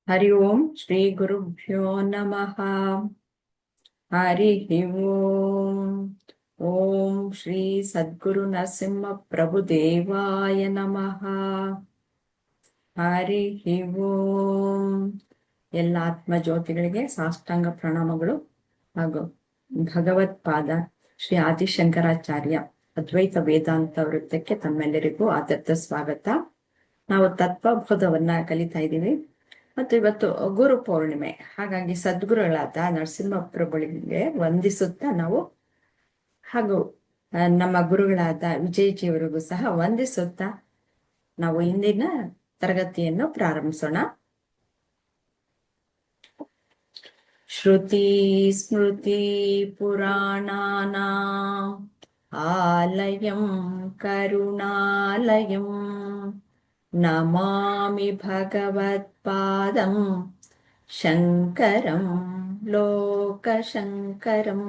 ಹರಿ ಓಂ ಶ್ರೀ ಗುರುಭ್ಯೋ ನಮಃ. ಹರಿ ಓಂ. ಓಂ ಶ್ರೀ ಸದ್ಗುರು ನರಸಿಂಹ ಪ್ರಭು ದೇವಾಯ ನಮಃ. ಹರಿ ಓಂ. ಎಲ್ಲ ಆತ್ಮಜ್ಯೋತಿಗಳಿಗೆ ಸಾಷ್ಟಾಂಗ ಪ್ರಣಾಮಗಳು ಹಾಗೂ ಭಗವತ್ಪಾದ ಶ್ರೀ ಆದಿಶಂಕರಾಚಾರ್ಯ ಅದ್ವೈತ ವೇದಾಂತ ವೃತ್ತಕ್ಕೆ ತಮ್ಮೆಲ್ಲರಿಗೂ ಆದರದ ಸ್ವಾಗತ. ನಾವು ತತ್ವಬೋಧವನ್ನ ಕಲಿತಾ ಇದ್ದೀವಿ ಮತ್ತು ಇವತ್ತು ಗುರು ಪೌರ್ಣಿಮೆ, ಹಾಗಾಗಿ ಸದ್ಗುರುಗಳಾದ ನರಸಿಂಹಪ್ರಭುಗಳಿಗೆ ವಂದಿಸುತ್ತಾ ನಾವು ಹಾಗೂ ನಮ್ಮ ಗುರುಗಳಾದ ವಿಜಯಜಿಯವರಿಗೂ ಸಹ ವಂದಿಸುತ್ತಾ ನಾವು ಇಂದಿನ ತರಗತಿಯನ್ನು ಪ್ರಾರಂಭಿಸೋಣ. ಶ್ರುತಿ ಸ್ಮೃತಿ ಪುರಾಣಾನಾಂ ಆಲಯಂ ಕರುಣಾಲಯಂ ನಮಾಮಿ ಭಗವತ್ಪಾದಂ ಶಂಕರಂ ಲೋಕಶಂಕರಂ.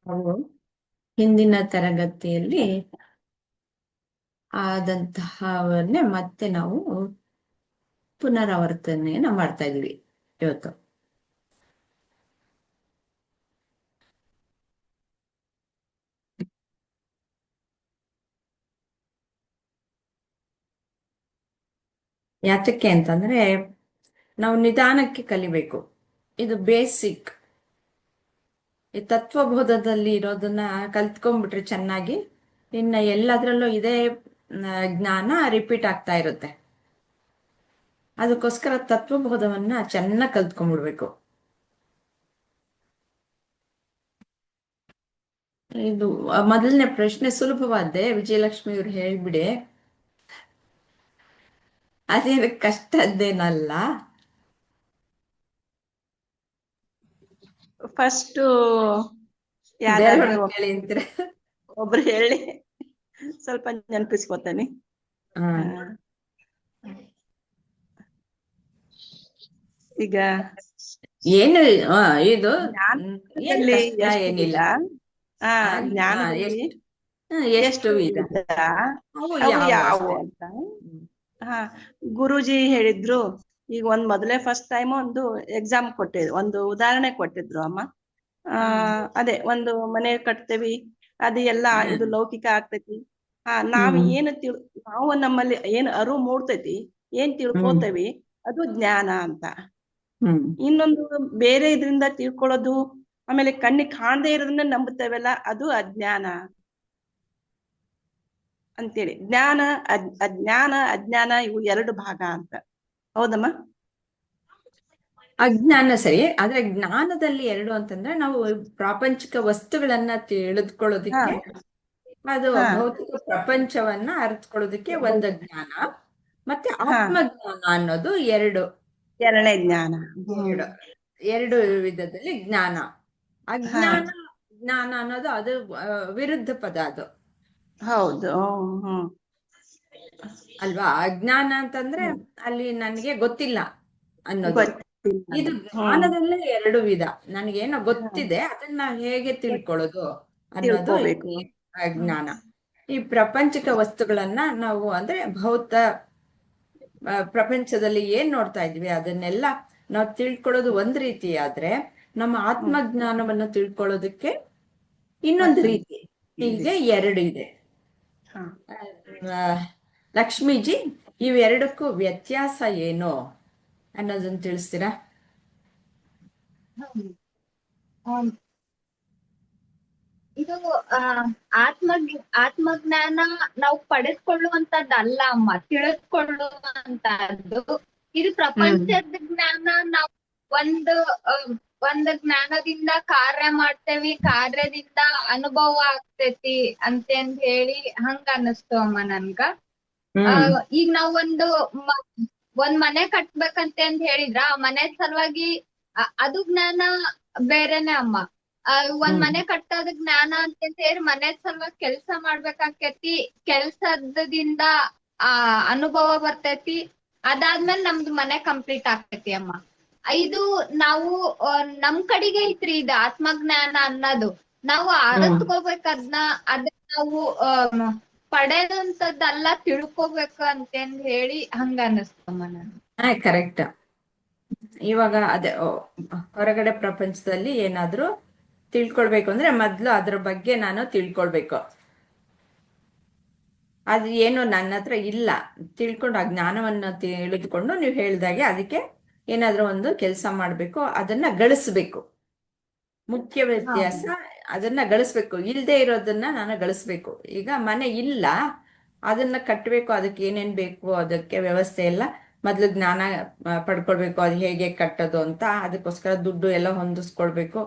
ನಾವು ಹಿಂದಿನ ತರಗತಿಯಲ್ಲಿ ಆದಂತಹವನ್ನೇ ಮತ್ತೆ ನಾವು ಪುನರಾವರ್ತನೆಯನ್ನ ಮಾಡ್ತಾ ಇದೀವಿ ಇವತ್ತು. ಯಾತಕ್ಕೆ ಅಂತಂದ್ರೆ ನಾವು ನಿಧಾನಕ್ಕೆ ಕಲಿಬೇಕು. ಇದು ಬೇಸಿಕ್. ಈ ತತ್ವಬೋಧದಲ್ಲಿ ಇರೋದನ್ನ ಕಲ್ತ್ಕೊಂಡ್ಬಿಟ್ರೆ ಚೆನ್ನಾಗಿ, ಇನ್ನ ಎಲ್ಲದರಲ್ಲೂ ಇದೇ ಜ್ಞಾನ ರಿಪೀಟ್ ಆಗ್ತಾ ಇರುತ್ತೆ. ಅದಕ್ಕೋಸ್ಕರ ತತ್ವಬೋಧವನ್ನ ಚೆನ್ನಾಗಿ ಕಲ್ತ್ಕೊಂಡ್ಬಿಡ್ಬೇಕು. ಇದು ಮೊದಲನೇ ಪ್ರಶ್ನೆ ಸುಲಭವಾದ್ದೆ, ವಿಜಯಲಕ್ಷ್ಮಿ ಇವ್ರು ಹೇಳ್ಬಿಡಿ. ಅದೇನು ಕಷ್ಟದ್ದೇನಲ್ಲ. ಫಸ್ಟ್ ಬೇರೆಯವ್ರನ್ನ ಕೇಳಿ ಅಂತೀರ, ಒಬ್ರು ಹೇಳಿ ಸ್ವಲ್ಪ ನೆನಪಿಸ್ಕೊತಾನೆ. ಈಗ ಏನು ಇದು ಏನಿಲ್ಲ, ಜ್ಞಾನದಲ್ಲಿ ಎಷ್ಟು ವಿಧ, ಅವು ಯಾವುವು ಅಂತ. ಗುರುಜಿ ಹೇಳಿದ್ರು. ಈಗ ಮೊದಲೇ ಫಸ್ಟ್ ಟೈಮ್ ಒಂದು ಎಕ್ಸಾಮ್ ಕೊಟ್ಟಿದ್ರು, ಒಂದು ಉದಾಹರಣೆ ಕೊಟ್ಟಿದ್ರು ಅಮ್ಮ. ಅದೇ ಒಂದು ಮನೆ ಕಟ್ತೇವಿ, ಅದು ಎಲ್ಲ ಇದು ಲೌಕಿಕ ಆಗ್ತೈತಿ. ನಾವ್ ನಾವು ನಮ್ಮಲ್ಲಿ ಏನ್ ಅರಿವು ಮೂಡ್ತೈತಿ, ಏನ್ ತಿಳ್ಕೊತೇವಿ ಅದು ಜ್ಞಾನ ಅಂತ. ಇನ್ನೊಂದು ಬೇರೆ ಇದರಿಂದ ತಿಳ್ಕೊಳ್ಳೋದು, ಆಮೇಲೆ ಕಣ್ಣಿಗೆ ಕಾಣದೇ ಇರೋದನ್ನ ನಂಬುತ್ತೇವಲ್ಲ, ಅದು ಅಜ್ಞಾನ ಅಂತೇಳಿ. ಅಜ್ಞಾನ ಅಜ್ಞಾನ ಇವು ಎರಡು ಭಾಗ ಅಂತ. ಹೌದಮ್ಮ? ಅಜ್ಞಾನ ಸರಿ, ಆದ್ರೆ ಜ್ಞಾನದಲ್ಲಿ ಎರಡು ಅಂತಂದ್ರೆ ನಾವು ಪ್ರಾಪಂಚಿಕ ವಸ್ತುಗಳನ್ನ ತಿಳಿದುಕೊಳ್ಳೋದಿಕ್ಕೆ, ಅದು ಭೌತಿಕ ಪ್ರಪಂಚವನ್ನ ಅರಿತುಕೊಳ್ಳೋದಿಕ್ಕೆ ಒಂದು ಜ್ಞಾನ, ಮತ್ತೆ ಆತ್ಮಜ್ಞಾನ ಅನ್ನೋದು ಎರಡನೇ ಜ್ಞಾನ. ಎರಡು ವಿಧದಲ್ಲಿ ಜ್ಞಾನ. ಅಜ್ಞಾನ ಜ್ಞಾನ ಅನ್ನೋದು ಅದು ವಿರುದ್ಧ ಪದ. ಅದು ಹೌದು ಅಲ್ವಾ? ಅಜ್ಞಾನ ಅಂತಂದ್ರೆ ಅಲ್ಲಿ ನನಗೆ ಗೊತ್ತಿಲ್ಲ ಅನ್ನೋದು. ಇದು ಜ್ಞಾನದಲ್ಲೇ ಎರಡು ವಿಧ. ನನಗೇನೋ ಗೊತ್ತಿದೆ, ಅದನ್ನ ಹೇಗೆ ತಿಳ್ಕೊಳ್ಳೋದು ಅನ್ನೋದು ಅಜ್ಞಾನ. ಈ ಪ್ರಪಂಚಿಕ ವಸ್ತುಗಳನ್ನ ನಾವು ಅಂದ್ರೆ ಪ್ರಪಂಚದಲ್ಲಿ ಏನ್ ನೋಡ್ತಾ ಇದ್ವಿ ಅದನ್ನೆಲ್ಲ ನಾವು ತಿಳ್ಕೊಳ್ಳೋದು ಒಂದ್ ರೀತಿ ಆದ್ರೆ, ನಮ್ಮ ಆತ್ಮಜ್ಞಾನವನ್ನು ತಿಳ್ಕೊಳ್ಳೋದಕ್ಕೆ ಇನ್ನೊಂದು ರೀತಿ. ಹೀಗೆ ಎರಡು ಇದೆ. ಲಕ್ಷ್ಮೀಜಿ, ಇವೆರಡಕ್ಕೂ ವ್ಯತ್ಯಾಸ ಏನು ಅನ್ನೋದನ್ನ ತಿಳಿಸ್ತೀರಾ? ಇದು ಆತ್ಮಜ್ಞಾನ ನಾವು ಪಡೆದುಕೊಳ್ಳುವಂತದ್ದಲ್ಲ ಅಮ್ಮ, ತಿಳಿದುಕೊಳ್ಳುವಂತದ್ದು. ಇದು ಪ್ರಪಂಚದ ಜ್ಞಾನ. ನಾವು ಒಂದು ಜ್ಞಾನದಿಂದ ಕಾರ್ಯ ಮಾಡ್ತೇವಿ, ಕಾರ್ಯದಿಂದ ಅನುಭವ ಆಗ್ತೈತಿ ಅಂತಂದ್ ಹೇಳಿ ಹಂಗ ಅನಸ್ತು ಅಮ್ಮ ನನ್ಗ. ಈಗ ನಾವ್ ಒಂದ್ ಮನೆ ಕಟ್ಬೇಕಂತ ಹೇಳಿದ್ರ, ಆ ಮನೆ ಸಲುವಾಗಿ ಅದು ಜ್ಞಾನ ಬೇರೆನೆ ಅಮ್ಮ. ಒಂದ್ ಮನೆ ಕಟ್ಟೋದ್ ಜ್ಞಾನ ಅಂತ ಹೇಳಿ ಮನೆ ಸಲುವಾಗಿ ಕೆಲ್ಸ ಮಾಡ್ಬೇಕಾಕೇತಿ, ಕೆಲ್ಸದಿಂದ ಅನುಭವ ಬರ್ತೈತಿ. ಅದಾದ್ಮೇಲೆ ನಮ್ದು ಮನೆ ಕಂಪ್ಲೀಟ್ ಆಗ್ತೈತಿ ಅಮ್ಮ. ಇದು ನಾವು ನಮ್ ಕಡೆಗೆ ಐತ್ರಿ ಇದು ಆತ್ಮಜ್ಞಾನ ಅನ್ನೋದು. ನಾವು ಹ್ಮ್ ಅರತ್ಕೋಬೇಕು ಅದನ್ನ ನಾವು ಪಡೆದಂತದ್ದಲ್ಲ ತಿಳ್ಕೊಬೇಕು ಅಂತಂದ್ ಹೇಳಿ ಹಂಗ ಅನಸ್ತಮ್ಮ ನನ್ಗೆ. ಕರೆಕ್ಟ್. ಇವಾಗ ಅದೇ ಹೊರಗಡೆ ಪ್ರಪಂಚದಲ್ಲಿ ಏನಾದ್ರೂ ತಿಳ್ಕೊಳ್ಬೇಕು ಅಂದ್ರೆ ಮೊದ್ಲು ಅದ್ರ ಬಗ್ಗೆ ನಾನು ತಿಳ್ಕೊಳ್ಬೇಕು. ಅದು ಏನು ನನ್ನ ಹತ್ರ ಇಲ್ಲ. ತಿಳ್ಕೊಂಡು ಆ ಜ್ಞಾನವನ್ನ ತಿಳಿದುಕೊಂಡು ನೀವು ಹೇಳ್ದಾಗೆ ಅದಕ್ಕೆ ಏನಾದ್ರೂ ಒಂದು ಕೆಲಸ ಮಾಡಬೇಕು, ಅದನ್ನ ಗಳಿಸ್ಬೇಕು. ಮುಖ್ಯ ವ್ಯತ್ಯಾಸ ಅದನ್ನ ಗಳಿಸ್ಬೇಕು. ಇಲ್ಲದೆ ಇರೋದನ್ನ ನಾನು ಗಳಿಸ್ಬೇಕು. ಈಗ ಮನೆ ಇಲ್ಲ, ಅದನ್ನ ಕಟ್ಟಬೇಕು. ಅದಕ್ಕೆ ಏನೇನ್ ಬೇಕು, ಅದಕ್ಕೆ ವ್ಯವಸ್ಥೆ ಎಲ್ಲ ಮೊದ್ಲು ಜ್ಞಾನ ಪಡ್ಕೊಳ್ಬೇಕು. ಅದು ಹೇಗೆ ಕಟ್ಟೋದು ಅಂತ. ಅದಕ್ಕೋಸ್ಕರ ದುಡ್ಡು ಎಲ್ಲ ಹೊಂದಿಸ್ಕೊಳ್ಬೇಕು.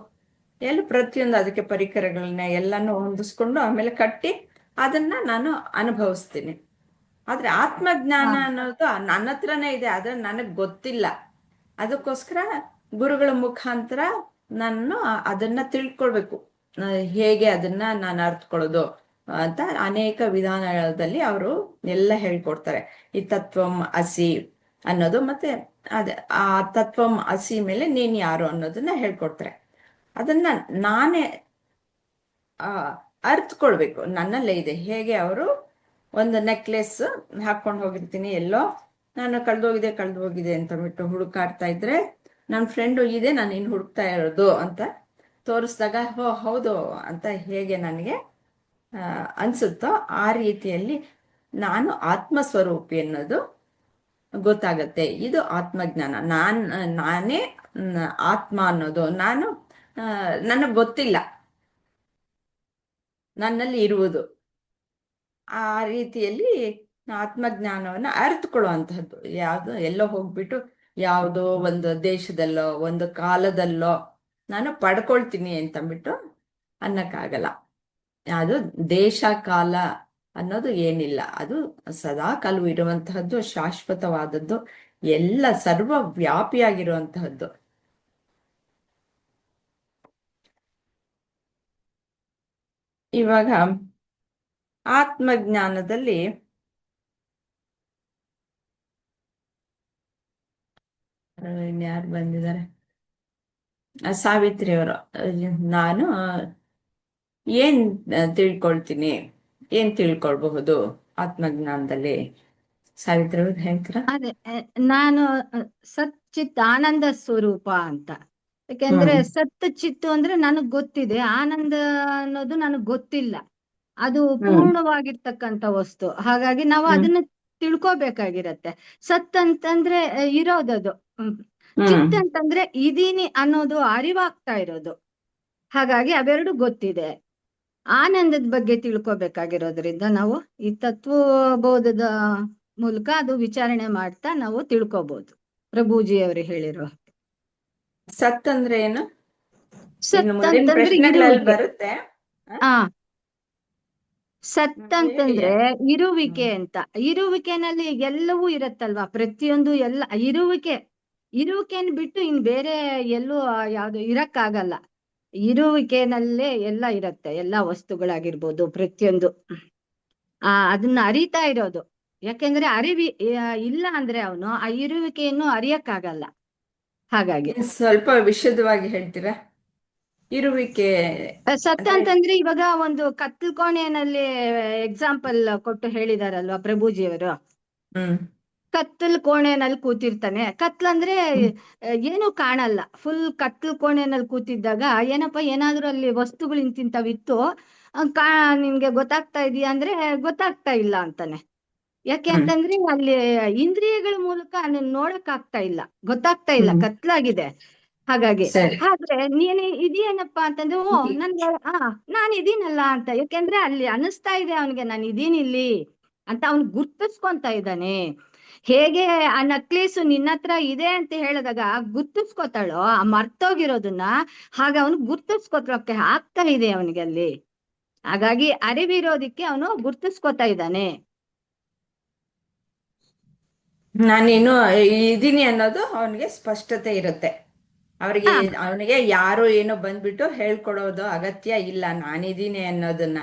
ಎಲ್ಲ ಪ್ರತಿಯೊಂದು ಅದಕ್ಕೆ ಪರಿಕರಗಳನ್ನ ಎಲ್ಲಾನು ಹೊಂದಿಸ್ಕೊಂಡು ಆಮೇಲೆ ಕಟ್ಟಿ ಅದನ್ನ ನಾನು ಅನುಭವಿಸ್ತೀನಿ. ಆದ್ರೆ ಆತ್ಮಜ್ಞಾನ ಅನ್ನೋದು ನನ್ನ ಹತ್ರನೇ ಇದೆ, ಆದ್ರೆ ನನಗ್ ಗೊತ್ತಿಲ್ಲ. ಅದಕ್ಕೋಸ್ಕರ ಗುರುಗಳ ಮುಖಾಂತರ ನಾನು ಅದನ್ನ ತಿಳ್ಕೊಳ್ಬೇಕು. ಹೇಗೆ ಅದನ್ನ ನಾನು ಅರ್ಥಕೊಳ್ಳೋದು ಅಂತ ಅನೇಕ ವಿಧಾನದಲ್ಲಿ ಅವರು ಎಲ್ಲ ಹೇಳ್ಕೊಡ್ತಾರೆ. ಈ ತತ್ವಂ ಅಸಿ ಅನ್ನೋದು, ಮತ್ತೆ ಆ ತತ್ವಂ ಅಸಿ ಮೇಲೆ ನೀನ್ ಯಾರು ಅನ್ನೋದನ್ನ ಹೇಳ್ಕೊಡ್ತಾರೆ. ಅದನ್ನ ನಾನೇ ಅರ್ಥಕೊಳ್ಬೇಕು. ನನ್ನಲ್ಲೇ ಇದೆ. ಹೇಗೆ ಅವರು ಒಂದು ನೆಕ್ಲೆಸ್ ಹಾಕೊಂಡು ಹೋಗಿರ್ತೀನಿ ಎಲ್ಲೋ, ನಾನು ಕಳ್ದು ಹೋಗಿದೆ ಅಂತ ಬಿಟ್ಟು ಹುಡುಕಾಡ್ತಾ ಇದ್ರೆ ನನ್ನ ಫ್ರೆಂಡು ಇದೆ, ನಾನು ಇನ್ನು ಹುಡುಕ್ತಾ ಇರೋದು ಅಂತ ತೋರಿಸ್ದಾಗ ಹೌದು ಅಂತ ಹೇಗೆ ನನಗೆ ಅನ್ಸುತ್ತೋ ಆ ರೀತಿಯಲ್ಲಿ ನಾನು ಆತ್ಮಸ್ವರೂಪಿ ಅನ್ನೋದು ಗೊತ್ತಾಗತ್ತೆ. ಇದು ಆತ್ಮಜ್ಞಾನ. ನಾನೇ ಆತ್ಮ ಅನ್ನೋದು ನನಗೆ ಗೊತ್ತಿಲ್ಲ, ನನ್ನಲ್ಲಿ ಇರುವುದು. ಆ ರೀತಿಯಲ್ಲಿ ಆತ್ಮಜ್ಞಾನವನ್ನು ಅರಿತುಕೊಳ್ಳುವಂತಹದ್ದು. ಯಾವುದು ಎಲ್ಲೋ ಹೋಗ್ಬಿಟ್ಟು ಯಾವುದೋ ಒಂದು ದೇಶದಲ್ಲೋ ಒಂದು ಕಾಲದಲ್ಲೋ ನಾನು ಪಡ್ಕೊಳ್ತೀನಿ ಅಂತಂದ್ಬಿಟ್ಟು ಅನ್ನಕ್ಕಾಗಲ್ಲ. ಅದು ದೇಶ ಕಾಲ ಅನ್ನೋದು ಏನಿಲ್ಲ. ಅದು ಸದಾ ಕಾಲವು ಇರುವಂತಹದ್ದು, ಶಾಶ್ವತವಾದದ್ದು, ಎಲ್ಲ ಸರ್ವವ್ಯಾಪಿಯಾಗಿರುವಂತಹದ್ದು. ಇವಾಗ ಆತ್ಮಜ್ಞಾನದಲ್ಲಿ ಯಾರು ಬಂದಿದ್ದಾರೆ? ಸಾವಿತ್ರಿ ಅವರು, ನಾನು ಏನ್ ತಿಳ್ಕೊಳ್ತೀನಿ, ಏನ್ ತಿಳ್ಕೊಳ್ಬಹುದು ಆತ್ಮಜ್ಞಾನದಲ್ಲಿ? ಸಾವಿತ್ರಿ ಅವರು ಹೇಳ್ತೀರಾ? ಅದೇ ನಾನು ಸಚ್ಚಿತ್ ಆನಂದ ಸ್ವರೂಪ ಅಂತ. ಯಾಕೆಂದ್ರೆ ಸತ್ ಚಿತ್ತು ಅಂದ್ರೆ ನನಗ್ ಗೊತ್ತಿದೆ, ಆನಂದ ಅನ್ನೋದು ನನಗ್ ಗೊತ್ತಿಲ್ಲ. ಅದು ಪೂರ್ಣವಾಗಿರ್ತಕ್ಕಂಥ ವಸ್ತು. ಹಾಗಾಗಿ ನಾವು ಅದನ್ನ ತಿಳ್ಕೊಬೇಕಾಗಿರತ್ತೆ. ಸತ್ ಅಂತಂದ್ರೆ ಇರೋದದು. ಚಿತ್ ಅಂತಂದ್ರೆ ಇದೀನಿ ಅನ್ನೋದು ಅರಿವಾಗ್ತಾ ಇರೋದು. ಹಾಗಾಗಿ ಅವೆರಡು ಗೊತ್ತಿದೆ. ಆನಂದದ ಬಗ್ಗೆ ತಿಳ್ಕೊಬೇಕಾಗಿರೋದ್ರಿಂದ ನಾವು ಈ ತತ್ವಬೋಧದ ಮೂಲಕ ಅದು ವಿಚಾರಣೆ ಮಾಡ್ತಾ ನಾವು ತಿಳ್ಕೊಬಹುದು. ಪ್ರಭುಜಿ ಅವರು ಹೇಳಿರೋ ಸತ್ ಅಂದ್ರೆ ಏನು? ಸತ್ ಅಂತಂದ್ರೆ ಪ್ರಶ್ನೆಗಳಲ್ಲಿ ಬರುತ್ತೆ. ಸತ್ ಅಂತಂದ್ರೆ ಇರುವಿಕೆ ಅಂತ. ಇರುವಿಕೆನಲ್ಲಿ ಎಲ್ಲವೂ ಇರತ್ತಲ್ವಾ, ಪ್ರತಿಯೊಂದು ಎಲ್ಲ ಇರುವಿಕೆಯನ್ನು ಬಿಟ್ಟು ಇನ್ ಬೇರೆ ಎಲ್ಲೂ ಯಾವ್ದು ಇರಕ್ಕಾಗಲ್ಲ. ಇರುವಿಕೆನಲ್ಲೇ ಎಲ್ಲ ಇರತ್ತೆ, ಎಲ್ಲಾ ವಸ್ತುಗಳಾಗಿರ್ಬೋದು, ಪ್ರತಿಯೊಂದು ಅದನ್ನ ಅರಿತಾ ಇರೋದು. ಯಾಕೆಂದ್ರೆ ಇಲ್ಲ ಅಂದ್ರೆ ಅವನು ಆ ಇರುವಿಕೆಯನ್ನು ಅರಿಯಕ್ಕಾಗಲ್ಲ. ಹಾಗಾಗಿ ಸ್ವಲ್ಪ ವಿಶದವಾಗಿ ಹೇಳ್ತೀರಾ? ಇರುವಿಕೆ ಸತ್ ಅಂತಂದ್ರೆ ಇವಾಗ ಒಂದು ಕತ್ಲು ಕೋಣೆಯಲ್ಲಿ ಎಕ್ಸಾಂಪಲ್ ಕೊಟ್ಟು ಹೇಳಿದಾರಲ್ವಾ ಪ್ರಭುಜಿಯವರು. ಕತ್ತಲ್ ಕೋಣೆನಲ್ಲಿ ಕೂತಿರ್ತಾನೆ. ಕತ್ಲಂದ್ರೆ ಏನು ಕಾಣಲ್ಲ, ಫುಲ್ ಕತ್ಲು ಕೋಣೆನಲ್ಲಿ ಕೂತಿದ್ದಾಗ ಏನಪ್ಪಾ ಏನಾದ್ರೂ ಅಲ್ಲಿ ವಸ್ತುಗಳು ಇಂತಿಂತವಿತ್ತು ನಿಮ್ಗೆ ಗೊತ್ತಾಗ್ತಾ ಇದೀಯಾ ಅಂದ್ರೆ ಗೊತ್ತಾಗ್ತಾ ಇಲ್ಲ ಅಂತಾನೆ. ಯಾಕೆ ಅಂತಂದ್ರೆ ಅಲ್ಲಿ ಇಂದ್ರಿಯಗಳ ಮೂಲಕ ನೋಡಕ್ ಆಗ್ತಾ ಇಲ್ಲ, ಗೊತ್ತಾಗ್ತಾ ಇಲ್ಲ, ಕತ್ಲಾಗಿದೆ. ಹಾಗಾಗಿ ಆದ್ರೆ ನೀನ್ ಇದೆಯೇನಪ್ಪಾ ಅಂತಂದ್ರೆ ನನ್ಗೆ ನಾನ್ ಇದೀನಲ್ಲ ಅಂತ. ಯಾಕೆಂದ್ರೆ ಅಲ್ಲಿ ಅನಿಸ್ತಾ ಇದೆ ಅವನಿಗೆ ನಾನು ಇದೀನಿ ಇಲ್ಲಿ ಅಂತ. ಅವ್ನ್ ಗುರ್ತಿಸ್ಕೊಂತ ಇದ್ದಾನೆ. ಹೇಗೆ ಆ ನಕ್ಲೇಸು ನಿನ್ನ ಹತ್ರ ಇದೆ ಅಂತ ಹೇಳಿದಾಗ ಗುರ್ತಿಸ್ಕೊತಾಳೋ ಆ ಮರ್ತೋಗಿರೋದನ್ನ, ಹಾಗೆ ಅವನು ಗುರ್ತಿಸ್ಕೊತಕ್ಕೆ ಆಗ್ತಾ ಇದೆ ಅವನಿಗೆ ಅಲ್ಲಿ. ಹಾಗಾಗಿ ಅರಿವಿರೋದಿಕ್ಕೆ ಅವನು ಗುರ್ತಿಸ್ಕೊತಾ ಇದ್ದಾನೆ. ನಾನೇನು ಇದೀನಿ ಅನ್ನೋದು ಅವನಿಗೆ ಸ್ಪಷ್ಟತೆ ಇರುತ್ತೆ. ಅವನಿಗೆ ಯಾರು ಏನೋ ಬಂದ್ಬಿಟ್ಟು ಹೇಳ್ಕೊಡೋದು ಅಗತ್ಯ ಇಲ್ಲ, ನಾನಿದ್ದೀನಿ ಅನ್ನೋದನ್ನ.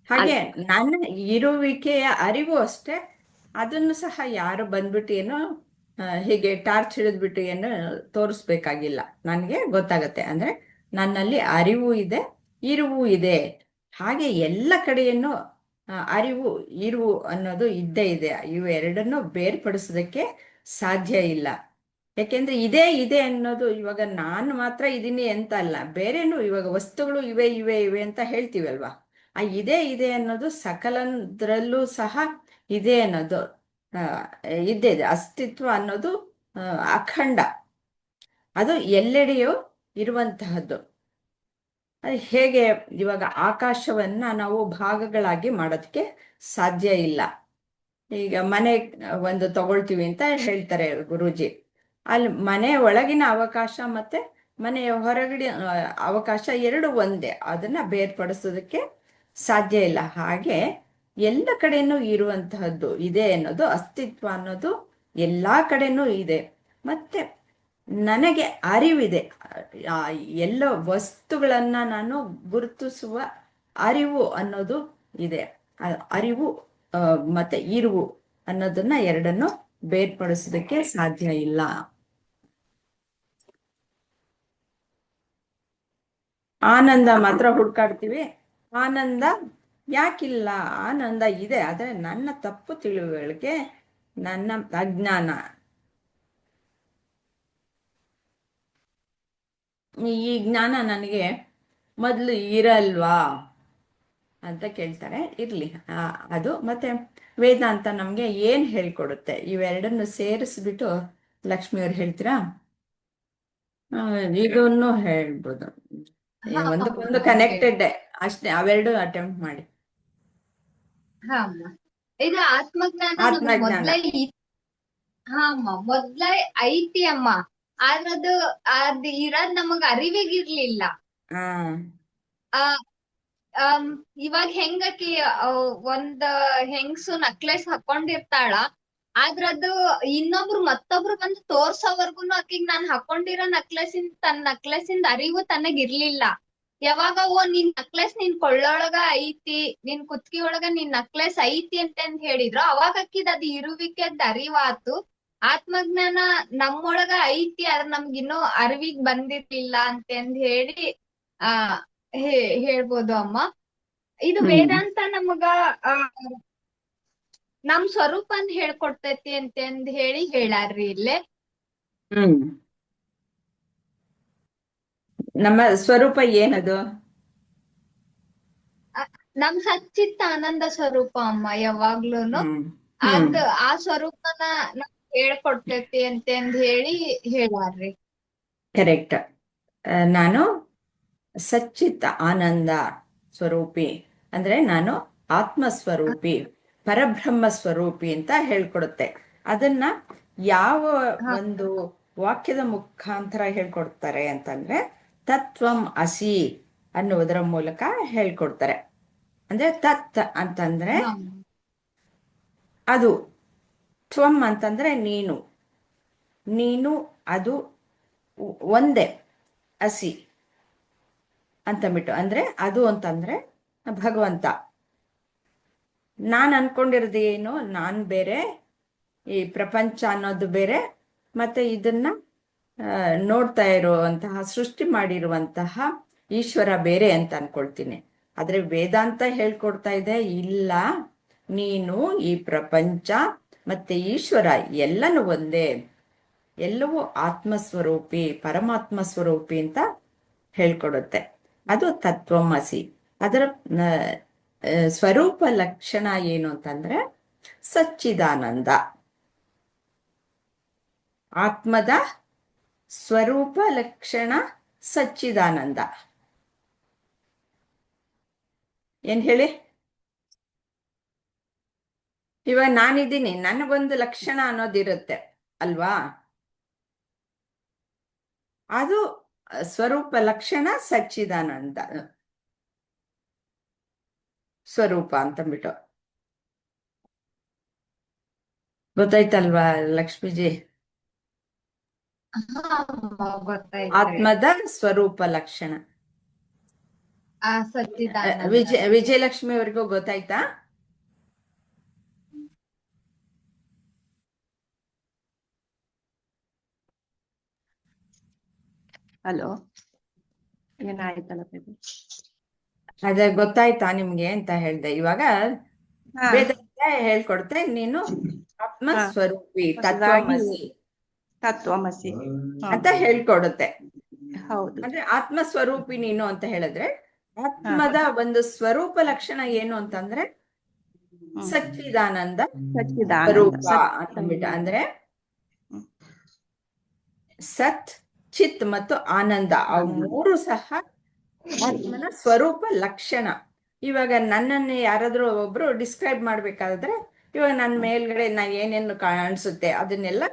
ಹಾಗೆ ನನ್ನ ಇರುವಿಕೆಯ ಅರಿವು ಅಷ್ಟೇ, ಅದನ್ನು ಸಹ ಯಾರು ಬಂದ್ಬಿಟ್ಟು ಏನೋ ಹೀಗೆ ಟಾರ್ಚ್ ಹಿಡಿದ್ಬಿಟ್ಟು ಏನು ತೋರಿಸ್ಬೇಕಾಗಿಲ್ಲ, ನನಗೆ ಗೊತ್ತಾಗತ್ತೆ. ಅಂದ್ರೆ ನನ್ನಲ್ಲಿ ಅರಿವು ಇದೆ, ಇರುವು ಇದೆ. ಹಾಗೆ ಎಲ್ಲ ಕಡೆಯನ್ನು ಅರಿವು ಇರುವು ಅನ್ನೋದು ಇದ್ದೇ ಇದೆ. ಇವು ಎರಡನ್ನು ಬೇರ್ಪಡಿಸೋದಕ್ಕೆ ಸಾಧ್ಯ ಇಲ್ಲ. ಯಾಕೆಂದ್ರೆ ಇದೇ ಇದೆ ಅನ್ನೋದು, ಇವಾಗ ನಾನು ಮಾತ್ರ ಇದೀನಿ ಅಂತ ಅಲ್ಲ, ಬೇರೆನೂ ಇವಾಗ ವಸ್ತುಗಳು ಇವೆ ಇವೆ ಇವೆ ಅಂತ ಹೇಳ್ತೀವಲ್ವಾ, ಆ ಇದೇ ಇದೆ ಅನ್ನೋದು ಸಕಲದ್ರಲ್ಲೂ ಸಹ ಇದೆ ಅನ್ನೋದು ಆ, ಇದ್ದೇ ಇದೆ. ಅಸ್ತಿತ್ವ ಅನ್ನೋದು ಅಖಂಡ, ಅದು ಎಲ್ಲೆಡೆಯೂ ಇರುವಂತಹದ್ದು. ಅದು ಹೇಗೆ ಇವಾಗ ಆಕಾಶವನ್ನ ನಾವು ಭಾಗಗಳಾಗಿ ಮಾಡೋದಕ್ಕೆ ಸಾಧ್ಯ ಇಲ್ಲ. ಈಗ ಮನೆ ಒಂದು ತಗೊಳ್ತೀವಿ ಅಂತ ಹೇಳ್ತಾರೆ ಗುರೂಜಿ, ಅಲ್ಲಿ ಮನೆ ಒಳಗಿನ ಅವಕಾಶ ಮತ್ತೆ ಮನೆಯ ಹೊರಗಡೆ ಅವಕಾಶ ಎರಡು ಒಂದೇ, ಅದನ್ನ ಬೇರ್ಪಡಿಸೋದಕ್ಕೆ ಸಾಧ್ಯ ಇಲ್ಲ. ಹಾಗೆ ಎಲ್ಲ ಕಡೆನೂ ಇರುವಂತಹದ್ದು ಇದೆ ಅನ್ನೋದು, ಅಸ್ತಿತ್ವ ಅನ್ನೋದು ಎಲ್ಲಾ ಕಡೆನೂ ಇದೆ. ಮತ್ತೆ ನನಗೆ ಅರಿವಿದೆ. ಆ ಎಲ್ಲ ವಸ್ತುಗಳನ್ನ ನಾನು ಗುರುತಿಸುವ ಅರಿವು ಅನ್ನೋದು ಇದೆ. ಅರಿವು ಮತ್ತೆ ಇರುವು ಅನ್ನೋದನ್ನ ಎರಡನ್ನು ಬೇರ್ಪಡಿಸೋದಕ್ಕೆ ಸಾಧ್ಯ ಇಲ್ಲ. ಆನಂದ ಮಾತ್ರ ಹುಡ್ಕಾಡ್ತೀವಿ. ಆನಂದ ಯಾಕಿಲ್ಲ? ಆನಂದ ಇದೆ, ಆದ್ರೆ ನನ್ನ ತಪ್ಪು ತಿಳುವಳಿಕೆ, ನನ್ನ ಅಜ್ಞಾನ. ಈ ಜ್ಞಾನ ನನಗೆ ಮೊದಲು ಇರಲ್ವಾ ಅಂತ ಕೇಳ್ತಾರೆ. ಇರ್ಲಿ, ಅದು ಮತ್ತೆ ವೇದಾಂತ ನಮ್ಗೆ ಏನ್ ಹೇಳ್ಕೊಡುತ್ತೆ, ಇವೆರಡನ್ನು ಸೇರಿಸ್ಬಿಟ್ಟು ಲಕ್ಷ್ಮಿಯವ್ರು ಹೇಳ್ತೀರಾ? ಇದನ್ನು ಹೇಳ್ಬೋದು, ಒಂದಕ್ಕೊಂದು ಕನೆಕ್ಟೆಡ್ ಅಷ್ಟೇ. ಅವೆರಡು ಅಟೆಂಪ್ಟ್ ಮಾಡಿ. ಹಾ ಅಮ್ಮ, ಇದು ಆತ್ಮಜ್ಞಾನ ನಮಗ್ ಆತ್ಮಜ್ಞಾನ. ಮೊದ್ಲೇ ಹಾ ಅಮ್ಮ, ಮೊದ್ಲೇ ಐತಿ ಅಮ್ಮ. ಆದ್ರ ಅದ್ ಇರೋದ್ ನಮಗ್ ಅರಿವಿಗಿರ್ಲಿಲ್ಲ. ಆ ಆ ಇವಾಗ ಹೆಂಗಕಿ ಒಂದ್ ಹೆಂಗ್ಸು ನಕ್ಲೆಸ್ ಹಾಕೊಂಡಿರ್ತಾಳ, ಆದ್ರ ಅದು ಮತ್ತೊಬ್ರು ಬಂದು ತೋರ್ಸೋವರ್ಗುನು ಆಕಿಗ್ ನಾನ್ ಹಾಕೊಂಡಿರೋ ತನ್ನ ನಕ್ಲೆಸಿಂದ ಅರಿವು ತನಗಿರ್ಲಿಲ್ಲ. ಯಾವಾಗ ನಿನ್ ನಕ್ಲೆಸ್ ನಿನ್ ಕೊಳ್ಳೊಳಗ ಐತಿ, ನಿನ್ ಕುತ್ಕಿ ಒಳಗ ನಿನ್ ನಕ್ಲೆಸ್ ಐತಿ ಅಂತಂದ್ ಹೇಳಿದ್ರು, ಅವಾಗ ಅಕ್ಕಿದ್ ಅದು ಇರುವಿಕೆದ್ ಅರಿವಾತು. ಆತ್ಮಜ್ಞಾನ ನಮ್ಮೊಳಗ ಐತಿ, ಅದ್ರ ನಮ್ಗಿನ್ನೂ ಅರಿವಿಗ್ ಬಂದಿರ್ಲಿಲ್ಲ ಅಂತಂದ್ ಹೇಳಿ ಆ ಹೇಳ್ಬೋದು ಅಮ್ಮ. ಇದು ವೇದಾಂತ ನಮಗ ನಮ್ ಸ್ವರೂಪನ್ ಹೇಳ್ಕೊಡ್ತೈತಿ ಅಂತಂದ್ ಹೇಳಿ ಹೇಳಾರ್ರಿ ಇಲ್ಲೇ. ನಮ್ಮ ಸ್ವರೂಪ ಏನದು? ನಮ್ ಸಚ್ಚಿತ್ತ ಆನಂದ ಸ್ವರೂಪ ಅಮ್ಮ. ಯಾವಾಗ್ಲೂನು ಆ ಸ್ವರೂಪನ ನಮ್ಗ್ ಹೇಳ್ಕೊಡ್ತೈತಿ ಅಂತಂದ್ ಹೇಳಿ ಹೇಳಾರ್ರಿ. ಕರೆಕ್ಟ್. ನಾನು ಸಚ್ಚಿತ್ತ ಆನಂದ ಸ್ವರೂಪಿ ಅಂದ್ರೆ ನಾನು ಆತ್ಮ ಸ್ವರೂಪಿ, ಪರಬ್ರಹ್ಮ ಸ್ವರೂಪಿ ಅಂತ ಹೇಳ್ಕೊಡುತ್ತೆ. ಅದನ್ನ ಯಾವ ಒಂದು ವಾಕ್ಯದ ಮುಖಾಂತರ ಹೇಳ್ಕೊಡ್ತಾರೆ ಅಂತಂದ್ರೆ, ತತ್ವಂ ಅಸಿ ಅನ್ನುವುದರ ಮೂಲಕ ಹೇಳ್ಕೊಡ್ತಾರೆ. ಅಂದ್ರೆ ತತ್ ಅಂತಂದ್ರೆ ಅದು, ತ್ವಂ ಅಂತಂದ್ರೆ ನೀನು, ನೀನು ಅದು ಒಂದೇ, ಅಸಿ ಅಂತಂದ್ಬಿಟ್ಟು ಅಂದ್ರೆ ಅದು ಅಂತಂದ್ರೆ ಭಗವಂತ. ನಾನು ಅನ್ಕೊಂಡಿರೋದೇನು, ನಾನು ಬೇರೆ, ಈ ಪ್ರಪಂಚ ಅನ್ನೋದು ಬೇರೆ, ಮತ್ತೆ ಇದನ್ನ ನೋಡ್ತಾ ಇರುವಂತಹ, ಸೃಷ್ಟಿ ಮಾಡಿರುವಂತಹ ಈಶ್ವರ ಬೇರೆ ಅಂತ ಅನ್ಕೊಳ್ತೀನಿ. ಆದ್ರೆ ವೇದಾಂತ ಹೇಳ್ಕೊಡ್ತಾ ಇದೆ, ಇಲ್ಲ, ನೀನು ಈ ಪ್ರಪಂಚ ಮತ್ತೆ ಈಶ್ವರ ಎಲ್ಲನೂ ಒಂದೇ, ಎಲ್ಲವೂ ಆತ್ಮಸ್ವರೂಪಿ, ಪರಮಾತ್ಮ ಸ್ವರೂಪಿ ಅಂತ ಹೇಳ್ಕೊಡುತ್ತೆ. ಅದು ತತ್ವಮಸಿ. ಅದರ ಸ್ವರೂಪ ಲಕ್ಷಣ ಏನು ಅಂತಂದ್ರೆ ಸಚ್ಚಿದಾನಂದ. ಆತ್ಮದ ಸ್ವರೂಪ ಲಕ್ಷಣ ಸಚ್ಚಿದಾನಂದ. ಏನ್ ಹೇಳಿ? ಇವಾಗ ನಾನಿದ್ದೀನಿ, ನನಗೊಂದು ಲಕ್ಷಣ ಅನ್ನೋದಿರುತ್ತೆ ಅಲ್ವಾ? ಅದು ಸ್ವರೂಪ ಲಕ್ಷಣ ಸಚ್ಚಿದಾನಂದ ಸ್ವರೂಪ ಅಂತಂದ್ಬಿಟ್ಟು. ಗೊತ್ತಾಯ್ತಲ್ವಾ ಲಕ್ಷ್ಮೀಜಿ? ಆತ್ಮದ ಸ್ವರೂಪ ಲಕ್ಷಣ. ವಿಜಯಲಕ್ಷ್ಮಿ ಅವ್ರಿಗೂ ಗೊತ್ತಾಯ್ತಾ? ಹಲೋ, ಏನಾಯ್ತಲ್ಲ ಬೇಬಿ? ಅದೇ ಗೊತ್ತಾಯ್ತಾ ನಿಮ್ಗೆ ಅಂತ ಹೇಳ್ದೆ. ಇವಾಗ ಹಾ ವೇದಾಂತ ಹೇಳ್ಕೊಡ್ತೆ, ನೀನು ಆತ್ಮ ಹಾ ಸ್ವರೂಪಿ ಹೊಸದಾಗಿ ತತ್ವಮಸಿ ತತ್ವಮಸಿ. ಹಾ ಅಂತ ಹೇಳ್ಕೊಡುತ್ತೆ. ಹೌದು. ಅಂದ್ರೆ ಆತ್ಮ ಸ್ವರೂಪಿ ನೀನು ಅಂತ ಹೇಳಿದ್ರೆ, ಹಾ ಆತ್ಮದ ಒಂದು ಸ್ವರೂಪ ಲಕ್ಷಣ ಏನು ಅಂತಂದ್ರೆ ಹ್ಮ್ ಸಚ್ಚಿದಾನಂದ ಸಚ್ಚಿದಾನಂದ ಸ್ವರೂಪ ಸತ್. ಅಂತಂದ್ಬಿಟ್ಟು. ಅಂದ್ರೆ ಹ್ಮ್. ಸತ್, ಚಿತ್ ಮತ್ತು ಆನಂದ, ಅವು ಆನಂದ. ಮೂರು ಸಹ ಆತ್ಮನ ಸ್ವರೂಪ ಲಕ್ಷಣ. ಇವಾಗ ನನ್ನನ್ನು ಯಾರಾದ್ರೂ ಒಬ್ರು ಡಿಸ್ಕ್ರೈಬ್ ಮಾಡ್ಬೇಕಾದ್ರೆ, ಇವಾಗ ನನ್ನ ಮೇಲ್ಗಡೆ ಏನೇನು ಕಾಣಿಸುತ್ತೆ ಅದನ್ನೆಲ್ಲ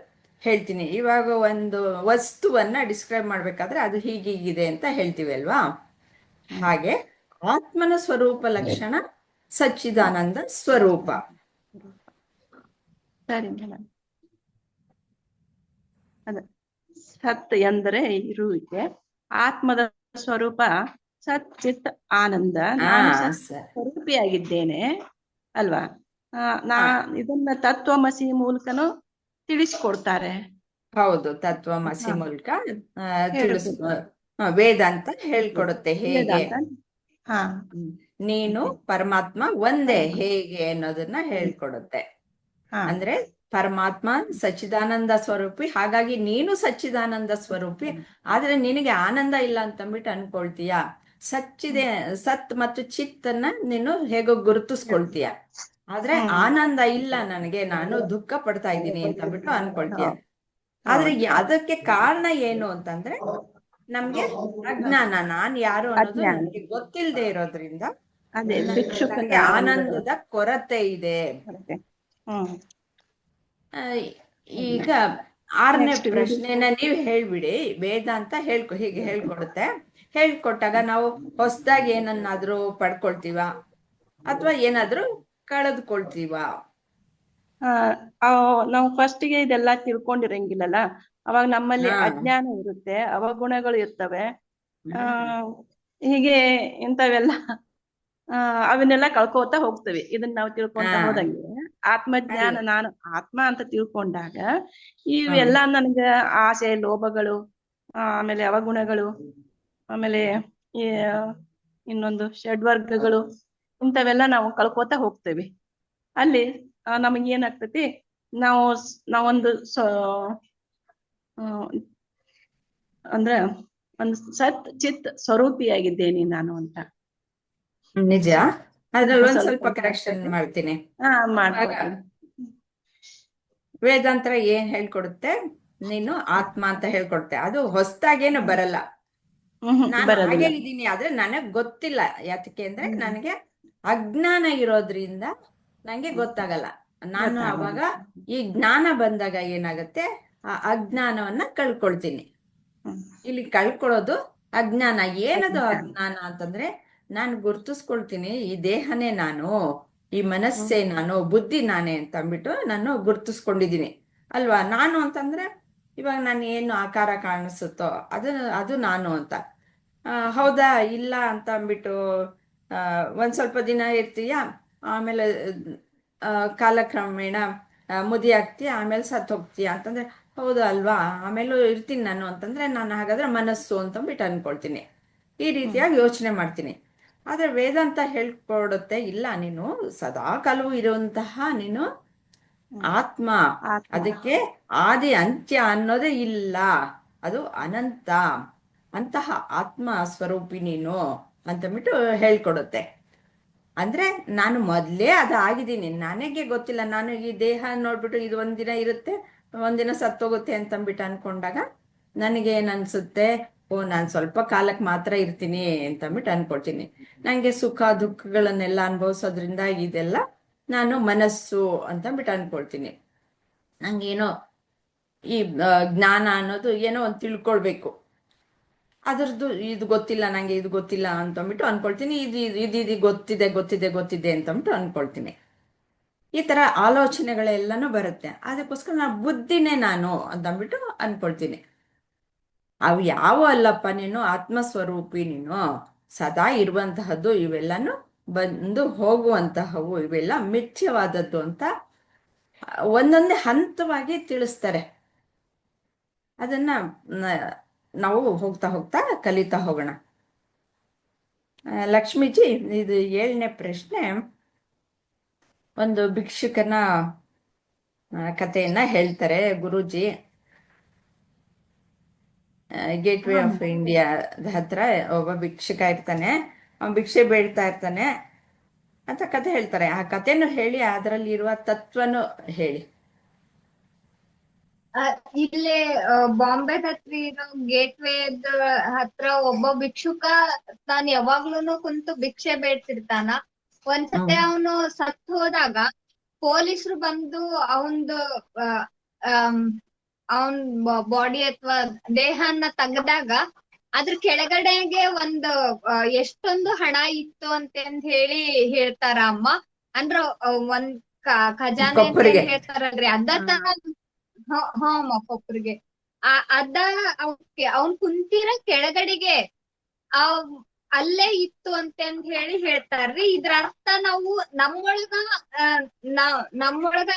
ಹೇಳ್ತೀನಿ. ಇವಾಗ ಒಂದು ವಸ್ತುವನ್ನ ಡಿಸ್ಕ್ರೈಬ್ ಮಾಡ್ಬೇಕಾದ್ರೆ ಅದು ಹೀಗೀಗಿದೆ ಅಂತ ಹೇಳ್ತೀವಿ ಅಲ್ವಾ? ಹಾಗೆ ಆತ್ಮನ ಸ್ವರೂಪ ಲಕ್ಷಣ ಸಚ್ಚಿದಾನಂದ ಸ್ವರೂಪ. ಸರಿ ಮೇಡಮ್. ಅದ ಸತ್ ಎಂದರೆ ಇರುವಿಕೆ, ಆತ್ಮದ ಸ್ವರೂಪ ಸತ್ ಚಿತ್ ಆನಂದ. ನಾನು ಸತ್ ಸ್ವರೂಪಿಯಾಗಿದ್ದೇನೆ ಅಲ್ವಾ? ನಾ ಇದನ್ನ ತತ್ವಮಸಿ ಮೂಲಕನು ತಿಳಿಸ್ಕೊಡ್ತಾರೆ. ಹೌದು, ತತ್ವಮಸಿ ಮೂಲಕ ತಿಳಿಸ್ ಹೇಳ್ಕೊಡ್ತಾರೆ. ವೇದಾಂತ ಹೇಳ್ಕೊಡುತ್ತೆ ಹೇಗೆ ವೇದಾಂತ. ಹಾ ನೀನು ಪರಮಾತ್ಮ ಒಂದೇ ಹೇಗೆ ಅನ್ನೋದನ್ನ ಹೇಳ್ಕೊಡುತ್ತೆ. ಹಾ ಅಂದ್ರೆ ಪರಮಾತ್ಮ ಸಚ್ಚಿದಾನಂದ ಸ್ವರೂಪಿ, ಹಾಗಾಗಿ ನೀನು ಸಚ್ಚಿದಾನಂದ ಸ್ವರೂಪಿ. ಆದ್ರೆ ನಿನಗೆ ಆನಂದ ಇಲ್ಲ ಅಂತಂದ್ಬಿಟ್ಟು ಅನ್ಕೊಳ್ತೀಯ. ಸತ್ ಮತ್ತು ಚಿತ್ತನ್ನ ನೀನು ಹೇಗೋ ಗುರುತಿಸ್ಕೊಳ್ತೀಯ. ಆದ್ರೆ ಆನಂದ ಇಲ್ಲ ನನಗೆ, ನಾನು ದುಃಖ ಪಡ್ತಾ ಇದ್ದೀನಿ ಅಂತಂದ್ಬಿಟ್ಟು ಅನ್ಕೊಳ್ತೀಯ. ಆದ್ರೆ ಅದಕ್ಕೆ ಕಾರಣ ಏನು ಅಂತಂದ್ರೆ ನಮ್ಗೆ ಅಜ್ಞಾನ. ನಾನ್ ಯಾರು ಅನ್ನೋದು ಅಜ್ಞಾನ. ನನಗೆ ಗೊತ್ತಿಲ್ಲದೆ ಇರೋದ್ರಿಂದ ಅದೇ ನನಗೆ ಭಿಕ್ಷುಕನ ಒಂದು ಆನಂದದ ಕೊರತೆ ಇದೆ. ಹ್ಮ್ ಆ, ಈಗ 6ನೇ ನೆಕ್ಸ್ಟ್ ಪ್ರಶ್ನೆನ ನೀವು ಹೇಳ್ಬಿಡಿ. ವೇದಾಂತ ಹೀಗೆ ಹೇಳ್ಕೊಡುತ್ತೆ. ಹೇಳ್ಕೊಟ್ಟಾಗ ನಾವು ಹೊಸದಾಗಿ ಏನನ್ನಾದ್ರೂ ಪಡ್ಕೊಳ್ತೀವ ಅಥವಾ ಏನಾದ್ರೂ ಕಳೆದುಕೊಳ್ತೀವ? ನಾವು ಫಸ್ಟಿಗೆ ಇದೆಲ್ಲ ತಿಳ್ಕೊಂಡಿರಂಗಿಲ್ಲಲ್ಲ, ಅವಾಗ ನಮ್ಮಲ್ಲಿ ಹಾ. ಅಜ್ಞಾನ ಇರುತ್ತೆ, ಅವಗುಣಗಳು ಇರ್ತವೆ. ಹೀಗೆ ಇಂಥವೆಲ್ಲ ಅವನ್ನೆಲ್ಲ ಕಳ್ಕೋತಾ ಹೋಗ್ತವೆ. ಇದನ್ನ ನಾವು ತಿಳ್ಕೊಂತ ಹಾ. ಹೋದಂಗೆ ಆತ್ಮಜ್ಞಾನ, ಅಲ್ಲ. ನಾನು ಆತ್ಮ ಅಂತ ತಿಳ್ಕೊಂಡಾಗ ಇವೆಲ್ಲ ನನ್ಗೆ ಆಸೆ, ಲೋಭಗಳು, ಆಮೇಲೆ ಅವಗುಣಗಳು, ಆಮೇಲೆ ಈ ಇನ್ನೊಂದು ಷಡ್ವರ್ಗಗಳು, ಇಂಥವೆಲ್ಲ ನಾವು ಕಳ್ಕೋತಾ ಹೋಗ್ತೇವೆ. ಅಲ್ಲಿ ನಮಗೆ ಏನಾಗ್ತತಿ, ನಾವೊಂದು ಅಂದ್ರ ಒಂದು ಸತ್ ಚಿತ್ ಸ್ವರೂಪಿಯಾಗಿದ್ದೇನೆ ನಾನು ಅಂತ. ನಿಜ. ಅದ್ರಲ್ಲಿ ಒಂದ್ ಸ್ವಲ್ಪ ಸ್ವಲ್ಪ ಕರೆಕ್ಷನ್ ಮಾಡ್ತೀನಿ. ಮಾಡ್ಕೊತೀನಿ. ವೇದಾಂತ ಏನ್ ಹೇಳ್ಕೊಡುತ್ತೆ, ನೀನು ಆತ್ಮ ಅಂತ ಹೇಳ್ಕೊಡುತ್ತೆ. ಅದು ಹೊಸದಾಗೇನು ಬರಲ್ಲ. ನಾನು ಬರೋದಿಲ್ಲ. ಹಾಗೆ ಇದ್ದೀನಿ, ಆದ್ರೆ ನನಗ್ ಗೊತ್ತಿಲ್ಲ. ಯಾತಕ್ಕೆ ಅಂದ್ರೆ ನನಗೆ ಅಜ್ಞಾನ ಇರೋದ್ರಿಂದ ನಂಗೆ ಗೊತ್ತಾಗಲ್ಲ. ನಾನು ಅವಾಗ ಈ ಜ್ಞಾನ ಬಂದಾಗ ಏನಾಗತ್ತೆ, ಆ ಅಜ್ಞಾನವನ್ನ ಕಳ್ಕೊಳ್ತೀನಿ. ಇಲ್ಲಿ ಕಳ್ಕೊಳ್ಳೋದು ಅಜ್ಞಾನ. ಏನದು ಅಜ್ಞಾನ ಅಂತಂದ್ರೆ, ನಾನು ಗುರ್ತಿಸ್ಕೊಳ್ತೀನಿ ಈ ದೇಹನೇ ನಾನು, ಈ ಮನಸ್ಸೇ ನಾನು, ಬುದ್ಧಿ ನಾನೇ ಅಂತ ಅಂದ್ಬಿಟ್ಟು ನಾನು ಗುರ್ತಿಸ್ಕೊಂಡಿದ್ದೀನಿ ಅಲ್ವಾ? ನಾನು ಅಂತಂದ್ರೆ ಇವಾಗ ನಾನು ಏನು ಆಕಾರ ಕಾಣಿಸುತ್ತೋ ಅದು ನಾನು ಅಂತ. ಹೌದಾ ಇಲ್ಲ ಅಂತ ಅಂದ್ಬಿಟ್ಟು ಒಂದ್ ಸ್ವಲ್ಪ ದಿನ ಇರ್ತೀಯ, ಆಮೇಲೆ ಕಾಲಕ್ರಮೇಣ ಮುದಿ ಆಗ್ತೀಯ, ಆಮೇಲೆ ಸತ್ತು ಹೋಗ್ತೀಯ ಅಂತಂದ್ರೆ ಹೌದು ಅಲ್ವಾ, ಆಮೇಲೂ ಇರ್ತೀನಿ ನಾನು ಅಂತಂದ್ರೆ ನಾನು ಹಾಗಾದ್ರೆ ಮನಸ್ಸು ಅಂತಂದ್ಬಿಟ್ಟು ಅನ್ಕೊಳ್ತೀನಿ. ಈ ರೀತಿಯಾಗಿ ಯೋಚನೆ ಮಾಡ್ತೀನಿ. ಆದ್ರೆ ವೇದಾಂತ ಹೇಳ್ಕೊಡುತ್ತೆ, ಇಲ್ಲ, ನೀನು ಸದಾ ಕಾಲವೂ ಇರುವಂತಹ ನೀನು ಆತ್ಮ. ಅದಕ್ಕೆ ಆದಿ ಅಂತ್ಯ ಅನ್ನೋದೇ ಇಲ್ಲ, ಅದು ಅನಂತ. ಅಂತಹ ಆತ್ಮ ಸ್ವರೂಪಿ ನೀನು ಅಂತಂದ್ಬಿಟ್ಟು ಹೇಳ್ಕೊಡುತ್ತೆ. ಅಂದ್ರೆ ನಾನು ಮೊದಲೇ ಆಗಿದ್ದೀನಿ, ನನಗೆ ಗೊತ್ತಿಲ್ಲ. ನಾನು ಈ ದೇಹ ನೋಡ್ಬಿಟ್ಟು ಇದು ಒಂದಿನ ಇರುತ್ತೆ, ಒಂದಿನ ಸತ್ತೋಗುತ್ತೆ ಅಂತಂದ್ಬಿಟ್ಟು ಅನ್ಕೊಂಡಾಗ ನನಗೆ ಏನ್ ಅನ್ಸುತ್ತೆ, ನಾನು ಸ್ವಲ್ಪ ಕಾಲಕ್ಕೆ ಮಾತ್ರ ಇರ್ತೀನಿ ಅಂತಂದ್ಬಿಟ್ಟು ಅನ್ಕೊಳ್ತೀನಿ. ನನಗೆ ಸುಖ ದುಃಖಗಳನ್ನೆಲ್ಲ ಅನುಭವಿಸೋದ್ರಿಂದ ಇದೆಲ್ಲ ನಾನು ಮನಸ್ಸು ಅಂತಂದ್ಬಿಟ್ಟು ಅನ್ಕೊಳ್ತೀನಿ. ನಂಗೇನೋ ಈ ಜ್ಞಾನ ಅನ್ನೋದು ಏನೋ ಒಂದು ತಿಳ್ಕೊಳ್ಬೇಕು, ಅದ್ರದ್ದು ಇದು ಗೊತ್ತಿಲ್ಲ, ನಂಗೆ ಇದು ಗೊತ್ತಿಲ್ಲ ಅಂತಂದ್ಬಿಟ್ಟು ಅನ್ಕೊಳ್ತೀನಿ. ಇದು ಗೊತ್ತಿದೆ ಗೊತ್ತಿದೆ ಗೊತ್ತಿದೆ ಅಂತಂದ್ಬಿಟ್ಟು ಅನ್ಕೊಳ್ತೀನಿ. ಈ ತರ ಆಲೋಚನೆಗಳೆಲ್ಲನೂ ಬರುತ್ತೆ. ಅದಕ್ಕೋಸ್ಕರ ನಾನು ಬುದ್ಧಿನೇ ನಾನು ಅಂತಂದ್ಬಿಟ್ಟು ಅನ್ಕೊಳ್ತೀನಿ. ಅವು ಯಾವ ಅಲ್ಲಪ್ಪ, ನೀನು ಆತ್ಮಸ್ವರೂಪಿ, ನೀನು ಸದಾ ಇರುವಂತಹದ್ದು, ಇವೆಲ್ಲನೂ ಬಂದು ಹೋಗುವಂತಹವು, ಇವೆಲ್ಲ ಮಿಥ್ಯವಾದದ್ದು ಅಂತ ಒಂದೊಂದೇ ಹಂತವಾಗಿ ತಿಳಿಸ್ತಾರೆ. ಅದನ್ನ ನಾವು ಹೋಗ್ತಾ ಹೋಗ್ತಾ ಕಲಿತಾ ಹೋಗೋಣ. ಲಕ್ಷ್ಮೀಜಿ, ಇದು 7ನೇ ಪ್ರಶ್ನೆ. ಒಂದು ಭಿಕ್ಷುಕನ ಕಥೆಯನ್ನ ಹೇಳ್ತಾರೆ Guruji. Gate way of India ಹತ್ರ ಒಬ್ಬ ಭಿಕ್ಷುಕ ಇರ್ತಾನೆ. ಅವನ್ ಭಿಕ್ಷೆ ಬೇಡ್ತಾ ಇರ್ತಾನೆ ಅಂತ ಕಥೆ ಹೇಳ್ತಾರೆ. ಆ ಕಥೆನೂ ಹೇಳಿ, ಅದರಲ್ಲಿ ಇರುವ ತತ್ವನು ಹೇಳಿ. ಇಲ್ಲೇ ಬಾಂಬೆ ಹತ್ರ ಇರೋ ಗೇಟ್ ವೇ ಹತ್ರ ಒಬ್ಬ ಭಿಕ್ಷುಕ ತಾನ್ ಯಾವಾಗ್ಲೂನು ಕುಂತು ಭಿಕ್ಷೆ ಬೇಡ್ತಿರ್ತಾನ. ಒಂದ್ಸತಿ ಅವನು ಸತ್ ಹೋದಾಗ ಪೊಲೀಸರು ಬಂದು ಅವಂದು ಅವನ್ ಬಾಡಿ ಅಥವಾ ದೇಹನ ತೆಗ್ದಾಗ ಅದ್ರ ಕೆಳಗಡೆಗೆ ಒಂದು ಎಷ್ಟೊಂದು ಹಣ ಇತ್ತು ಅಂತ ಹೇಳಿ ಹೇಳ್ತಾರ ಅಮ್ಮ. ಅಂದ್ರ ಒಂದ್ ಖಜಾನೆ ಅಂತ ಕೊಪ್ಪರಿಗೆ. ಹೇಳ್ತಾರಲ್ರಿ, ಅದ ತರ. ಹಾ ಒಬ್ರಿಗೆ ಅದ ಅವ್ನ್ ಕುಂತಿರ ಕೆಳಗಡೆಗೆ ಅಲ್ಲೇ ಇತ್ತು ಅಂತ ಹೇಳಿ ಹೇಳ್ತಾರ್ರಿ. ಇದ್ರ ಅರ್ಥ ನಾವು ನಮ್ಮೊಳಗ ನಮ್ಮೊಳಗ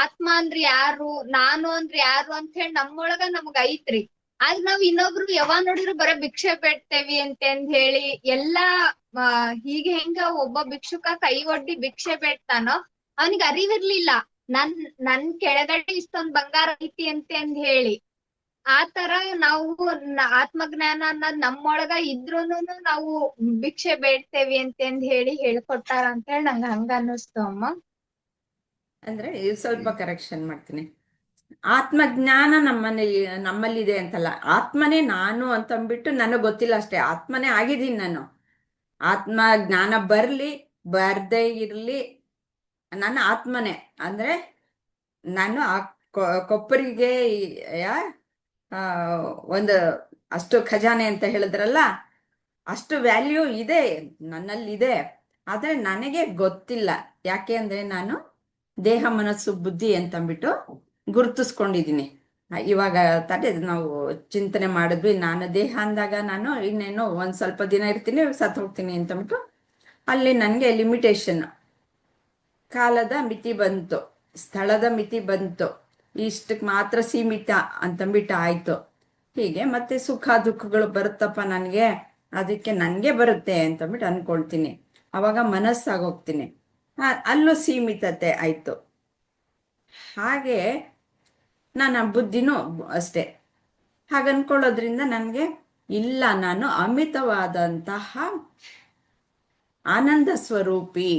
ಆತ್ಮ ಅಂದ್ರ ಯಾರು, ನಾನು ಅಂದ್ರ ಯಾರು ಅಂತ ಹೇಳಿ ನಮ್ಮೊಳಗ ನಮ್ಗ ಐತ್ರಿ. ಆಗ ನಾವ್ ಇನ್ನೊಬ್ರು ಯಾವಾಗ ನೋಡಿದ್ರು ಬರೀ ಭಿಕ್ಷೆ ಬೇಡ್ತೇವಿ ಅಂತ ಹೇಳಿ ಎಲ್ಲಾ ಹೀಗೆ ಹೆಂಗ ಒಬ್ಬ ಭಿಕ್ಷುಕ ಕೈ ಒಡ್ಡಿ ಭಿಕ್ಷೆ ಬೇಡ್ತಾನೋ ಅವನಿಗೆ ಅರಿವಿರ್ಲಿಲ್ಲ ನನ್ ಕೆಳಗಡೆ ಇಷ್ಟೊಂದ್ ಬಂಗಾರ ಐತಿ ಅಂತ ಹೇಳಿ. ಆತರ ನಾವು ಆತ್ಮಜ್ಞಾನ ಅನ್ನೋದ್ ನಮ್ಮೊಳಗ ಇದ್ರೂನು ನಾವು ಭಿಕ್ಷೆ ಬೇಡ್ತೇವಿ ಅಂತ ಹೇಳಿ ಹೇಳ್ಕೊಟ್ಟಾರ ಅಂತ ಹೇಳಿ ನಂಗ ಹಂಗ ಅನ್ನಿಸ್ತು ಅಮ್ಮ. ಅಂದ್ರೆ ಸ್ವಲ್ಪ ಕರೆಕ್ಷನ್ ಮಾಡ್ತೀನಿ. ಆತ್ಮಜ್ಞಾನ ನಮ್ಮಲ್ಲಿದೆ ಅಂತಲ್ಲ, ಆತ್ಮನೇ ನಾನು ಅಂತಂದ್ಬಿಟ್ಟು ನನಗೆ ಗೊತ್ತಿಲ್ಲ ಅಷ್ಟೇ. ಆತ್ಮನೇ ಆಗಿದ್ದೀನಿ ನಾನು. ಆತ್ಮ ಜ್ಞಾನ ಬರ್ದೇ ಇರ್ಲಿ, ನನ್ನ ಆತ್ಮನೇ. ಅಂದ್ರೆ ನಾನು ಆ ಕೊಪ್ಪರಿಗೆ ಒಂದು ಅಷ್ಟು ಖಜಾನೆ ಅಂತ ಹೇಳಿದ್ರಲ್ಲ, ಅಷ್ಟು ವ್ಯಾಲ್ಯೂ ಇದೆ ನನ್ನಲ್ಲಿದೆ. ಆದ್ರೆ ನನಗೆ ಗೊತ್ತಿಲ್ಲ. ಯಾಕೆ ಅಂದ್ರೆ ನಾನು ದೇಹ ಮನಸ್ಸು ಬುದ್ಧಿ ಅಂತಂದ್ಬಿಟ್ಟು ಗುರುತಿಸ್ಕೊಂಡಿದ್ದೀನಿ. ಇವಾಗ ತಾನೇ ನಾವು ಚಿಂತನೆ ಮಾಡಿದ್ವಿ, ನಾನು ದೇಹ ಅಂದಾಗ ನಾನು ಇನ್ನೇನು ಒಂದ್ ಸ್ವಲ್ಪ ದಿನ ಇರ್ತೀನಿ, ಸತ್ತು ಹೋಗ್ತೀನಿ ಅಂತಂದ್ಬಿಟ್ಟು ಅಲ್ಲಿ ನನಗೆ ಲಿಮಿಟೇಷನ್, ಕಾಲದ ಮಿತಿ ಬಂತು, ಸ್ಥಳದ ಮಿತಿ ಬಂತು, ಇಷ್ಟಕ್ಕೆ ಮಾತ್ರ ಸೀಮಿತ ಅಂತಂದ್ಬಿಟ್ಟು ಆಯ್ತು. ಹೀಗೆ ಮತ್ತೆ ಸುಖ ದುಃಖಗಳು ಬರುತ್ತಪ್ಪ ನನಗೆ, ಅದಕ್ಕೆ ನನಗೆ ಬರುತ್ತೆ ಅಂತಂದ್ಬಿಟ್ಟು ಅನ್ಕೊಳ್ತೀನಿ. ಅವಾಗ ಮನಸ್ಸಾಗೋಗ್ತೀನಿ, ಅಲ್ಲೂ ಸೀಮಿತತೆ ಆಯ್ತು. ಹಾಗೆ ನನ್ನ ಬುದ್ಧಿನೂ ಅಷ್ಟೇ. ಹಾಗೆ ಅನ್ಕೊಳ್ಳೋದ್ರಿಂದ ನನಗೆ ಇಲ್ಲ, ನಾನು ಅಮಿತವಾದಂತಹ ಆನಂದ ಸ್ವರೂಪಿ,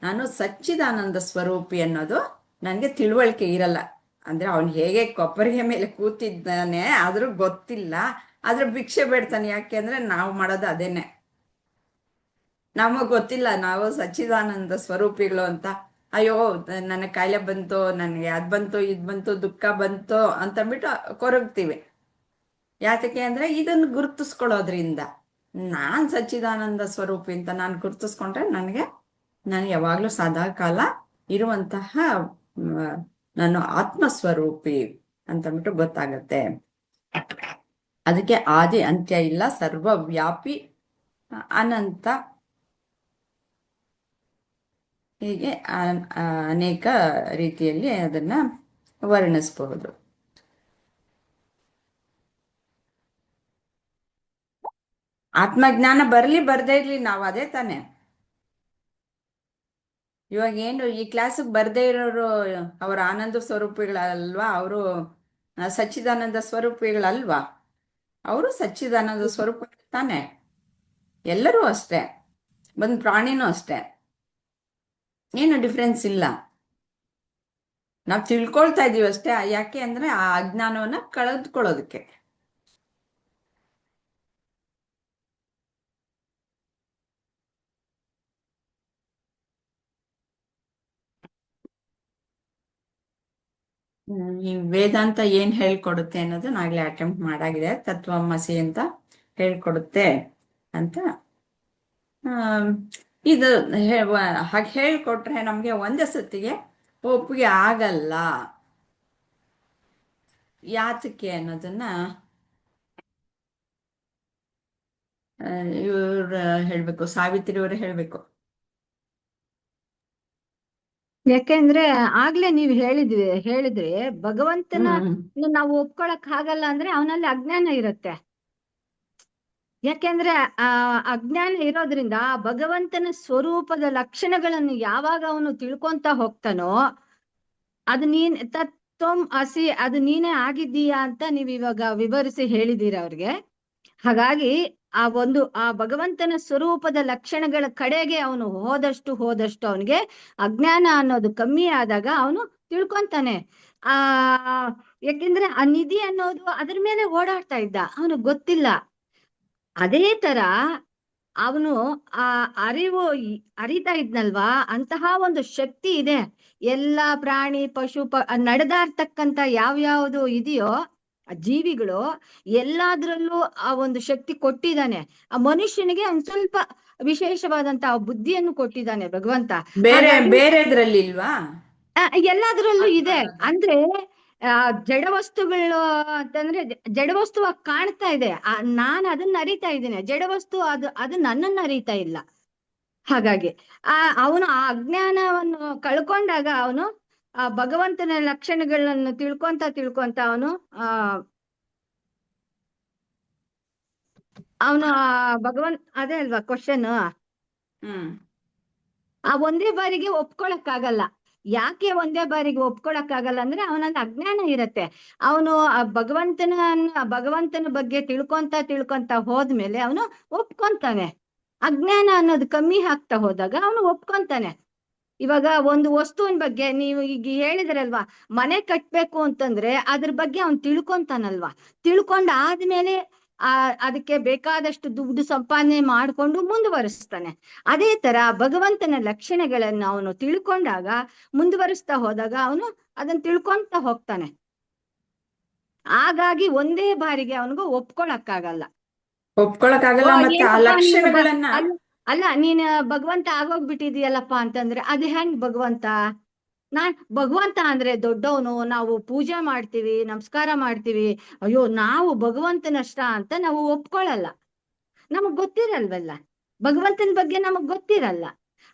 ನಾನು ಸಚ್ಚಿದಾನಂದ ಸ್ವರೂಪಿ ಅನ್ನೋದು ನನಗೆ ತಿಳುವಳಿಕೆ ಇರಲ್ಲ. ಅಂದ್ರೆ ಅವನು ಹೇಗೆ ಕೊಪ್ಪರಿಗೆ ಮೇಲೆ ಕೂತಿದ್ದಾನೆ ಆದ್ರೂ ಗೊತ್ತಿಲ್ಲ. ಆದ್ರೆ ಭಿಕ್ಷೆ ಬೇಡ್ತಾನೆ. ಯಾಕೆ ಅಂದ್ರೆ ನಾವು ಮಾಡೋದು ಅದೇನೆ. ನಮಗ್ ಗೊತ್ತಿಲ್ಲ ನಾವು ಸಚ್ಚಿದಾನಂದ ಸ್ವರೂಪಿಗಳು ಅಂತ. ಅಯ್ಯೋ ನನಗೆ ಕಾಯಿಲೆ ಬಂತು, ನನಗೆ ಅದ್ ಬಂತು ಇದ್ ಬಂತು, ದುಃಖ ಬಂತು ಅಂತಂದ್ಬಿಟ್ಟು ಕೊರಗ್ತೀವಿ. ಯಾತಕ್ಕೆ ಅಂದ್ರೆ ಇದನ್ನು ಗುರುತಿಸ್ಕೊಳ್ಳೋದ್ರಿಂದ. ನಾನ್ ಸಚ್ಚಿದಾನಂದ ಸ್ವರೂಪಿ ಅಂತ ನಾನು ಗುರುತಿಸ್ಕೊಂಡ್ರೆ ನಾನು ಯಾವಾಗ್ಲೂ ಸದಾ ಕಾಲ ಇರುವಂತಹ ನಾನು ಆತ್ಮಸ್ವರೂಪಿ ಅಂತಂದ್ಬಿಟ್ಟು ಗೊತ್ತಾಗತ್ತೆ. ಅದಕ್ಕೆ ಆದಿ ಅಂತ್ಯ ಇಲ್ಲ, ಸರ್ವವ್ಯಾಪಿ, ಅನಂತ, ಹೀಗೆ ಅನೇಕ ರೀತಿಯಲ್ಲಿ ಅದನ್ನ ವರ್ಣಿಸಬಹುದು. ಆತ್ಮಜ್ಞಾನ ಬರ್ದೇ ಇರ್ಲಿ, ನಾವು ಅದೇ ತಾನೆ. ಇವಾಗ ಏನು ಈ ಕ್ಲಾಸಿಗೆ ಬರ್ದೇ ಇರೋರು ಅವರ ಆನಂದ ಸ್ವರೂಪಿಗಳಲ್ವಾ? ಅವರು ಸಚ್ಚಿದಾನಂದ ಸ್ವರೂಪಿಗಳಲ್ವಾ? ಅವರು ಸಚ್ಚಿದಾನಂದ ಸ್ವರೂಪ ತಾನೆ. ಎಲ್ಲರೂ ಅಷ್ಟೇ, ಬಂದ್ ಪ್ರಾಣಿನೂ ಅಷ್ಟೇ, ಏನು ಡಿಫ್ರೆನ್ಸ್ ಇಲ್ಲ. ನಾವು ತಿಳ್ಕೊಳ್ತಾ ಇದೀವಿ ಅಷ್ಟೇ. ಯಾಕೆ ಅಂದ್ರೆ ಆ ಅಜ್ಞಾನವನ್ನ ಕಳೆದುಕೊಳ್ಳೋದಕ್ಕೆ. ಈ ವೇದಾಂತ ಏನ್ ಹೇಳ್ಕೊಡುತ್ತೆ ಅನ್ನೋದು ನಾಗ್ಲೇ ಅಟೆಂಪ್ಟ್ ಮಾಡಾಗಿದೆ. ತತ್ವಮಸಿ ಅಂತ ಹೇಳ್ಕೊಡುತ್ತೆ ಅಂತ. ಇದು ಹಾಗೆ ಹೇಳ್ಕೊಟ್ರೆ ನಮ್ಗೆ ಒಂದೇ ಸತಿಗೆ ಒಪ್ಪಿಗೆ ಆಗಲ್ಲ. ಯಾತಕ್ಕೆ ಅನ್ನೋದನ್ನ ಇವ್ರು ಹೇಳ್ಬೇಕು, ಸಾವಿತ್ರಿ ಅವರು ಹೇಳ್ಬೇಕು. ಯಾಕೆಂದ್ರೆ ಆಗ್ಲೇ ನೀವ್ ಹೇಳಿದ್ರಿ ಭಗವಂತನ ನಾವು ಒಪ್ಕೊಳಕ್ ಆಗಲ್ಲ ಅಂದ್ರೆ ಅವನಲ್ಲಿ ಅಜ್ಞಾನ ಇರುತ್ತೆ. ಯಾಕೆಂದ್ರೆ ಆ ಅಜ್ಞಾನ ಇರೋದ್ರಿಂದ ಆ ಭಗವಂತನ ಸ್ವರೂಪದ ಲಕ್ಷಣಗಳನ್ನು ಯಾವಾಗ ಅವನು ತಿಳ್ಕೊಂತ ಹೋಗ್ತಾನೋ ಅದು ತತ್ವಂ ಅಸಿ, ಅದು ನೀನೇ ಆಗಿದ್ದೀಯಾ ಅಂತ ನೀವ್ ಇವಾಗ ವಿವರಿಸಿ ಹೇಳಿದೀರ ಅವ್ರಿಗೆ. ಹಾಗಾಗಿ ಆ ಭಗವಂತನ ಸ್ವರೂಪದ ಲಕ್ಷಣಗಳ ಕಡೆಗೆ ಅವನು ಹೋದಷ್ಟು ಅವನಿಗೆ ಅಜ್ಞಾನ ಅನ್ನೋದು ಕಮ್ಮಿ ಆದಾಗ ಅವನು ತಿಳ್ಕೊಂತಾನೆ. ಯಾಕೆಂದ್ರೆ ಆ ನಿಧಿ ಅನ್ನೋದು ಅದ್ರ ಮೇಲೆ ಓಡಾಡ್ತಾ ಇದ್ದ, ಅವನಿಗೆ ಗೊತ್ತಿಲ್ಲ. ಅದೇ ತರ ಅವನು ಆ ಅರಿತಾ ಇದ್ನಲ್ವಾ, ಅಂತಹ ಒಂದು ಶಕ್ತಿ ಇದೆ. ಎಲ್ಲಾ ಪ್ರಾಣಿ ಪಶು ನಡೆದಾಡ್ತಕ್ಕಂತ ಯಾವ್ಯಾವ್ದು ಇದೆಯೋ ಆ ಜೀವಿಗಳು ಎಲ್ಲಾದ್ರಲ್ಲೂ ಆ ಒಂದು ಶಕ್ತಿ ಕೊಟ್ಟಿದ್ದಾನೆ. ಆ ಮನುಷ್ಯನಿಗೆ ಒಂದ್ ಸ್ವಲ್ಪ ವಿಶೇಷವಾದಂತಹ ಬುದ್ಧಿಯನ್ನು ಕೊಟ್ಟಿದ್ದಾನೆ ಭಗವಂತ. ಬೇರೆದ್ರಲ್ಲಿ ಇಲ್ವಾ? ಎಲ್ಲಾದ್ರಲ್ಲೂ ಇದೆ. ಅಂದ್ರೆ ಜಡವಸ್ತುಗಳು ಅಂತಂದ್ರೆ ಜಡವಸ್ತುವಾಗಿ ಕಾಣ್ತಾ ಇದೆ, ನಾನು ಅದನ್ನ ಅರಿತಾ ಇದ್ದೇನೆ. ಜಡವಸ್ತು ಅದು ನನ್ನನ್ನು ಅರಿತಾ ಇಲ್ಲ. ಹಾಗಾಗಿ ಅವನು ಆ ಅಜ್ಞಾನವನ್ನು ಕಳ್ಕೊಂಡಾಗ ಅವನು ಆ ಭಗವಂತನ ಲಕ್ಷಣಗಳನ್ನು ತಿಳ್ಕೊಂತ ಅವನು ಅದೇ ಅಲ್ವಾ ಕ್ವಶನ್. ಆ ಒಂದೇ ಬಾರಿಗೆ ಒಪ್ಕೊಳಕ್ಕಾಗಲ್ಲ. ಯಾಕೆ ಒಂದೇ ಬಾರಿಗೆ ಒಪ್ಕೊಳಕ್ಕಾಗಲ್ಲ ಅಂದ್ರೆ ಅವನಲ್ಲಿ ಅಜ್ಞಾನ ಇರತ್ತೆ. ಅವನು ಆ ಭಗವಂತನ ಬಗ್ಗೆ ತಿಳ್ಕೊಂತ ಹೋದ್ಮೇಲೆ ಅವನು ಒಪ್ಕೊಂತಾನೆ. ಅಜ್ಞಾನ ಅನ್ನೋದು ಕಮ್ಮಿ ಆಗ್ತಾ ಹೋದಾಗ ಅವನು ಒಪ್ಕೊಂತಾನೆ. ಇವಾಗ ಒಂದು ವಸ್ತುವಿನ ಬಗ್ಗೆ ನೀವು ಈಗ ಹೇಳಿದ್ರಲ್ವಾ, ಮನೆ ಕಟ್ಬೇಕು ಅಂತಂದ್ರೆ ಅದ್ರ ಬಗ್ಗೆ ಅವನು ತಿಳ್ಕೊಂತಾನಲ್ವಾ. ಆದ್ಮೇಲೆ ಅದಕ್ಕೆ ಬೇಕಾದಷ್ಟು ದುಡ್ಡು ಸಂಪಾದನೆ ಮಾಡ್ಕೊಂಡು ಮುಂದುವರಿಸ್ತಾನೆ. ಅದೇ ತರ ಭಗವಂತನ ಲಕ್ಷಣಗಳನ್ನು ಅವನು ತಿಳ್ಕೊಂಡಾಗ ಮುಂದುವರಿಸ್ತಾ ಹೋದಾಗ ಅವನು ಅದನ್ನ ತಿಳ್ಕೊಂತ ಹೋಗ್ತಾನೆ. ಹಾಗಾಗಿ ಒಂದೇ ಬಾರಿಗೆ ಅವನಿಗೂ ಒಪ್ಕೊಳಕ್ಕಾಗಲ್ಲ. ಮತ್ತೆ ಆ ಲಕ್ಷಣಗಳನ್ನ ಅಲ್ಲ, ನೀನ್ ಭಗವಂತ ಆಗೋಗ್ಬಿಟ್ಟಿದೀಯಲ್ಲಪ್ಪ ಅಂತಂದ್ರೆ ಅದು ಹೆಂಗ್ ಭಗವಂತ? ಭಗವಂತ ಅಂದ್ರೆ ದೊಡ್ಡವನು, ನಾವು ಪೂಜೆ ಮಾಡ್ತೀವಿ, ನಮಸ್ಕಾರ ಮಾಡ್ತೀವಿ, ಅಯ್ಯೋ ನಾವು ಭಗವಂತನಷ್ಟ ಅಂತ ನಾವು ಒಪ್ಕೊಳ್ಳಲ್ಲ. ನಮಗ್ ಗೊತ್ತಿರಲ್ವಲ್ಲ, ಭಗವಂತನ ಬಗ್ಗೆ ನಮಗ್ ಗೊತ್ತಿರಲ್ಲ.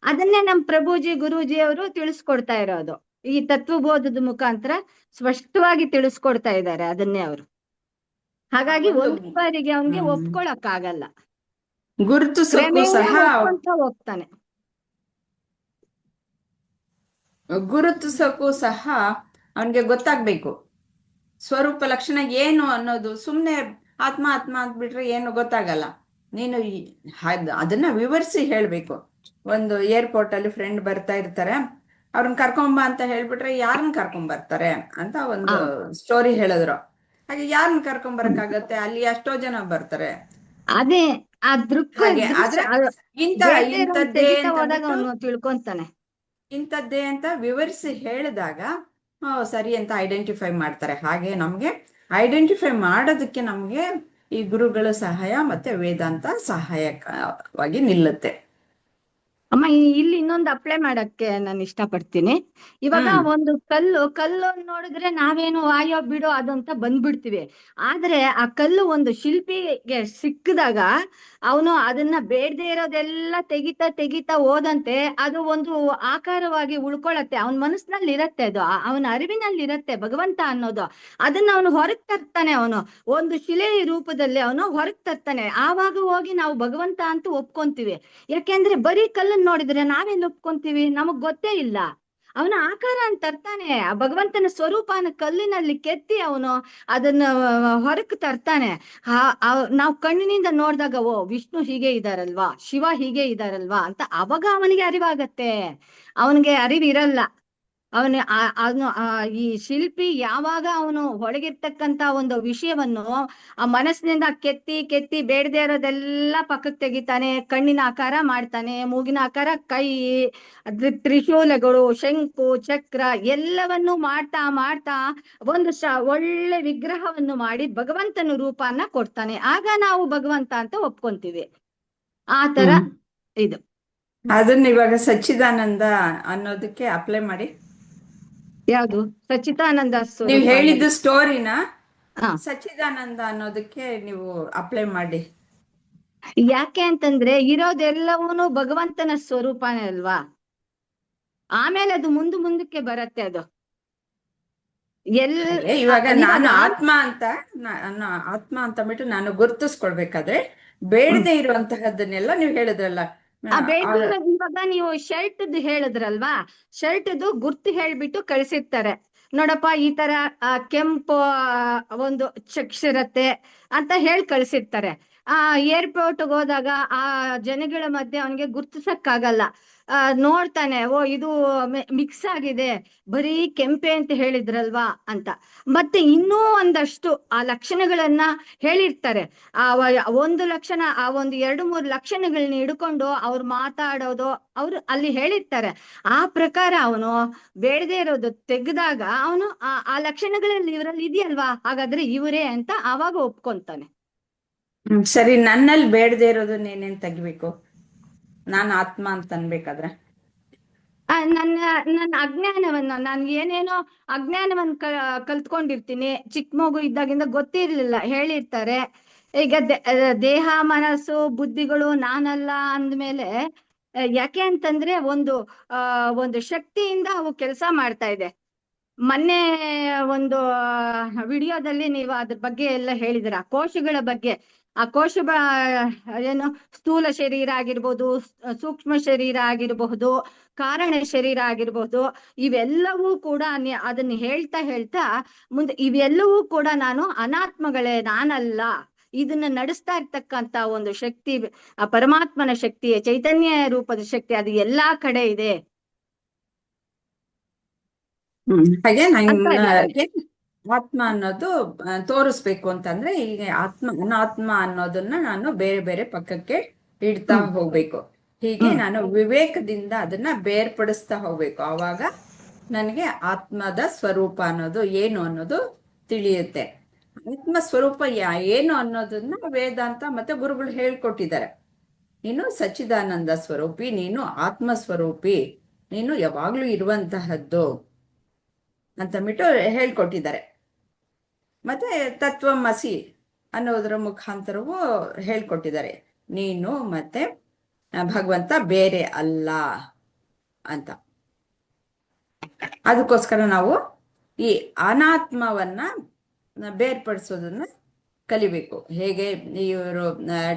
ಅದನ್ನೇ ನಮ್ ಪ್ರಭುಜಿ ಗುರೂಜಿ ಅವರು ತಿಳಿಸ್ಕೊಡ್ತಾ ಇರೋದು. ಈ ತತ್ವಬೋಧದ ಮುಖಾಂತರ ಸ್ಪಷ್ಟವಾಗಿ ತಿಳಿಸ್ಕೊಡ್ತಾ ಇದ್ದಾರೆ ಅದನ್ನೇ ಅವರು. ಹಾಗಾಗಿ ಒಂದು ಬಾರಿಗೆ ಅವನಿಗೆ ಒಪ್ಕೊಳಕ್ಕಾಗಲ್ಲ, ಹೋಗ್ತಾನೆ. ಗುರುತಿಸಕ್ಕೂ ಸಹ ಅವನಿಗೆ ಗೊತ್ತಾಗ್ಬೇಕು ಸ್ವರೂಪ ಲಕ್ಷಣ ಏನು ಅನ್ನೋದು. ಸುಮ್ನೆ ಆತ್ಮ ಅಂದ್ಬಿಟ್ರೆ ಏನು ಗೊತ್ತಾಗಲ್ಲ. ನೀನು ಅದನ್ನ ವಿವರಿಸಿ ಹೇಳ್ಬೇಕು. ಒಂದು ಏರ್ಪೋರ್ಟ್ ಅಲ್ಲಿ ಫ್ರೆಂಡ್ ಬರ್ತಾ ಇರ್ತಾರೆ, ಅವ್ರನ್ನ ಕರ್ಕೊಂಬ ಅಂತ ಹೇಳ್ಬಿಟ್ರೆ ಯಾರನ್ನ ಕರ್ಕೊಂಡ್ ಬರ್ತಾರೆ ಅಂತ ಒಂದು ಸ್ಟೋರಿ ಹೇಳಿದ್ರು. ಹಾಗೆ ಯಾರನ್ನ ಕರ್ಕೊಂಬರಕ್ಕಾಗತ್ತೆ? ಅಲ್ಲಿ ಎಷ್ಟೋ ಜನ ಬರ್ತಾರೆ. ಅದೇ ಇಂಥದ್ದೇ ಅಂತ ವಿವರಿಸಿ ಹೇಳಿದಾಗ ಸರಿ ಅಂತ ಐಡೆಂಟಿಫೈ ಮಾಡ್ತಾರೆ. ಹಾಗೆ ನಮ್ಗೆ ಐಡೆಂಟಿಫೈ ಮಾಡೋದಕ್ಕೆ ನಮ್ಗೆ ಈ ಗುರುಗಳ ಸಹಾಯ ಮತ್ತೆ ವೇದಾಂತ ಸಹಾಯಕವಾಗಿ ನಿಲ್ಲುತ್ತೆ. ಅಮ್ಮ, ಇಲ್ಲಿ ಇನ್ನೊಂದು ಅಪ್ಲೈ ಮಾಡಕ್ಕೆ ನಾನು ಇಷ್ಟಪಡ್ತೀನಿ. ಇವಾಗ ಒಂದು ಕಲ್ಲು ನೋಡಿದ್ರೆ ನಾವೇನು ಆಯೋ ಬಿಡೋ ಅದಂತ ಬಂದ್ಬಿಡ್ತೀವಿ. ಆದ್ರೆ ಆ ಕಲ್ಲು ಒಂದು ಶಿಲ್ಪಿಗೆ ಸಿಕ್ಕಿದಾಗ ಅವನು ಅದನ್ನ ಬೇಡದೆ ಇರೋದೆಲ್ಲ ತೆಗಿತಾ ಹೋದಂತೆ ಅದು ಒಂದು ಆಕಾರವಾಗಿ ಉಳ್ಕೊಳತ್ತೆ. ಅವನ ಮನಸ್ಸಿನಲ್ಲಿ ಇರತ್ತೆ, ಅದು ಅವನ ಅರಿವಿನಲ್ಲಿ ಇರತ್ತೆ ಭಗವಂತ ಅನ್ನೋದು. ಅದನ್ನ ಅವನು ಹೊರಗ್ ತರ್ತಾನೆ. ಅವನು ಒಂದು ಶಿಲೆ ರೂಪದಲ್ಲಿ ಅವನು ಹೊರಗ್ ತರ್ತಾನೆ. ಆವಾಗ ಹೋಗಿ ನಾವು ಭಗವಂತ ಅಂತ ಒಪ್ಕೊಂತೀವಿ. ಯಾಕೆಂದ್ರೆ ಬರೀ ಕಲ್ಲನ್ನು ನೋಡಿದ್ರೆ ನಾವೆಲ್ಲ ಒಪ್ಕೊಂತೀವಿ? ನಮಗ್ ಗೊತ್ತೇ ಇಲ್ಲ. ಅವನ ಆಕಾರ ಅಂತ ತರ್ತಾನೆ, ಆ ಭಗವಂತನ ಸ್ವರೂಪನ ಕಲ್ಲಿನಲ್ಲಿ ಕೆತ್ತಿ ಅವನು ಅದನ್ನ ಹೊರಕ್ ತರ್ತಾನೆ. ನಾವು ಕಣ್ಣಿನಿಂದ ನೋಡಿದಾಗ ಓ ವಿಷ್ಣು ಹೀಗೆ ಇದಾರಲ್ವಾ, ಶಿವ ಹೀಗೆ ಇದಾರಲ್ವಾ ಅಂತ ಅವಾಗ ಅವನಿಗೆ ಅರಿವಾಗತ್ತೆ. ಅವನಿಗೆ ಅರಿವಿರಲ್ಲ. ಅವನು ಈ ಶಿಲ್ಪಿ ಯಾವಾಗ ಅವನು ಒಳಗಿರ್ತಕ್ಕಂತ ಒಂದು ವಿಷಯವನ್ನು ಆ ಮನಸ್ಸಿನಿಂದ ಕೆತ್ತಿ ಬೇಡದೆ ಇರೋದೆಲ್ಲ ಪಕ್ಕಕ್ಕೆ ತೆಗಿತಾನೆ. ಕಣ್ಣಿನ ಆಕಾರ ಮಾಡ್ತಾನೆ, ಮೂಗಿನ ಆಕಾರ, ಕೈ, ತ್ರಿಶೂಲಗಳು, ಶಂಕು, ಚಕ್ರ ಎಲ್ಲವನ್ನು ಮಾಡ್ತಾ ಒಂದು ಒಳ್ಳೆ ವಿಗ್ರಹವನ್ನು ಮಾಡಿ ಭಗವಂತನ ರೂಪನ ಕೊಡ್ತಾನೆ. ಆಗ ನಾವು ಭಗವಂತ ಅಂತ ಒಪ್ಕೊಂತೀವಿ. ಆ ತರ ಇದು. ಅದನ್ನ ಇವಾಗ ಸಚ್ಚಿದಾನಂದ ಅನ್ನೋದಕ್ಕೆ ಅಪ್ಲೈ ಮಾಡಿ. ಯಾವುದು ಸಚ್ಚಿದಾನಂದ? ನೀವು ಹೇಳಿದ್ದು ಸ್ಟೋರಿನ ಸಚ್ಚಿದಾನಂದ ಅನ್ನೋದಕ್ಕೆ ನೀವು ಅಪ್ಲೈ ಮಾಡಿ. ಯಾಕೆ ಅಂತಂದ್ರೆ ಇರೋದೆಲ್ಲವೂ ಭಗವಂತನ ಸ್ವರೂಪನೇ ಅಲ್ವಾ. ಆಮೇಲೆ ಅದು ಮುಂದಕ್ಕೆ ಬರತ್ತೆ ಅದು ಹಾಗೆ ಇವಾಗ ಇವಾಗ ನಾನು ಆತ್ಮ ಅಂತ ಆತ್ಮ ಅಂತ ಬಿಟ್ಟು ನಾನು ಗುರ್ತಿಸ್ಕೊಳ್ಬೇಕಾದ್ರೆ ಬೇಡದೆ ಇರುವಂತಹದ್ದನ್ನೆಲ್ಲ ನೀವು ಹೇಳಿದ್ರಲ್ಲ. ಬೇಡ್ದಿ ಇವಾಗ ನೀವು ಶರ್ಟ್ ಹೇಳಿದ್ರಲ್ವಾ, ಶರ್ಟ್ದು ಗುರ್ತು ಹೇಳ್ಬಿಟ್ಟು ಕಳ್ಸಿರ್ತಾರೆ. ನೋಡಪ್ಪ ಈ ತರ ಕೆಂಪು ಒಂದು ಚೆಕ್ಸ್ ಇರತ್ತೆ ಅಂತ ಹೇಳಿ ಕಳ್ಸಿರ್ತಾರೆ. ಏರ್ಪೋರ್ಟ್ ಹೋದಾಗ ಆ ಜನಗಳ ಮಧ್ಯೆ ಅವನಿಗೆ ಗುರ್ತಿಸಕ್ಕಾಗಲ್ಲ. ನೋಡ್ತಾನೆ, ಓ ಇದು ಮಿಕ್ಸ್ ಆಗಿದೆ, ಬರೀ ಕೆಂಪೆ ಅಂತ ಹೇಳಿದ್ರಲ್ವಾ ಅಂತ. ಮತ್ತೆ ಇನ್ನೂ ಒಂದಷ್ಟು ಆ ಲಕ್ಷಣಗಳನ್ನ ಹೇಳಿರ್ತಾರೆ. ಒಂದು ಲಕ್ಷಣ, ಆ ಒಂದು 2-3 ಲಕ್ಷಣಗಳನ್ನ ಹಿಡ್ಕೊಂಡು ಅವ್ರು ಮಾತಾಡೋದು ಅವ್ರು ಅಲ್ಲಿ ಹೇಳಿರ್ತಾರೆ. ಆ ಪ್ರಕಾರ ಅವನು ಬೇಡದೆ ಇರೋದು ತೆಗೆದಾಗ ಅವನು ಆ ಲಕ್ಷಣಗಳಲ್ಲಿ ಇವರಲ್ಲಿ ಇದೆಯಲ್ವಾ, ಹಾಗಾದ್ರೆ ಇವರೇ ಅಂತ ಆವಾಗ ಒಪ್ಕೊಂತಾನೆ. ಸರಿ, ನನ್ನಲ್ಲಿ ಬೇಡದೆ ಇರೋದನ್ನ ಏನೇನ್ ತೆಗಿಬೇಕು ನಾನು ಆತ್ಮ ಅಂತ ಅನ್ಬೇಕಾದ್ರೆ? ನನ್ನ ಅಜ್ಞಾನವನ್ನ, ನಾನು ಏನೇನೋ ಅಜ್ಞಾನವನ್ನ ಕಲ್ತ್ಕೊಂಡಿರ್ತೀನಿ. ಚಿಕ್ಕ ಮಗು ಇದ್ದಾಗಿಂದ ಗೊತ್ತಿರ್ಲಿಲ್ಲ, ಹೇಳಿರ್ತಾರೆ. ಈಗ ದೇಹ ಮನಸ್ಸು ಬುದ್ಧಿಗಳು ನಾನಲ್ಲ ಅಂದ್ಮೇಲೆ, ಯಾಕೆ ಅಂತಂದ್ರೆ ಒಂದು ಶಕ್ತಿಯಿಂದ ಅವು ಕೆಲಸ ಮಾಡ್ತಾ ಇದೆ. ಮೊನ್ನೆ ಒಂದು ವಿಡಿಯೋದಲ್ಲಿ ನೀವು ಅದ್ರ ಬಗ್ಗೆ ಎಲ್ಲ ಹೇಳಿದಿರ, ಕೋಶಗಳ ಬಗ್ಗೆ. ಆ ಏನು ಸ್ಥೂಲ ಶರೀರ ಆಗಿರ್ಬೋದು, ಸೂಕ್ಷ್ಮ ಶರೀರ ಆಗಿರಬಹುದು, ಕಾರಣ ಶರೀರ ಆಗಿರ್ಬೋದು, ಇವೆಲ್ಲವೂ ಕೂಡ ಅದನ್ನ ಹೇಳ್ತಾ ಮುಂದೆ ಇವೆಲ್ಲವೂ ಕೂಡ ನಾನು ಅನಾತ್ಮಗಳೇ, ನಾನಲ್ಲ. ಇದನ್ನ ನಡೆಸ್ತಾ ಇರ್ತಕ್ಕಂತ ಒಂದು ಶಕ್ತಿ, ಆ ಪರಮಾತ್ಮನ ಶಕ್ತಿ, ಚೈತನ್ಯ ರೂಪದ ಶಕ್ತಿ, ಅದು ಎಲ್ಲಾ ಕಡೆ ಇದೆ ಹಾಗೆ ಅಂತ ನಂಗೆ ಆತ್ಮ ಅನ್ನೋದು ತೋರಿಸ್ಬೇಕು ಅಂತಂದ್ರೆ, ಈಗ ಅನಾತ್ಮ ಅನ್ನೋದನ್ನ ನಾನು ಬೇರೆ ಬೇರೆ ಪಕ್ಕಕ್ಕೆ ಇಡ್ತಾ ಹೋಗ್ಬೇಕು. ಹೀಗೆ ನಾನು ವಿವೇಕದಿಂದ ಅದನ್ನ ಬೇರ್ಪಡಿಸ್ತಾ ಹೋಗ್ಬೇಕು. ಆವಾಗ ನನಗೆ ಆತ್ಮದ ಸ್ವರೂಪ ಅನ್ನೋದು ಏನು ಅನ್ನೋದು ತಿಳಿಯುತ್ತೆ. ಆತ್ಮ ಸ್ವರೂಪ ಏನು ಅನ್ನೋದನ್ನ ವೇದಾಂತ ಮತ್ತೆ ಗುರುಗಳು ಹೇಳ್ಕೊಟ್ಟಿದ್ದಾರೆ. ನೀನು ಸಚ್ಚಿದಾನಂದ ಸ್ವರೂಪಿ, ನೀನು ಆತ್ಮ ಸ್ವರೂಪಿ, ನೀನು ಯಾವಾಗ್ಲೂ ಇರುವಂತಹದ್ದು ಅಂತಂದ್ಬಿಟ್ಟು ಹೇಳ್ಕೊಟ್ಟಿದ್ದಾರೆ. ಮತ್ತೆ ತತ್ವಮಸಿ ಅನ್ನೋದರ ಮುಖಾಂತರವೂ ಹೇಳ್ಕೊಟ್ಟಿದ್ದಾರೆ, ನೀನು ಮತ್ತೆ ಭಗವಂತ ಬೇರೆ ಅಲ್ಲ ಅಂತ. ಅದಕ್ಕೋಸ್ಕರ ನಾವು ಈ ಅನಾತ್ಮವನ್ನ ಬೇರ್ಪಡಿಸೋದನ್ನ ಕಲಿಬೇಕು. ಹೇಗೆ ಇವರು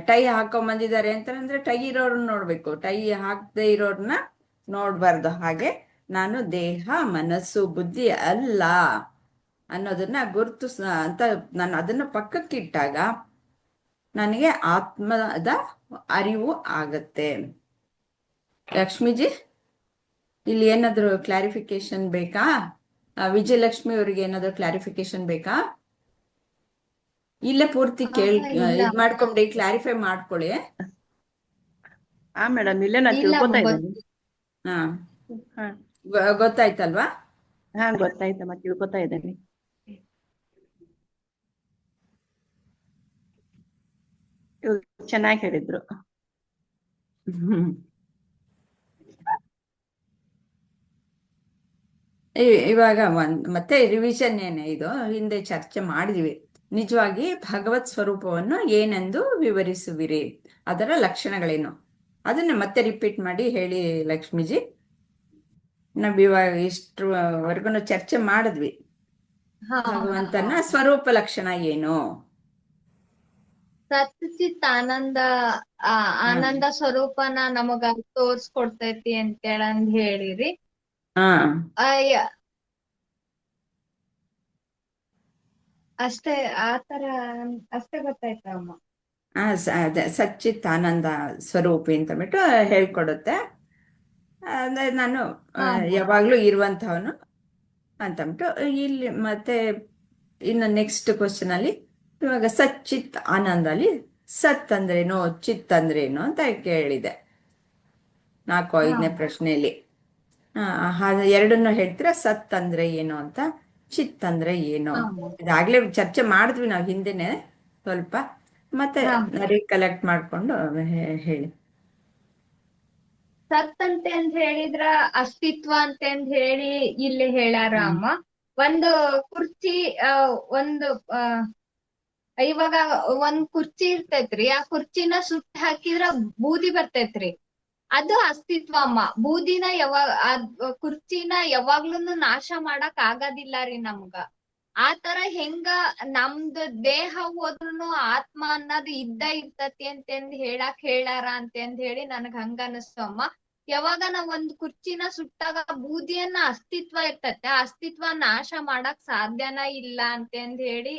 ಟೈ ಹಾಕೊಂಡ್ ಬಂದಿದ್ದಾರೆ ಅಂತಂದ್ರೆ ಟೈ ಇರೋರನ್ನ ನೋಡ್ಬೇಕು, ಟೈ ಹಾಕದೆ ಇರೋರ್ನ ನೋಡ್ಬಾರ್ದು. ಹಾಗೆ ನಾನು ದೇಹ ಮನಸ್ಸು ಬುದ್ಧಿ ಅಲ್ಲ ಅನ್ನೋದನ್ನ ಅಂತ ನಾನು ಅದನ್ನ ಪಕ್ಕಕ್ಕಿಟ್ಟಾಗ ನನಗೆ ಆತ್ಮದ ಅರಿವು ಆಗತ್ತೆ. ಲಕ್ಷ್ಮೀಜಿ, ಇಲ್ಲಿ ಏನಾದ್ರು ಕ್ಲಾರಿಫಿಕೇಶನ್ ಬೇಕಾ? ವಿಜಯಲಕ್ಷ್ಮಿ ಅವ್ರಿಗೆ ಏನಾದ್ರು ಕ್ಲಾರಿಫಿಕೇಶನ್ ಬೇಕಾ? ಇಲ್ಲೇ ಪೂರ್ತಿ ಇದ್ ಮಾಡ್ಕೊಂಡಿ ಕ್ಲಾರಿಫೈ ಮಾಡ್ಕೊಳ್ಳಿ. ಮೇಡಮ್ ಇಲ್ಲೇ ನಾನು ತಿಳ್ಕೊತಾ ಇದ್ದೀನಿ. ಗೊತ್ತಾಯ್ತಲ್ವಾ? ಗೊತ್ತಾಯ್ತಮ್ಮ, ತಿಳ್ಕೊತಾ ಇದ್ದೀನಿ. ಚೆನ್ನಾಗಿ ಹೇಳಿದ್ರು. ಇವಾಗ ಮತ್ತೆ ರಿವಿಷನ್ ಏನೇ ಇದು, ಹಿಂದೆ ಚರ್ಚೆ ಮಾಡಿದ್ವಿ. ನಿಜವಾಗಿ ಭಗವತ್ ಸ್ವರೂಪವನ್ನು ಏನೆಂದು ವಿವರಿಸುವಿರಿ, ಅದರ ಲಕ್ಷಣಗಳೇನು, ಅದನ್ನ ಮತ್ತೆ ರಿಪೀಟ್ ಮಾಡಿ ಹೇಳಿ ಲಕ್ಷ್ಮೀಜಿ. ನಾವಿವಾಗ ಇಷ್ಟರವರೆಗೂ ಚರ್ಚೆ ಮಾಡಿದ್ವಿ. ಭಗವಂತನ ಸ್ವರೂಪ ಲಕ್ಷಣ ಏನು? ಸಚ್ಚಿತ್ ಆನಂದ ಸ್ವರೂಪನ ನಮಗ ತೋರ್ಸ್ಕೊಡ್ತೈತಿ ಅಂತೇಳಂದ್ ಹೇಳಿರಿ. ಅಷ್ಟೇ, ಆತರ ಅಷ್ಟೇ ಗೊತ್ತಾಯ್ತಮ್ಮ. ಸಚ್ಚಿತ್ ಆನಂದ ಸ್ವರೂಪಿ ಅಂತ ಬಿಟ್ಟು ಹೇಳ್ಕೊಡುತ್ತೆ. ಅಂದ್ರೆ ನಾನು ಯಾವಾಗ್ಲೂ ಇರುವಂತವನು ಅಂತಂದ್ಬಿಟ್ಟು ಇಲ್ಲಿ. ಮತ್ತೆ ಇನ್ನು ನೆಕ್ಸ್ಟ್ ಕ್ವಶನ್ ಅಲ್ಲಿ ಇವಾಗ ಸಚ್ಚಿತ್ ಆನಂದ ಅಲ್ಲಿ ಸತ್ ಅಂದ್ರೇನು, ಚಿತ್ ಅಂದ್ರೇನು ಅಂತ ಕೇಳಿದೆ 4-5ನೇ ಪ್ರಶ್ನೆಯಲ್ಲಿ. ಎರಡನ್ನು ಹೇಳ್ತೀರಾ, ಸತ್ ಅಂದ್ರೆ ಏನು ಅಂತ, ಚಿತ್ ಅಂದ್ರೆ ಏನು? ಇದಾಗ್ಲೇ ಚರ್ಚೆ ಮಾಡಿದ್ವಿ ನಾವು ಹಿಂದೆನೆ ಸ್ವಲ್ಪ, ಮತ್ತೆ ರೀಕಲೆಕ್ಟ್ ಮಾಡ್ಕೊಂಡು ಹೇಳಿ. ಸತ್ ಅಂತ ಹೇಳಿದ್ರ ಅಸ್ತಿತ್ವ ಅಂತ ಹೇಳಿ ಇಲ್ಲಿ ಹೇಳಾರ ಅಮ್ಮ. ಒಂದು ಕುರ್ಚಿ, ಇವಾಗ ಒಂದ್ ಕುರ್ಚಿ ಇರ್ತೈತ್ರಿ, ಆ ಕುರ್ಚಿನ ಸುಟ್ಟ ಹಾಕಿದ್ರ ಬೂದಿ ಬರ್ತೈತ್ರಿ. ಅದು ಅಸ್ತಿತ್ವ ಅಮ್ಮ. ಬೂದಿನ ಕುರ್ಚಿನ ಯಾವಾಗ್ಲೂನು ನಾಶ ಮಾಡಕ್ ಆಗೋದಿಲ್ಲ ರೀ ನಮ್ಗ. ಆತರ ಹೆಂಗ ನಮ್ದು ದೇಹ ಹೋದ್ರುನು ಆತ್ಮ ಅನ್ನೋದು ಇದ್ದ ಇರ್ತತಿ ಅಂತಂದ್ ಹೇಳ್ಯಾರ ಅಂತಂದ್ ಹೇಳಿ ನನಗ್ ಹಂಗ ಅನಸ್ತು ಅಮ್ಮ. ಯಾವಾಗ ನಾವ್ ಒಂದ್ ಕುರ್ಚಿನ ಸುಟ್ಟಾಗ ಬೂದಿಯನ್ನ ಅಸ್ತಿತ್ವ ಇರ್ತತೆ, ಆ ಅಸ್ತಿತ್ವ ನಾಶ ಮಾಡಕ್ ಸಾಧ್ಯನ ಇಲ್ಲ ಅಂತಂದ್ ಹೇಳಿ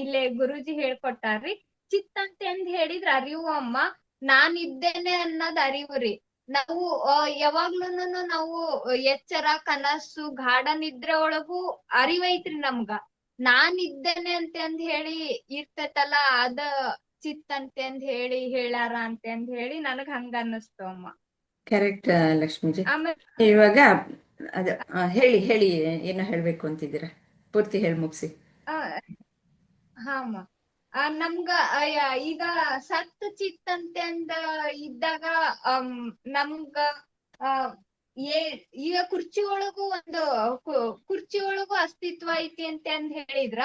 ಇಲ್ಲೇ ಗುರೂಜಿ ಹೇಳ್ಕೊಟ್ಟಾರ್ರಿ. ಚಿತ್ತ ಅಂತಂದ್ ಹೇಳಿದ್ರ ಅರಿವು ಅಮ್ಮ. ನಾನಿದ್ದೇನೆ ಅನ್ನೋದ್ ಅರಿವು ರೀ. ನಾವು ಯಾವಾಗ್ಲೂನು ನಾವು ಎಚ್ಚರ, ಕನಸು, ಗಾಢ ನಿದ್ರೆ ಒಳಗೂ ಅರಿವೈತ್ರಿ ನಮ್ಗ. ನಾನಿದ್ದೇನೆ ಅಂತಂದ್ ಹೇಳಿ ಇರ್ತೈತಲ್ಲ, ಅದ ಚಿತ್ ಅಂತಂದ್ ಹೇಳಿ ಹೇಳ್ಯಾರ ಅಂತಂದ್ ಹೇಳಿ ನನಗ್ ಹಂಗ ಅನ್ನಿಸ್ತು ಅಮ್ಮ. ಕರೆಕ್ಟ್ ಲಕ್ಷ್ಮೀಜಿ. ಆಮೇಲೆ ಇವಾಗ ಅದ ಹೇಳಿ ಏನೋ ಹೇಳ್ಬೇಕು ಅಂತಿದ್ದೀರಾ, ಪೂರ್ತಿ ಹೇಳಿ ಮುಗಿಸಿ. ಹಾ ಅಮ್ಮ. ನಮ್ಗ ಈಗ ಸತ್ ಚಿತ್ ಅಂತಂದ ಇದ್ದಾಗ ನಮ್ಗ ಈಗ ಕುರ್ಚಿ ಒಳಗೂ ಕುರ್ಚಿ ಒಳಗೂ ಅಸ್ತಿತ್ವ ಐತಿ ಅಂತಂದ್ ಹೇಳಿದ್ರ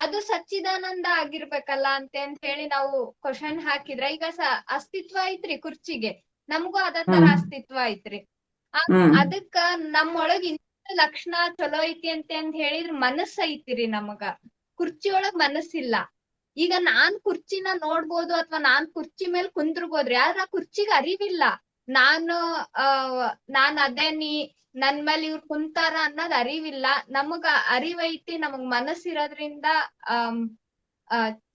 ಅದು ಸಚ್ಚಿದಾನಂದ ಆಗಿರ್ಬೇಕಲ್ಲ ಅಂತಂದ್ ಹೇಳಿ ನಾವು ಕ್ವಶನ್ ಹಾಕಿದ್ರ, ಈಗ ಅಸ್ತಿತ್ವ ಐತ್ರಿ ಕುರ್ಚಿಗೆ, ನಮಗೂ ಅದ ತರ ಅಸ್ತಿತ್ವ ಐತ್ರಿ. ಅದಕ್ಕ ನಮ್ಮೊಳಗ್ ಇನ್ನೊಂದು ಲಕ್ಷಣ ಚಲೋ ಐತಿ ಅಂತಂದ್ ಹೇಳಿದ್ರ ಮನಸ್ಸ ಐತಿರಿ. ನಮಗ ಕುರ್ಚಿ ಒಳಗ್ ಮನಸ್ಸಿಲ್ಲ. ಈಗ ನಾನ್ ಕುರ್ಚಿನ ನೋಡ್ಬೋದು ಅಥವಾ ನಾನ್ ಕುರ್ಚಿ ಮೇಲೆ ಕುಂದ್ರಬೋದ್ರಿ, ಆದ್ರ ಆ ಕುರ್ಚಿಗೆ ಅರಿವಿಲ್ಲ. ನಾನ್ ಅದೇನಿ, ನನ್ ಮೇಲೆ ಇವ್ರು ಕುಂತಾರ ಅನ್ನೋದ್ ಅರಿವಿಲ್ಲ. ನಮಗ ಅರಿವೈತಿ, ನಮಗ್ ಮನಸ್ಸಿರೋದ್ರಿಂದ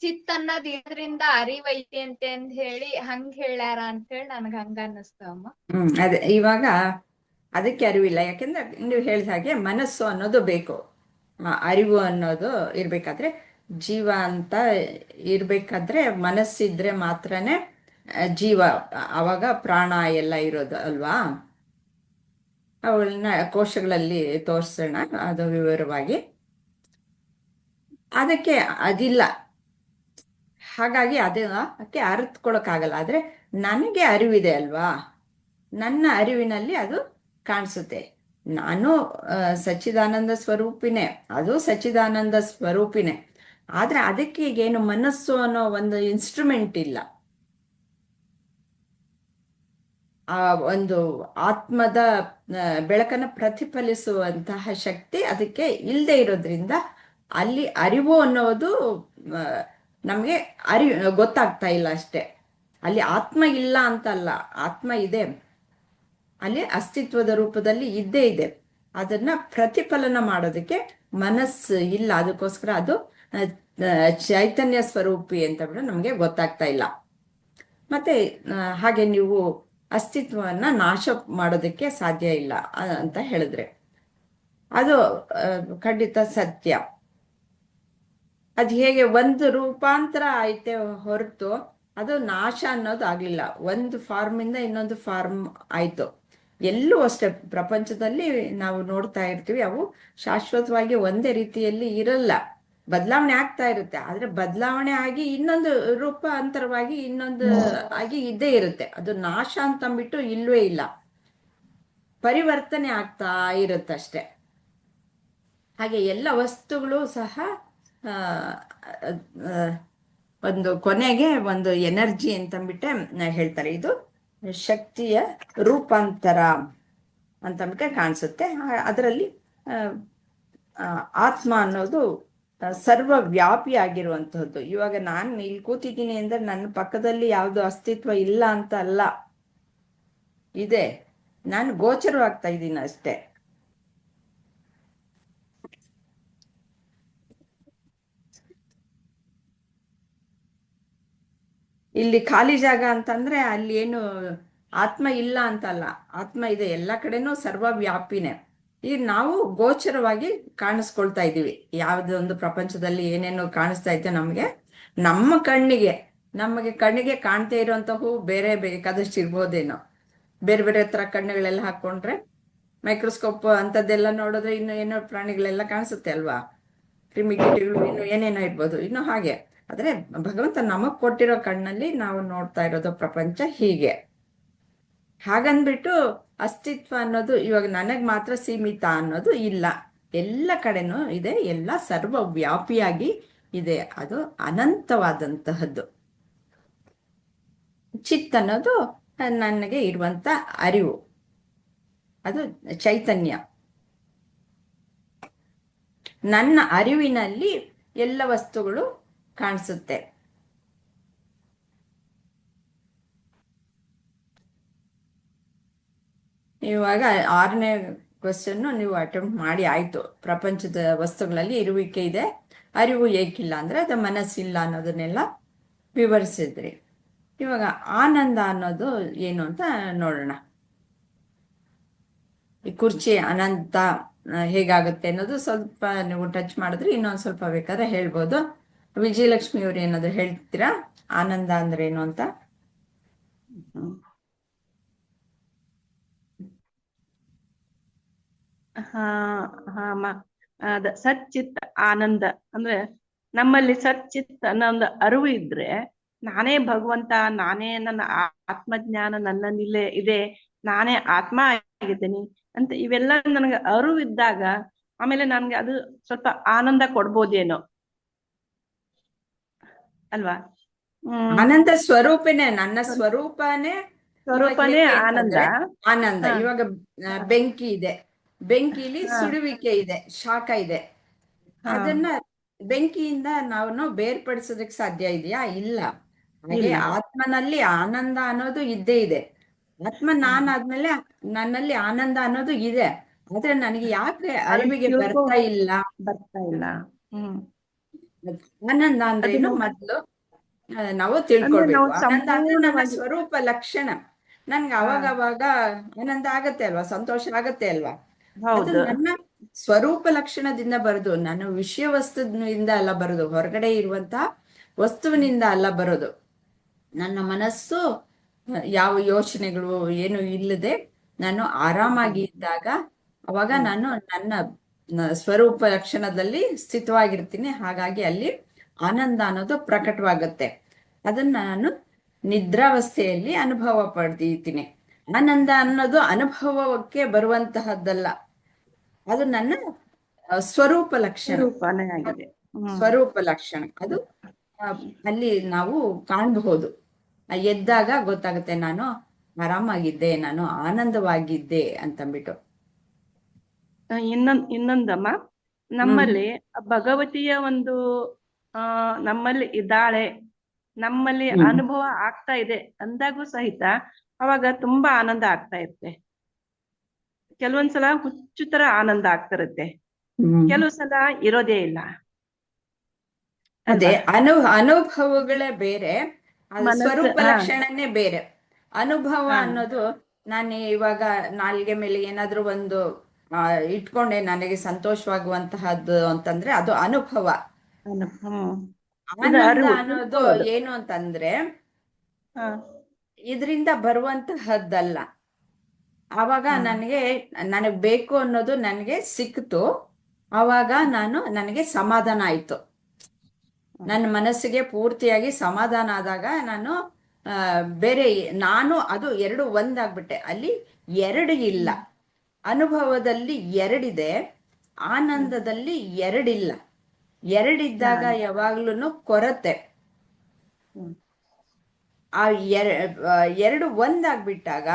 ಚಿತ್ ಅನ್ನೋದ್ ಇದ್ರಿಂದ ಅರಿವೈತಿ ಅಂತಂದ್ ಹೇಳಿ ಹಂಗ್ ಹೇಳ್ಯಾರ ಅಂತ ಹೇಳಿ ನನಗ್ ಹಂಗ ಅನ್ನಿಸ್ತಮ್ಮ. ಅದೇ ಇವಾಗ ಅದಕ್ಕೆ ಅರಿವಿಲ್ಲ, ಯಾಕೆಂದ್ರೆ ನೀವು ಹೇಳಿದ ಹಾಗೆ ಮನಸ್ಸು ಅನ್ನೋದು ಬೇಕು. ಅರಿವು ಅನ್ನೋದು ಇರ್ಬೇಕಾದ್ರೆ, ಜೀವ ಅಂತ ಇರ್ಬೇಕಾದ್ರೆ ಮನಸ್ಸಿದ್ರೆ ಮಾತ್ರನೇ ಜೀವ, ಅವಾಗ ಪ್ರಾಣ ಎಲ್ಲ ಇರೋದು ಅಲ್ವಾ. ಅವಳನ್ನ ಕೋಶಗಳಲ್ಲಿ ತೋರಿಸೋಣ ಅದು ವಿವರವಾಗಿ. ಅದಕ್ಕೆ ಅದಿಲ್ಲ, ಹಾಗಾಗಿ ಅದಕ್ಕೆ ಅರ್ಥಕೊಳಕ್ಕಾಗಲ್ಲ. ಆದರೆ ನನಗೆ ಅರಿವಿದೆ ಅಲ್ವಾ, ನನ್ನ ಅರಿವಿನಲ್ಲಿ ಅದು ಕಾಣಿಸುತ್ತೆ. ನಾನು ಸಚ್ಚಿದಾನಂದ ಸ್ವರೂಪಿನೇ, ಅದು ಸಚ್ಚಿದಾನಂದ ಸ್ವರೂಪಿನೇ. ಆದರೆ ಅದಕ್ಕೆ ಈಗೇನು ಮನಸ್ಸು ಅನ್ನೋ ಒಂದು ಇನ್ಸ್ಟ್ರೂಮೆಂಟ್ ಇಲ್ಲ. ಆ ಒಂದು ಆತ್ಮದ ಬೆಳಕನ್ನು ಪ್ರತಿಫಲಿಸುವಂತಹ ಶಕ್ತಿ ಅದಕ್ಕೆ ಇಲ್ಲದೆ ಇರೋದ್ರಿಂದ ಅಲ್ಲಿ ಅರಿವು ಅನ್ನೋದು ನಮಗೆ ಗೊತ್ತಾಗ್ತಾ ಇಲ್ಲ ಅಷ್ಟೆ. ಅಲ್ಲಿ ಆತ್ಮ ಇಲ್ಲ ಅಂತಲ್ಲ, ಆತ್ಮ ಇದೆ, ಅಲ್ಲಿ ಅಸ್ತಿತ್ವದ ರೂಪದಲ್ಲಿ ಇದ್ದೇ ಇದೆ. ಅದನ್ನ ಪ್ರತಿಫಲನ ಮಾಡೋದಕ್ಕೆ ಮನಸ್ಸು ಇಲ್ಲ. ಅದಕ್ಕೋಸ್ಕರ ಅದು ಚೈತನ್ಯ ಸ್ವರೂಪಿ ಅಂತ ಬಿಟ್ಟು ನಮಗೆ ಗೊತ್ತಾಗ್ತಾ ಇಲ್ಲ. ಮತ್ತೆ ಹಾಗೆ ನೀವು ಅಸ್ತಿತ್ವವನ್ನು ನಾಶ ಮಾಡೋದಕ್ಕೆ ಸಾಧ್ಯ ಇಲ್ಲ ಅಂತ ಹೇಳಿದ್ರೆ ಅದು ಖಂಡಿತ ಸತ್ಯ. ಅದು ಹೇಗೆ ಒಂದು ರೂಪಾಂತರ ಐತೆ ಹೊರತು ಅದು ನಾಶ ಅನ್ನೋದು ಆಗಲಿಲ್ಲ. ಒಂದು ಫಾರ್ಮಿಂದ ಇನ್ನೊಂದು ಫಾರ್ಮ್ ಆಯಿತು. ಎಲ್ಲೂ ಅಷ್ಟೇ ಪ್ರಪಂಚದಲ್ಲಿ ನಾವು ನೋಡ್ತಾ ಇರ್ತೀವಿ, ಅವು ಶಾಶ್ವತವಾಗಿ ಒಂದೇ ರೀತಿಯಲ್ಲಿ ಇರಲ್ಲ, ಬದಲಾವಣೆ ಆಗ್ತಾ ಇರುತ್ತೆ. ಆದರೆ ಬದಲಾವಣೆ ಆಗಿ ಇನ್ನೊಂದು ರೂಪಾಂತರವಾಗಿ ಇನ್ನೊಂದು ಆಗಿ ಇದ್ದೇ ಇರುತ್ತೆ. ಅದು ನಾಶ ಅಂತಂದ್ಬಿಟ್ಟು ಇಲ್ವೇ ಇಲ್ಲ, ಪರಿವರ್ತನೆ ಆಗ್ತಾ ಇರುತ್ತಷ್ಟೆ. ಹಾಗೆ ಎಲ್ಲ ವಸ್ತುಗಳು ಸಹ ಒಂದು ಕೊನೆಗೆ ಒಂದು ಎನರ್ಜಿ ಅಂತಂದ್ಬಿಟ್ಟೆ ಹೇಳ್ತಾರೆ. ಇದು ಶಕ್ತಿಯ ರೂಪಾಂತರ ಅಂತಂದ್ಬಿಟ್ಟೆ ಕಾಣಿಸುತ್ತೆ. ಅದರಲ್ಲಿ ಆತ್ಮ ಅನ್ನೋದು ಸರ್ವವ್ಯಾಪಿ ಆಗಿರುವಂತಹದ್ದು. ಇವಾಗ ನಾನು ಇಲ್ಲಿ ಕೂತಿದ್ದೀನಿ ಅಂದರೆ ನನ್ನ ಪಕ್ಕದಲ್ಲಿ ಯಾವುದು ಅಸ್ತಿತ್ವ ಇಲ್ಲ ಅಂತ ಅಲ್ಲ, ಇದೆ, ನಾನು ಗೋಚರವಾಗ್ತಾ ಇದ್ದೀನಿ ಅಷ್ಟೇ. ಇಲ್ಲಿ ಖಾಲಿ ಜಾಗ ಅಂತಂದ್ರೆ ಅಲ್ಲಿ ಏನು ಆತ್ಮ ಇಲ್ಲ ಅಂತಲ್ಲ, ಆತ್ಮ ಇದೆ, ಎಲ್ಲ ಕಡೆನೂ ಸರ್ವವ್ಯಾಪಿನೇ. ಈಗ ನಾವು ಗೋಚರವಾಗಿ ಕಾಣಿಸ್ಕೊಳ್ತಾ ಇದ್ದೀವಿ. ಯಾವುದೊಂದು ಪ್ರಪಂಚದಲ್ಲಿ ಏನೇನು ಕಾಣಿಸ್ತಾ ಐತೆ ನಮ್ಮ ಕಣ್ಣಿಗೆ ಕಾಣ್ತಾ ಇರುವಂತಹವು ಬೇರೆ ಬೇಕಾದಷ್ಟು ಇರ್ಬೋದೇನೋ. ಬೇರೆ ಬೇರೆ ಥರ ಕಣ್ಣುಗಳೆಲ್ಲ ಹಾಕ್ಕೊಂಡ್ರೆ ಮೈಕ್ರೋಸ್ಕೋಪ್ ಅಂಥದ್ದೆಲ್ಲ ನೋಡಿದ್ರೆ ಇನ್ನು ಏನೋ ಪ್ರಾಣಿಗಳೆಲ್ಲ ಕಾಣಿಸುತ್ತೆ ಅಲ್ವಾ, ಕ್ರಿಮಿಕೀಟಗಳು ಇನ್ನು ಏನೇನೋ ಇರ್ಬೋದು ಇನ್ನು ಹಾಗೆ. ಆದರೆ ಭಗವಂತ ನಮಗ್ ಕೊಟ್ಟಿರೋ ಕಣ್ಣಲ್ಲಿ ನಾವು ನೋಡ್ತಾ ಇರೋದು ಪ್ರಪಂಚ ಹೀಗೆ. ಹಾಗಂದ್ಬಿಟ್ಟು ಅಸ್ತಿತ್ವ ಅನ್ನೋದು ಇವಾಗ ನನಗೆ ಮಾತ್ರ ಸೀಮಿತ ಅನ್ನೋದು ಇಲ್ಲ, ಎಲ್ಲ ಕಡೆನೂ ಇದೆ, ಎಲ್ಲ ಸರ್ವವ್ಯಾಪಿಯಾಗಿ ಇದೆ. ಅದು ಅನಂತವಾದಂತಹದ್ದು. ಚಿತ್ ಅನ್ನೋದು ನನಗೆ ಇರುವಂತ ಅರಿವು, ಅದು ಚೈತನ್ಯ. ನನ್ನ ಅರಿವಿನಲ್ಲಿ ಎಲ್ಲ ವಸ್ತುಗಳು ಕಾಣಿಸುತ್ತೆ. ಇವಾಗ 6ನೇ ಕ್ವಶನ್ ನೀವು ಅಟೆಂಪ್ಟ್ ಮಾಡಿ ಆಯ್ತು. ಪ್ರಪಂಚದ ವಸ್ತುಗಳಲ್ಲಿ ಇರುವಿಕೆ ಇದೆ, ಅರಿವು ಏಕಿಲ್ಲ ಅಂದ್ರೆ ಅದು ಮನಸ್ಸಿಲ್ಲ ಅನ್ನೋದನ್ನೆಲ್ಲ ವಿವರಿಸಿದ್ರಿ. ಇವಾಗ ಆನಂದ ಅನ್ನೋದು ಏನು ಅಂತ ನೋಡೋಣ. ಈ ಕುರ್ಚಿ ಅನಂತ ಹೇಗಾಗುತ್ತೆ ಅನ್ನೋದು ಸ್ವಲ್ಪ ನೀವು ಟಚ್ ಮಾಡಿದ್ರೆ ಇನ್ನೊಂದು ಸ್ವಲ್ಪ ಬೇಕಾದ್ರೆ ಹೇಳ್ಬೋದು. ವಿಜಯಲಕ್ಷ್ಮಿ ಅವ್ರು ಏನಾದ್ರು ಹೇಳ್ತೀರಾ ಆನಂದ ಅಂದ್ರೆ ಏನು ಅಂತ? ಹಾ ಹಾ ಸಚ್ಚಿತ್ ಆನಂದ ಅಂದ್ರೆ ನಮ್ಮಲ್ಲಿ ಸಚ್ಚಿತ್ ಅನ್ನೋ ಒಂದು ಅರಿವು ಇದ್ರೆ, ನಾನೇ ಭಗವಂತ, ನಾನೇ ನನ್ನ ಆತ್ಮಜ್ಞಾನ ನನ್ನಲ್ಲಿಲ್ಲೇ ಇದೆ, ನಾನೇ ಆತ್ಮ ಆಗಿದ್ದೀನಿ ಅಂತ ಇವೆಲ್ಲ ನನಗೆ ಅರಿವು ಇದ್ದಾಗ ಆಮೇಲೆ ನನ್ಗೆ ಅದು ಸ್ವಲ್ಪ ಆನಂದ ಕೊಡ್ಬೋದೇನೋ ಅಲ್ವಾ? ಆನಂದ ಸ್ವರೂಪನೇ, ನನ್ನ ಸ್ವರೂಪನೇ ಸ್ವರೂಪನೇ ಹೇಗೆ ಆನಂದ. ಅಂತಂದ್ರೆ ಆನಂದ. ಇವಾಗ ಬೆಂಕಿ ಇದೆ, ಬೆಂಕಿಲಿ ಸುಡುವಿಕೆ ಇದೆ, ಶಾಖ ಇದೆ. ಅದನ್ನ ಬೆಂಕಿಯಿಂದ ನಾವು ಬೇರ್ಪಡಿಸೋದಕ್ಕೆ ಸಾಧ್ಯ ಇದೆಯಾ? ಇಲ್ಲ. ಹಾಗೆ ಆತ್ಮನಲ್ಲಿ ಆನಂದ ಅನ್ನೋದು ಇದ್ದೇ ಇದೆ. ಆತ್ಮ ನಾನಾದ್ಮೇಲೆ ನನ್ನಲ್ಲಿ ಆನಂದ ಅನ್ನೋದು ಇದೆ. ಆದ್ರೆ ನನಗೆ ಯಾಕೆ ಅರಿವಿಗೆ ಬರ್ತಾ ಇಲ್ಲ? ಆನಂದ ಅಂದ್ರೆ ಏನು ಮೊದ್ಲು ನಾವು ತಿಳ್ಕೊಳ್ಬೇಕು. ಆನಂದ ಅಂದ್ರೆ ನನ್ನ ಸ್ವರೂಪ ಲಕ್ಷಣ. ನನ್ಗೆ ಅವಾಗ ಆನಂದ ಆಗತ್ತೆ ಅಲ್ವಾ, ಸಂತೋಷ ಆಗತ್ತೆ ಅಲ್ವಾ? ಅದು ನನ್ನ ಸ್ವರೂಪ ಲಕ್ಷಣದಿಂದ ಬರೋದು, ನನ್ನ ವಿಷಯ ವಸ್ತುವಿನಿಂದ ಅಲ್ಲ ಬರೋದು, ಹೊರಗಡೆ ಇರುವಂತ ವಸ್ತುವಿನಿಂದ ಅಲ್ಲ ಬರೋದು. ನನ್ನ ಮನಸ್ಸು ಯಾವ ಯೋಚನೆಗಳು ಏನು ಇಲ್ಲದೆ ನಾನು ಆರಾಮಾಗಿ ಇದ್ದಾಗ ಅವಾಗ ನಾನು ನನ್ನ ಸ್ವರೂಪ ಲಕ್ಷಣದಲ್ಲಿ ಸ್ಥಿತವಾಗಿರ್ತೀನಿ. ಹಾಗಾಗಿ ಅಲ್ಲಿ ಆನಂದ ಅನ್ನೋದು ಪ್ರಕಟವಾಗುತ್ತೆ. ಅದನ್ನ ನಾನು ನಿದ್ರಾವಸ್ಥೆಯಲ್ಲಿ ಅನುಭವ ಪಡ್ತೀನಿ. ಆನಂದ ಅನ್ನೋದು ಅನುಭವಕ್ಕೆ ಬರುವಂತಹದ್ದಲ್ಲ, ಅದು ನನ್ನ ಸ್ವರೂಪ ಲಕ್ಷಣ. ಸ್ವರೂಪ ಲಕ್ಷಣ ಅದು ಅಲ್ಲಿ ನಾವು ಕಾಣಬಹುದು. ಎದ್ದಾಗ ಗೊತ್ತಾಗುತ್ತೆ ನಾನು ಆರಾಮಾಗಿದ್ದೆ, ನಾನು ಆನಂದವಾಗಿದ್ದೆ ಅಂತಂದ್ಬಿಟ್ಟು. ಇನ್ನೊಂದಮ್ಮ, ನಮ್ಮಲ್ಲಿ ಭಗವತಿಯ ಒಂದು ನಮ್ಮಲ್ಲಿ ಇದ್ದಾಳೆ, ನಮ್ಮಲ್ಲಿ ಅನುಭವ ಆಗ್ತಾ ಇದೆ ಅಂದಾಗೂ ಸಹಿತ ಅವಾಗ ತುಂಬಾ ಆನಂದ ಆಗ್ತಾ ಇರುತ್ತೆ. ಕೆಲವೊಂದ್ಸಲ ಹುಚ್ಚು ತರ ಆನಂದ ಆಗ್ತಿರುತ್ತೆ, ಕೆಲವು ಸಲ ಇರೋದೇ ಇಲ್ಲ. ಅದೇ ಅನುಭವಗಳೇ ಬೇರೆ, ಸ್ವರೂಪ ಲಕ್ಷಣನೇ ಬೇರೆ. ಅನುಭವ ಅನ್ನೋದು ನಾನು ಇವಾಗ ನಾಲ್ಗೆ ಮೇಲೆ ಏನಾದ್ರೂ ಒಂದು ಇಟ್ಕೊಂಡೆ ನನಗೆ ಸಂತೋಷವಾಗುವಂತಹದ್ದು ಅಂತಂದ್ರೆ ಅದು ಅನುಭವ. ಆನಂದ ಅನ್ನೋದು ಏನು ಅಂತಂದ್ರೆ ಇದರಿಂದ ಬರುವಂತಹದ್ದಲ್ಲ. ಆವಾಗ ನನಗೆ ಬೇಕು ಅನ್ನೋದು ನನಗೆ ಸಿಕ್ತು, ಆವಾಗ ನನಗೆ ಸಮಾಧಾನ ಆಯ್ತು. ನನ್ನ ಮನಸ್ಸಿಗೆ ಪೂರ್ತಿಯಾಗಿ ಸಮಾಧಾನ ಆದಾಗ ನಾನು ಬೇರೆ ಅದು ಎರಡು ಒಂದಾಗ್ಬಿಟ್ಟೆ. ಅಲ್ಲಿ ಎರಡು ಇಲ್ಲ, ಅನುಭವದಲ್ಲಿ ಎರಡಿದೆ, ಆನಂದದಲ್ಲಿ ಎರಡಿಲ್ಲ. ಎರಡಿದ್ದಾಗ ಯಾವಾಗ್ಲೂ ಕೊರತೆ. ಆ ಎರಡು ಒಂದಾಗ್ಬಿಟ್ಟಾಗ,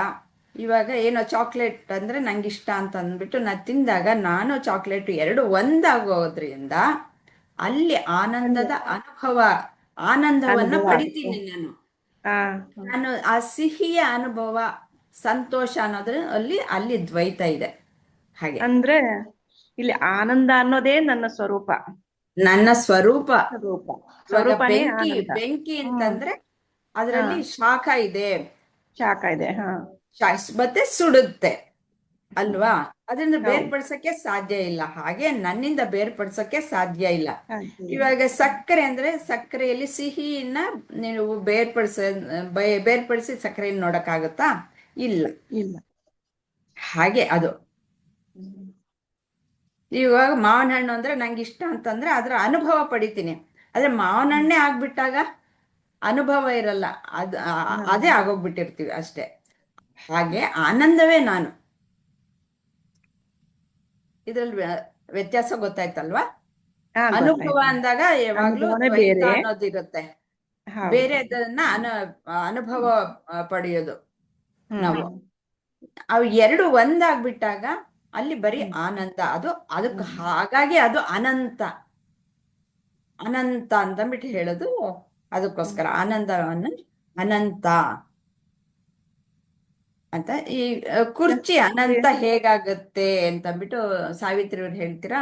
ಇವಾಗ ಏನೋ ಚಾಕ್ಲೇಟ್ ಅಂದ್ರೆ ನಂಗಿಷ್ಟ ಅಂತ ಅಂದ್ಬಿಟ್ಟು ನಾನು ತಿಂದಾಗ ನಾನು ಚಾಕ್ಲೇಟ್ ಎರಡು ಒಂದಾಗೋದ್ರಿಂದ ಅಲ್ಲಿ ಆನಂದದ ಅನುಭವ, ಆನಂದವನ್ನ ಪಡಿತೀನಿ ನಾನು. ಆ ಸಿಹಿಯ ಅನುಭವ, ಸಂತೋಷ ಅನ್ನೋದ್ರ ಅಲ್ಲಿ ದ್ವೈತ ಇದೆ. ಹಾಗೆ ಅಂದ್ರೆ ಇಲ್ಲಿ ಆನಂದ ಅನ್ನೋದೇ ನನ್ನ ಸ್ವರೂಪ, ನನ್ನ ಸ್ವರೂಪ. ಬೆಂಕಿ ಅಂತಂದ್ರೆ ಅದರಲ್ಲಿ ಶಾಖ ಇದೆ, ಮತ್ತೆ ಸುಡುತ್ತೆ ಅಲ್ವಾ? ಅದರಿಂದ ಬೇರ್ಪಡಿಸಕ್ಕೆ ಸಾಧ್ಯ ಇಲ್ಲ. ಹಾಗೆ ನನ್ನಿಂದ ಬೇರ್ಪಡಿಸಕ್ಕೆ ಸಾಧ್ಯ ಇಲ್ಲ. ಇವಾಗ ಸಕ್ಕರೆ ಅಂದ್ರೆ ಸಕ್ಕರೆಯಲ್ಲಿ ಸಿಹಿಯನ್ನ ನೀವು ಬೇರ್ಪಡಿಸಿ ಸಕ್ಕರೆಯನ್ನು ನೋಡಕ್ಕಾಗತ್ತಾ? ಇಲ್ಲ. ಹಾಗೆ ಅದು ಇವಾಗ ಮಾವಿನ ಹಣ್ಣು ಅಂದ್ರೆ ನಂಗೆ ಇಷ್ಟ ಅಂತಂದ್ರೆ ಅದರ ಅನುಭವ ಪಡಿತೀನಿ. ಆದ್ರೆ ಮಾವಿನ ಹಣ್ಣೆ ಆಗ್ಬಿಟ್ಟಾಗ ಅನುಭವ ಇರಲ್ಲ, ಅದೇ ಆಗೋಗ್ಬಿಟ್ಟಿರ್ತೀವಿ ಅಷ್ಟೇ. ಹಾಗೆ ಆನಂದವೇ ನಾನು. ಇದ್ರಲ್ಲಿ ವ್ಯತ್ಯಾಸ ಗೊತ್ತಾಯ್ತಲ್ವಾ? ಅನುಭವ ಅಂದಾಗ ಯಾವಾಗ್ಲೂ ದ್ವೈತ ಅನ್ನೋದಿರುತ್ತೆ, ಬೇರೆದನ್ನ ಅನುಭವ ಪಡೆಯೋದು. ನಾವು ಅವು ಎರಡು ಒಂದಾಗ್ಬಿಟ್ಟಾಗ ಅಲ್ಲಿ ಬರೀ ಆನಂದ. ಅದಕ್ಕೆ ಹಾಗಾಗಿ ಅದು ಅನಂತ ಅನಂತ ಅಂತಂದ್ಬಿಟ್ಟು ಹೇಳೋದು. ಅದಕ್ಕೋಸ್ಕರ ಆನಂದವನ್ನು ಅನಂತ ಅಂತ. ಈ ಕುರ್ಚಿ ಅನಂತ ಹೇಗಾಗತ್ತೆ ಅಂತಂದ್ಬಿಟ್ಟು ಸಾವಿತ್ರಿ ಅವ್ರು ಹೇಳ್ತೀರಾ?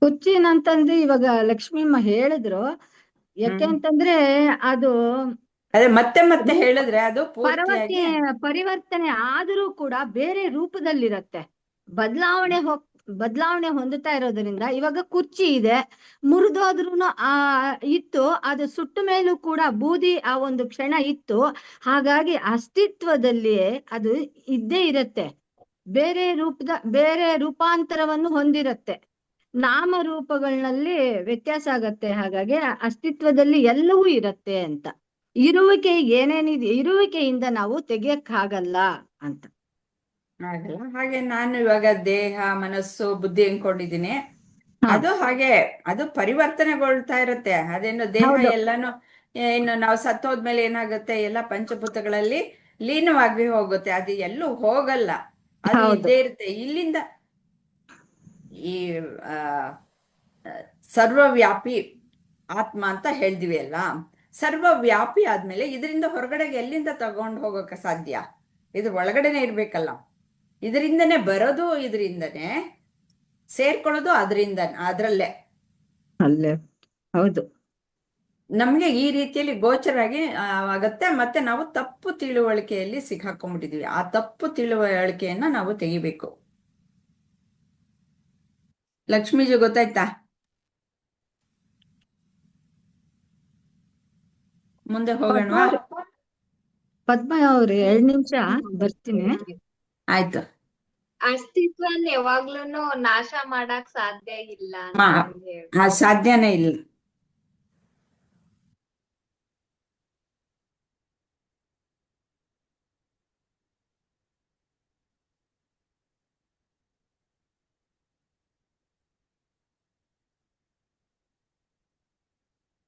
ಕುರ್ಚಿನ ಅಂತಂದ್ರೆ ಇವಾಗ ಲಕ್ಷ್ಮೀಮ್ಮ ಹೇಳಿದ್ರು. ಯಾಕೆ ಅಂತಂದ್ರೆ ಅದು ಅದೇ ಮತ್ತೆ ಮತ್ತೆ ಹೇಳಿದ್ರೆ ಅದು ಪೂರ್ತಿಯಾಗಿ ಪರಿವರ್ತನೆ ಆದರೂ ಕೂಡ ಬೇರೆ ರೂಪದಲ್ಲಿರತ್ತೆ. ಬದಲಾವಣೆ ಹೊಂದುತ್ತಾ ಇರೋದ್ರಿಂದ ಇವಾಗ ಕುರ್ಚಿ ಇದೆ, ಮುರಿದೋದ್ರೂ ಇತ್ತು, ಅದು ಸುಟ್ಟ ಮೇಲೂ ಕೂಡ ಬೂದಿ ಆ ಒಂದು ಕ್ಷಣ ಇತ್ತು. ಹಾಗಾಗಿ ಅಸ್ತಿತ್ವದಲ್ಲಿ ಅದು ಇದ್ದೇ ಇರತ್ತೆ. ಬೇರೆ ರೂಪಾಂತರವನ್ನು ಹೊಂದಿರತ್ತೆ. ನಾಮರೂಪಗಳಲ್ಲಿ ವ್ಯತ್ಯಾಸ ಆಗತ್ತೆ. ಹಾಗಾಗಿ ಅಸ್ತಿತ್ವದಲ್ಲಿ ಎಲ್ಲವೂ ಇರತ್ತೆ ಅಂತ. ಇರುವಿಕೆಯಿಂದ ನಾವು ತೆಗಿಯಕ್ಕಾಗಲ್ಲ ಅಂತ. ಆಗಲ್ಲ. ಹಾಗೆ ನಾನು ಇವಾಗ ದೇಹ, ಮನಸ್ಸು, ಬುದ್ಧಿ ಅನ್ಕೊಂಡಿದ್ದೀನಿ. ಅದು ಹಾಗೆ ಅದು ಪರಿವರ್ತನೆಗೊಳ್ತಾ ಇರುತ್ತೆ. ಅದೇನು ದೇಹ ಎಲ್ಲಾನು ಇನ್ನು ನಾವು ಸತ್ತೋದ್ಮೇಲೆ ಏನಾಗುತ್ತೆ, ಎಲ್ಲ ಪಂಚಭೂತಗಳಲ್ಲಿ ಲೀನವಾಗಿ ಹೋಗುತ್ತೆ. ಅದು ಎಲ್ಲೂ ಹೋಗಲ್ಲ, ಅದು ಇದ್ದೇ ಇರುತ್ತೆ. ಇಲ್ಲಿಂದ ಈ ಸರ್ವವ್ಯಾಪಿ ಆತ್ಮ ಅಂತ ಹೇಳ್ದಿವಿ ಅಲ್ಲ, ಸರ್ವವ್ಯಾಪಿ ಆದ್ಮೇಲೆ ಇದರಿಂದ ಹೊರಗಡೆಗೆ ಎಲ್ಲಿಂದ ತಗೊಂಡು ಹೋಗೋಕೆ ಸಾಧ್ಯ? ಇದು ಒಳಗಡೆನೆ ಇರ್ಬೇಕಲ್ಲ. ಇದರಿಂದನೇ ಬರೋದು, ಇದರಿಂದನೇ ಸೇರ್ಕೊಳ್ಳೋದು, ಅದ್ರಲ್ಲೇ ಅಲ್ಲೇ. ಹೌದು, ನಮ್ಗೆ ಈ ರೀತಿಯಲ್ಲಿ ಗೋಚರಾಗಿ ಆಗತ್ತೆ. ಮತ್ತೆ ನಾವು ತಪ್ಪು ತಿಳುವಳಿಕೆಯಲ್ಲಿ ಸಿಕ್ಕಾಕೊಂಡ್ಬಿಟ್ಟಿದೀವಿ. ಆ ತಪ್ಪು ತಿಳುವಳಿಕೆಯನ್ನ ನಾವು ತೆಗಿಬೇಕು. ಲಕ್ಷ್ಮೀಜಿ ಗೊತ್ತಾಯ್ತಾ? ಮುಂದೆ ಹೋಗೋಣವಾ? ಪದ್ಮ ಅವ್ರೆ 2 ನಿಮಿಷ ಬರ್ತೀನಿ. ಆಯ್ತು. ಅಸ್ತಿತ್ವನ ಯಾವಾಗ್ಲೂನು ನಾಶ ಮಾಡಕ್ ಸಾಧ್ಯ ಇಲ್ಲ ಅಂತ ಹೇಳಿ. ಸಾಧ್ಯನೇ ಇಲ್ಲ.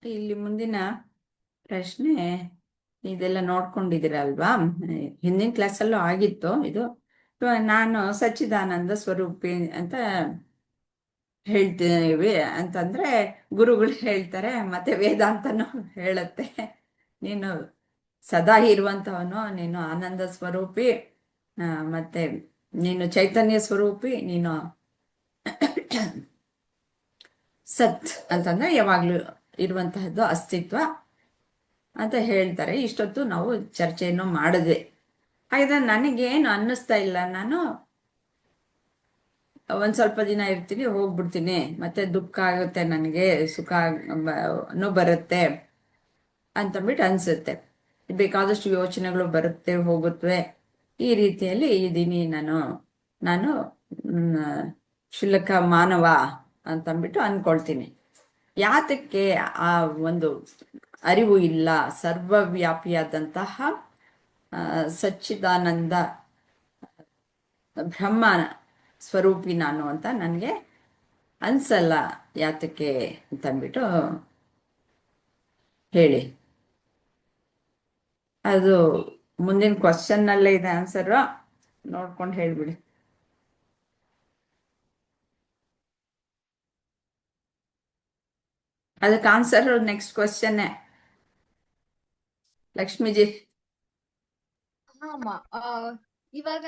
ಇಲ್ಲಿ ಮುಂದಿನ ಪ್ರಶ್ನೆ, ಇದೆಲ್ಲ ನೋಡ್ಕೊಂಡಿದ್ದೀರಲ್ವಾ? ಹಿಂದಿನ ಕ್ಲಾಸಲ್ಲೂ ಆಗಿತ್ತು ಇದು. ನಾನು ಸಚ್ಚಿದಾನಂದ ಸ್ವರೂಪಿ ಅಂತ ಹೇಳ್ತೀವಿ ಅಂತಂದ್ರೆ ಗುರುಗಳು ಹೇಳ್ತಾರೆ, ಮತ್ತೆ ವೇದಾಂತನೂ ಹೇಳುತ್ತೆ, ನೀನು ಸದಾ ಇರುವಂತವನು, ನೀನು ಆನಂದ ಸ್ವರೂಪಿ, ಮತ್ತೆ ನೀನು ಚೈತನ್ಯ ಸ್ವರೂಪಿ, ನೀನು ಸತ್ ಅಂತಂದ್ರೆ ಯಾವಾಗ್ಲೂ ಇರುವಂತಹದ್ದು ಅಸ್ತಿತ್ವ ಅಂತ ಹೇಳ್ತಾರೆ. ಇಷ್ಟೊತ್ತು ನಾವು ಚರ್ಚೆಯನ್ನು ಮಾಡಿದ್ವಿ. ಹಾಗಾದ್ರೆ ನನಗೇನು ಅನ್ನಿಸ್ತಾ ಇಲ್ಲ, ನಾನು ಒಂದ್ ಸ್ವಲ್ಪ ದಿನ ಇರ್ತೀನಿ, ಹೋಗ್ಬಿಡ್ತೀನಿ, ಮತ್ತೆ ದುಃಖ ಆಗುತ್ತೆ, ನನಗೆ ಸುಖನೂ ಬರುತ್ತೆ ಅಂತಂದ್ಬಿಟ್ಟು ಅನ್ಸುತ್ತೆ. ಬೇಕಾದಷ್ಟು ಯೋಚನೆಗಳು ಬರುತ್ತೆ ಹೋಗುತ್ತವೆ. ಈ ರೀತಿಯಲ್ಲಿ ಇದ್ದೀನಿ ನಾನು ಕ್ಷುಲ್ಲಕ ಮಾನವ ಅಂತಂದ್ಬಿಟ್ಟು ಅನ್ಕೊಳ್ತೀನಿ. ಯಾತಕ್ಕೆ ಆ ಒಂದು ಅರಿವು ಇಲ್ಲ? ಸರ್ವವ್ಯಾಪಿಯಾದಂತಹ ಸಚ್ಚಿದಾನಂದ ಬ್ರಹ್ಮ ಸ್ವರೂಪಿ ನಾನು ಅಂತ ನನಗೆ ಅನ್ಸಲ್ಲ, ಯಾತಕ್ಕೆ ಅಂತಂದ್ಬಿಟ್ಟು ಹೇಳಿ. ಅದು ಮುಂದಿನ ಕ್ವಶನ್ನಲ್ಲೇ ಇದೆ ಆನ್ಸರ್, ನೋಡ್ಕೊಂಡು ಹೇಳ್ಬಿಡಿ. ಅದಕ್ಕೆ ಆನ್ಸರ್ ನೆಕ್ಸ್ಟ್ ಕ್ವಶನ್ನೇ ಲಕ್ಷ್ಮೀಜಿ. ಇವಾಗ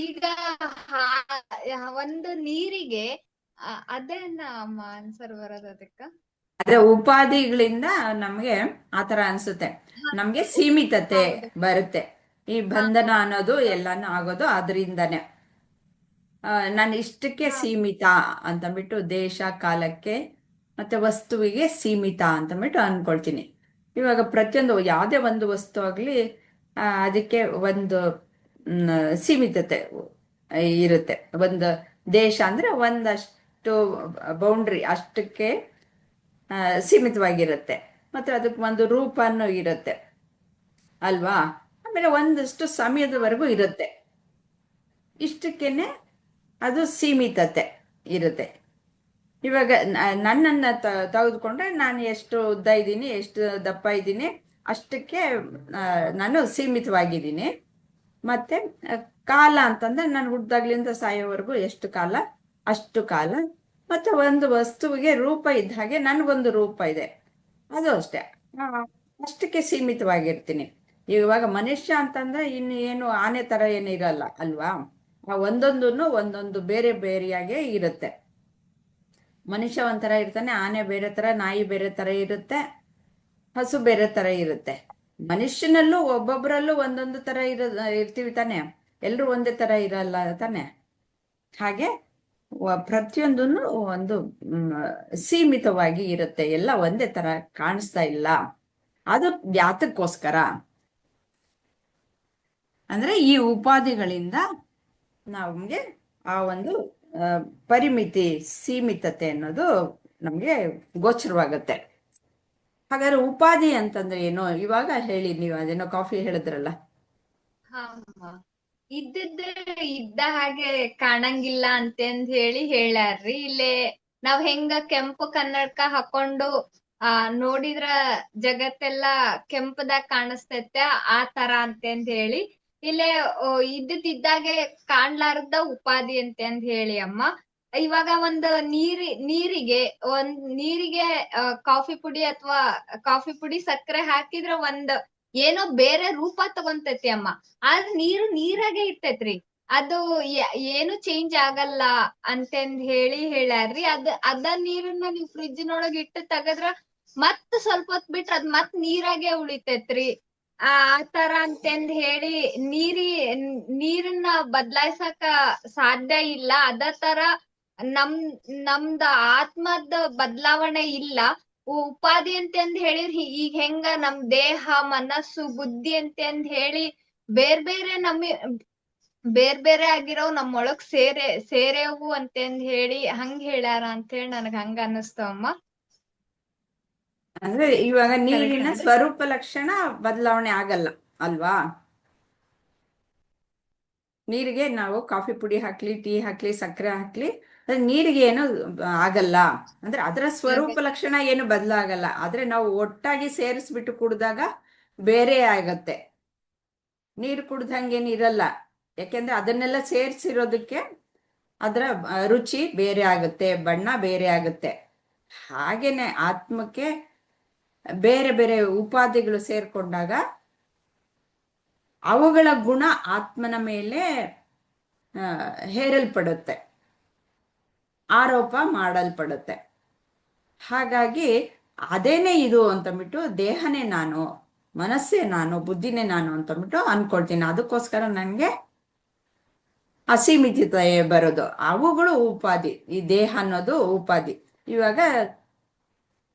ಈಗ ಒಂದು ನೀರಿಗೆ ಅದೇನ ಆನ್ಸರ್ ಬರೋದು ಅದಕ್ಕ? ಅದೇ ಉಪಾಧಿಗಳಿಂದ ನಮ್ಗೆ ಆತರ ಅನ್ಸುತ್ತೆ, ನಮ್ಗೆ ಸೀಮಿತತೆ ಬರುತ್ತೆ. ಈ ಬಂಧನ ಅನ್ನೋದು ಎಲ್ಲಾನು ಆಗೋದು ಅದರಿಂದನೇ. ನಾನು ಇಷ್ಟಕ್ಕೆ ಸೀಮಿತ ಅಂತಂದ್ಬಿಟ್ಟು, ದೇಶ ಕಾಲಕ್ಕೆ ಮತ್ತೆ ವಸ್ತುವಿಗೆ ಸೀಮಿತ ಅಂತಂದ್ಬಿಟ್ಟು ಅನ್ಕೊಳ್ತೀನಿ. ಇವಾಗ ಪ್ರತಿಯೊಂದು ಯಾವುದೇ ಒಂದು ವಸ್ತು ಆಗಲಿ ಅದಕ್ಕೆ ಒಂದು ಸೀಮಿತತೆ ಇರುತ್ತೆ. ಒಂದು ದೇಶ ಅಂದ್ರೆ ಒಂದಷ್ಟು ಬೌಂಡ್ರಿ ಅಷ್ಟಕ್ಕೆ ಸೀಮಿತವಾಗಿರುತ್ತೆ. ಮತ್ತೆ ಅದಕ್ಕೆ ಒಂದು ರೂಪನೂ ಇರುತ್ತೆ ಅಲ್ವಾ? ಆಮೇಲೆ ಒಂದಷ್ಟು ಸಮಯದವರೆಗೂ ಇರುತ್ತೆ. ಇಷ್ಟಕ್ಕೇನೆ ಅದು ಸೀಮಿತತೆ ಇರುತ್ತೆ. ಇವಾಗ ನನ್ನನ್ನ ತೆಗೆದುಕೊಂಡ್ರೆ ನಾನು ಎಷ್ಟು ಉದ್ದ ಇದ್ದೀನಿ, ಎಷ್ಟು ದಪ್ಪ ಇದ್ದೀನಿ, ಅಷ್ಟಕ್ಕೆ ನಾನು ಸೀಮಿತವಾಗಿದ್ದೀನಿ. ಮತ್ತೆ ಕಾಲ ಅಂತಂದ್ರೆ ನಾನು ಹುಟ್ಟಿದಾಗ್ಲಿಂದ ಸಾಯೋವರೆಗೂ ಎಷ್ಟು ಕಾಲ, ಅಷ್ಟು ಕಾಲ. ಮತ್ತೆ ಒಂದು ವಸ್ತುವಿಗೆ ರೂಪ ಇದ್ದ ಹಾಗೆ ನನಗೊಂದು ರೂಪ ಇದೆ, ಅದು ಅಷ್ಟೇ. ಅಷ್ಟಕ್ಕೆ ಸೀಮಿತವಾಗಿರ್ತೀನಿ. ಇವಾಗ ಮನುಷ್ಯ ಅಂತಂದ್ರೆ ಇನ್ನು ಏನು ಆನೆ ತರ ಏನು ಇರಲ್ಲ ಅಲ್ವಾ? ಆ ಒಂದೊಂದನ್ನು ಒಂದೊಂದು ಬೇರೆ ಬೇರೆಯಾಗೆ ಇರುತ್ತೆ. ಮನುಷ್ಯ ಒಂಥರ ಇರ್ತಾನೆ, ಆನೆ ಬೇರೆ ತರ, ನಾಯಿ ಬೇರೆ ತರ ಇರುತ್ತೆ, ಹಸು ಬೇರೆ ತರ ಇರುತ್ತೆ. ಮನುಷ್ಯನಲ್ಲೂ ಒಬ್ಬೊಬ್ಬರಲ್ಲೂ ಒಂದೊಂದು ತರ ಇರ್ತೀವಿ ತಾನೆ, ಎಲ್ರು ಒಂದೇ ತರ ಇರಲ್ಲ ತಾನೆ. ಹಾಗೆ ಪ್ರತಿಯೊಂದನ್ನು ಒಂದು ಸೀಮಿತವಾಗಿ ಇರುತ್ತೆ, ಎಲ್ಲ ಒಂದೇ ತರ ಕಾಣಿಸ್ತಾ ಇಲ್ಲ. ಅದು ಯಾತಕ್ಕೋಸ್ಕರ ಅಂದ್ರೆ ಈ ಉಪಾಧಿಗಳಿಂದ ನಮ್ಗೆ ಆ ಒಂದು ಪರಿಮಿತಿ, ಸೀಮಿತತೆ ಅನ್ನೋದು ನಮ್ಗೆ ಗೋಚರವಾಗತ್ತೆ. ಹಾಗಾದ್ರೆ ಉಪಾಧಿ ಅಂತಂದ್ರೆ ಏನು? ಇವಾಗ ಹೇಳಿ ನೀವು, ಅದೇನೋ ಕಾಫಿ ಹೇಳಿದ್ರಲ್ಲ. ಹಾ ಇದ್ದಿದ್ದೆ ಇದ್ದ ಹಾಗೆ ಕಾಣಂಗಿಲ್ಲ ಅಂತಂದ್ ಹೇಳಿ ಹೇಳ್ಯಾರ್ರಿ. ಇಲ್ಲೇ ನಾವ್ ಹೆಂಗ ಕೆಂಪು ಕನ್ನಡಕ ಹಾಕೊಂಡು ನೋಡಿದ್ರ ಜಗತ್ತೆಲ್ಲಾ ಕೆಂಪದಾಗ ಕಾಣಿಸ್ತೈತೆ ಆ ತರ ಅಂತಂದ್ ಹೇಳಿ ಇಲ್ಲೇ ಇದ್ದಾಗೆ ಕಾಣ್ಲಾರ್ದ ಉಪಾಧಿ ಅಂತಂದ್ ಹೇಳಿ ಅಮ್ಮ. ಇವಾಗ ನೀರಿಗೆ ಕಾಫಿ ಪುಡಿ ಅಥವಾ ಕಾಫಿ ಪುಡಿ ಸಕ್ಕರೆ ಹಾಕಿದ್ರ ಏನೋ ಬೇರೆ ರೂಪ ತಗೊಂತೈತಿ ಅಮ್ಮ. ಆದ್ರೆ ನೀರಾಗೆ ಇರ್ತೈತ್ರಿ, ಅದು ಏನು ಚೇಂಜ್ ಆಗಲ್ಲ ಅಂತಂದ್ ಹೇಳಿ ಹೇಳ್ಯಾರ್ರಿ. ಅದ ನೀರನ್ನ ನೀವ್ ಫ್ರಿಜ್ನೊಳಗ ಇಟ್ಟು ತೆಗದ್ರ ಮತ್ ಸ್ವಲ್ಪ ಹೊತ್ ಬಿಟ್ರ ಅದ್ ಮತ್ ನೀರಾಗೆ ಉಳಿತೈತ್ರಿ. ಆ ತರ ಅಂತಂದ್ ಹೇಳಿ ನೀರನ್ನ ಬದ್ಲಾಯ್ಸಕ ಸಾಧ್ಯ ಇಲ್ಲ. ಅದ ತರ ನಮ್ದ ಆತ್ಮದ ಬದಲಾವಣೆ ಇಲ್ಲ. ಉಪಾಧಿ ಅಂತಂದ್ ಹೇಳಿರಿ ಈಗ ಹೆಂಗ ನಮ್ ದೇಹ, ಮನಸ್ಸು, ಬುದ್ಧಿ ಅಂತಂದ್ ಹೇಳಿ ಬೇರೆ ಆಗಿರೋ ನಮ್ಮೊಳಗ್ ಸೇರೇವು ಅಂತಂದ್ ಹೇಳಿ ಹಂಗ್ ಹೇಳ್ಯಾರ ಅಂತ ಹೇಳಿ ನನಗ್ ಹಂಗ ಅನ್ನಿಸ್ತವಮ್ಮ. ಅಂದ್ರೆ ಇವಾಗ ನೀರಿನ ಸ್ವರೂಪ ಲಕ್ಷಣ ಬದಲಾವಣೆ ಆಗಲ್ಲ ಅಲ್ವಾ? ನೀರಿಗೆ ನಾವು ಕಾಫಿ ಪುಡಿ ಹಾಕ್ಲಿ, ಟೀ ಹಾಕ್ಲಿ, ಸಕ್ಕರೆ ಹಾಕ್ಲಿ, ಅದ್ರ ನೀರಿಗೆ ಏನು ಆಗಲ್ಲ. ಅಂದ್ರೆ ಅದರ ಸ್ವರೂಪ ಲಕ್ಷಣ ಏನು ಬದಲಾಗಲ್ಲ. ಆದ್ರೆ ನಾವು ಒಟ್ಟಾಗಿ ಸೇರಿಸ್ಬಿಟ್ಟು ಕುಡ್ದಾಗ ಬೇರೆ ಆಗತ್ತೆ. ನೀರು ಕುಡ್ದಂಗೇನು ಇರಲ್ಲ, ಯಾಕೆಂದ್ರೆ ಅದನ್ನೆಲ್ಲ ಸೇರಿಸಿರೋದಕ್ಕೆ ಅದರ ರುಚಿ ಬೇರೆ ಆಗುತ್ತೆ, ಬಣ್ಣ ಬೇರೆ ಆಗುತ್ತೆ. ಹಾಗೇನೆ ಆತ್ಮಕ್ಕೆ ಬೇರೆ ಬೇರೆ ಉಪಾಧಿಗಳು ಸೇರ್ಕೊಂಡಾಗ ಅವುಗಳ ಗುಣ ಆತ್ಮನ ಮೇಲೆ ಹೇರಲ್ಪಡುತ್ತೆ, ಆರೋಪ ಮಾಡಲ್ಪಡುತ್ತೆ. ಹಾಗಾಗಿ ಅದೇನೇ ಇದು ಅಂತಂದ್ಬಿಟ್ಟು ದೇಹನೇ ನಾನು, ಮನಸ್ಸೇ ನಾನು, ಬುದ್ಧಿನೇ ನಾನು ಅಂತಂದ್ಬಿಟ್ಟು ಅನ್ಕೊಳ್ತೀನಿ. ಅದಕ್ಕೋಸ್ಕರ ನನಗೆ ಅಸೀಮಿತತೆ ಬರೋದು. ಅವುಗಳು ಉಪಾಧಿ, ಈ ದೇಹ ಅನ್ನೋದು ಉಪಾಧಿ. ಇವಾಗ